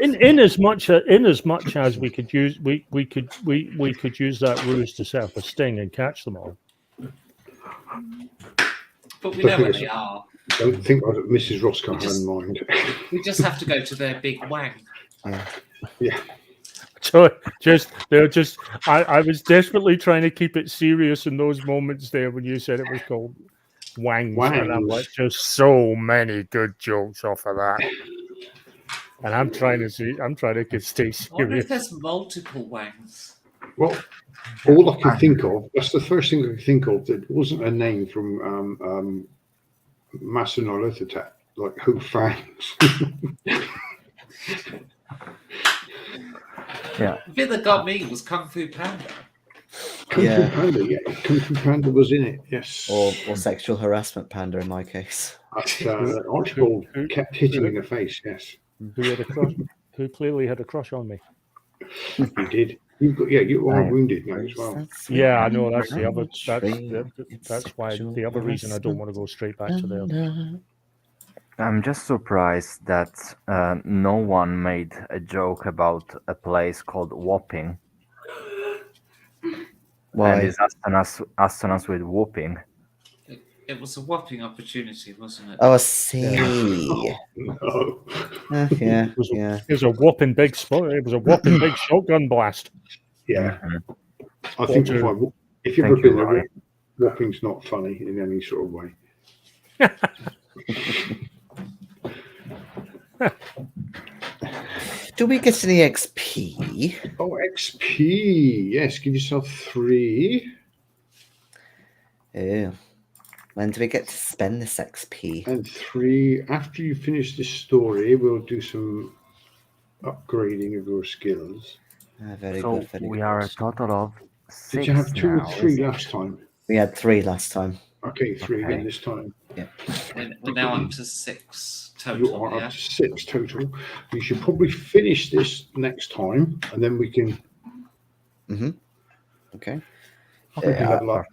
In as much as we could use we could use that ruse to set up a sting and catch them all. But we know where they are. Don't think what Mrs. Roscar had in mind. We just have to go to their big wang. Yeah. So I was desperately trying to keep it serious in those moments there when you said it was called Wangs. And I'm like, just so many good jokes off of that. And I'm trying to stay I wonder if serious. there's multiple wangs. Well, all I can think of, that's the first thing I can think of that wasn't a name from Masonolithatat, like who fangs. Yeah. The bit that got me was Kung Fu Panda. Kung Fu Panda, yeah. Kung Fu Panda was in it, yes. Or sexual harassment panda in my case. Archibald kept hitting in the face, yes. Who clearly had a crush on me. You did. You are wounded now as well. Yeah, I know. That's the other. That's why the other reason I don't want to go straight back to them. I'm just surprised that no one made a joke about a place called Whopping. Why? And is asking us with whooping. It was a whopping opportunity, wasn't it? Oh, I see. No. Yeah, It was yeah. It was a whopping big spot. It was a whopping big shotgun blast. Yeah. I think if you've ever Thank you, been there, Ronnie. whopping's not funny in any sort of way. Do we get any XP? Oh, XP. Yes, give yourself 3. Yeah. When do we get to spend this XP? And 3, after you finish this story, we'll do some upgrading of your skills. Very So good, very we good. are a total of 6 Did you have 2 or now. 3 last time? We had 3 last time. Okay, 3 again Okay. this time. We're now up to 6 You total. are Yeah. up to 6 total. We should probably finish this next time, and then we can Okay. quickly level up.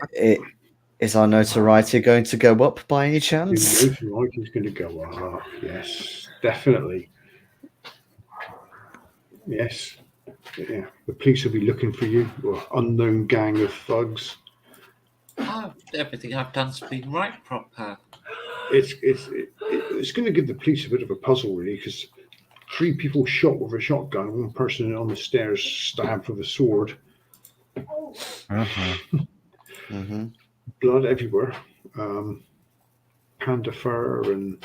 Is our notoriety going to go up by any Your chance? notoriety is going to go up. Yes, definitely. Yes. Yeah. The police will be looking for you, or unknown gang of thugs. Oh, everything I've done's been right, proper. It's going to give the police a bit of a puzzle, really, because 3 people shot with a shotgun, 1 person on the stairs stabbed with a sword, blood everywhere, panda fur, and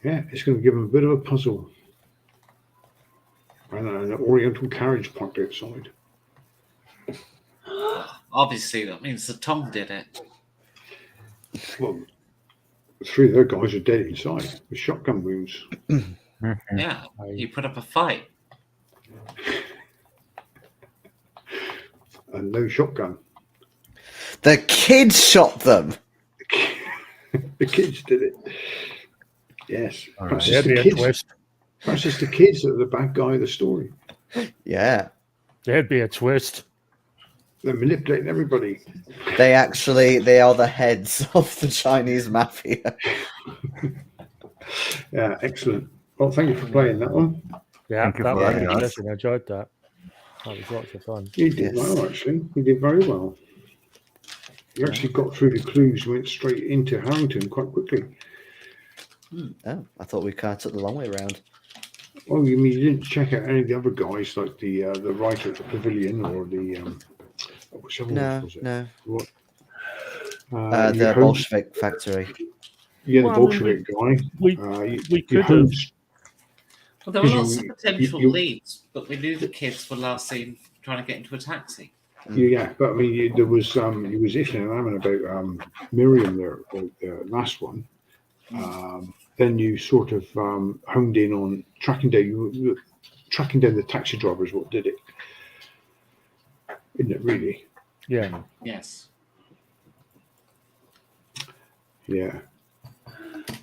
yeah, it's going to give them a bit of a puzzle. And an oriental carriage parked outside. Obviously, that means the Tom did it. Well, 3 of their guys are dead inside with shotgun wounds. Yeah, he put up a fight. And no shotgun. The kids shot them. The kids did it. Yes. Perhaps it's There'd the be a kids. twist. Perhaps it's the kids that are the bad guy of the story. Yeah. There'd be a twist. They're manipulating everybody. They are the heads of the Chinese mafia. Yeah, excellent. Well, thank you for playing that one. Yeah, Thank you that for was having us. interesting. I enjoyed that. That was lots of fun. You did Yes. well, actually. You did very well. You actually got through the clues and went straight into Harrington quite quickly. Oh, I thought we kind of took the long way around. Oh, you mean you didn't check out any of the other guys, like the writer at the pavilion or the whichever one was it? No. What? The you Bolshevik factory. Yeah, the Well, I mean, Bolshevik guy. We You could have. honed- Well, there were Because lots you- of potential you- leads, but we knew the kids were last seen trying to get into a taxi. Yeah, but I mean, there was he was ifing and amming about Miriam there, the last one. Then you sort of honed in on tracking down. Tracking down the taxi drivers, what did it? Isn't it really? Yeah. Yes. Yeah.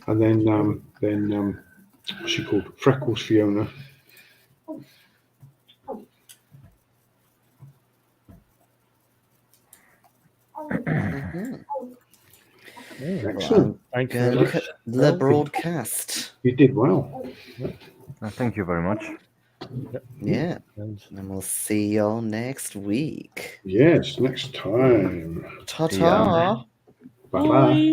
And then what's she called? Freckles Fiona. Excellent. Thank you Go very look much. at the broadcast. You did well. Thank you very much. Yeah. And And we'll see y'all next week. Yes, next time. Ta-ta. Bye bye.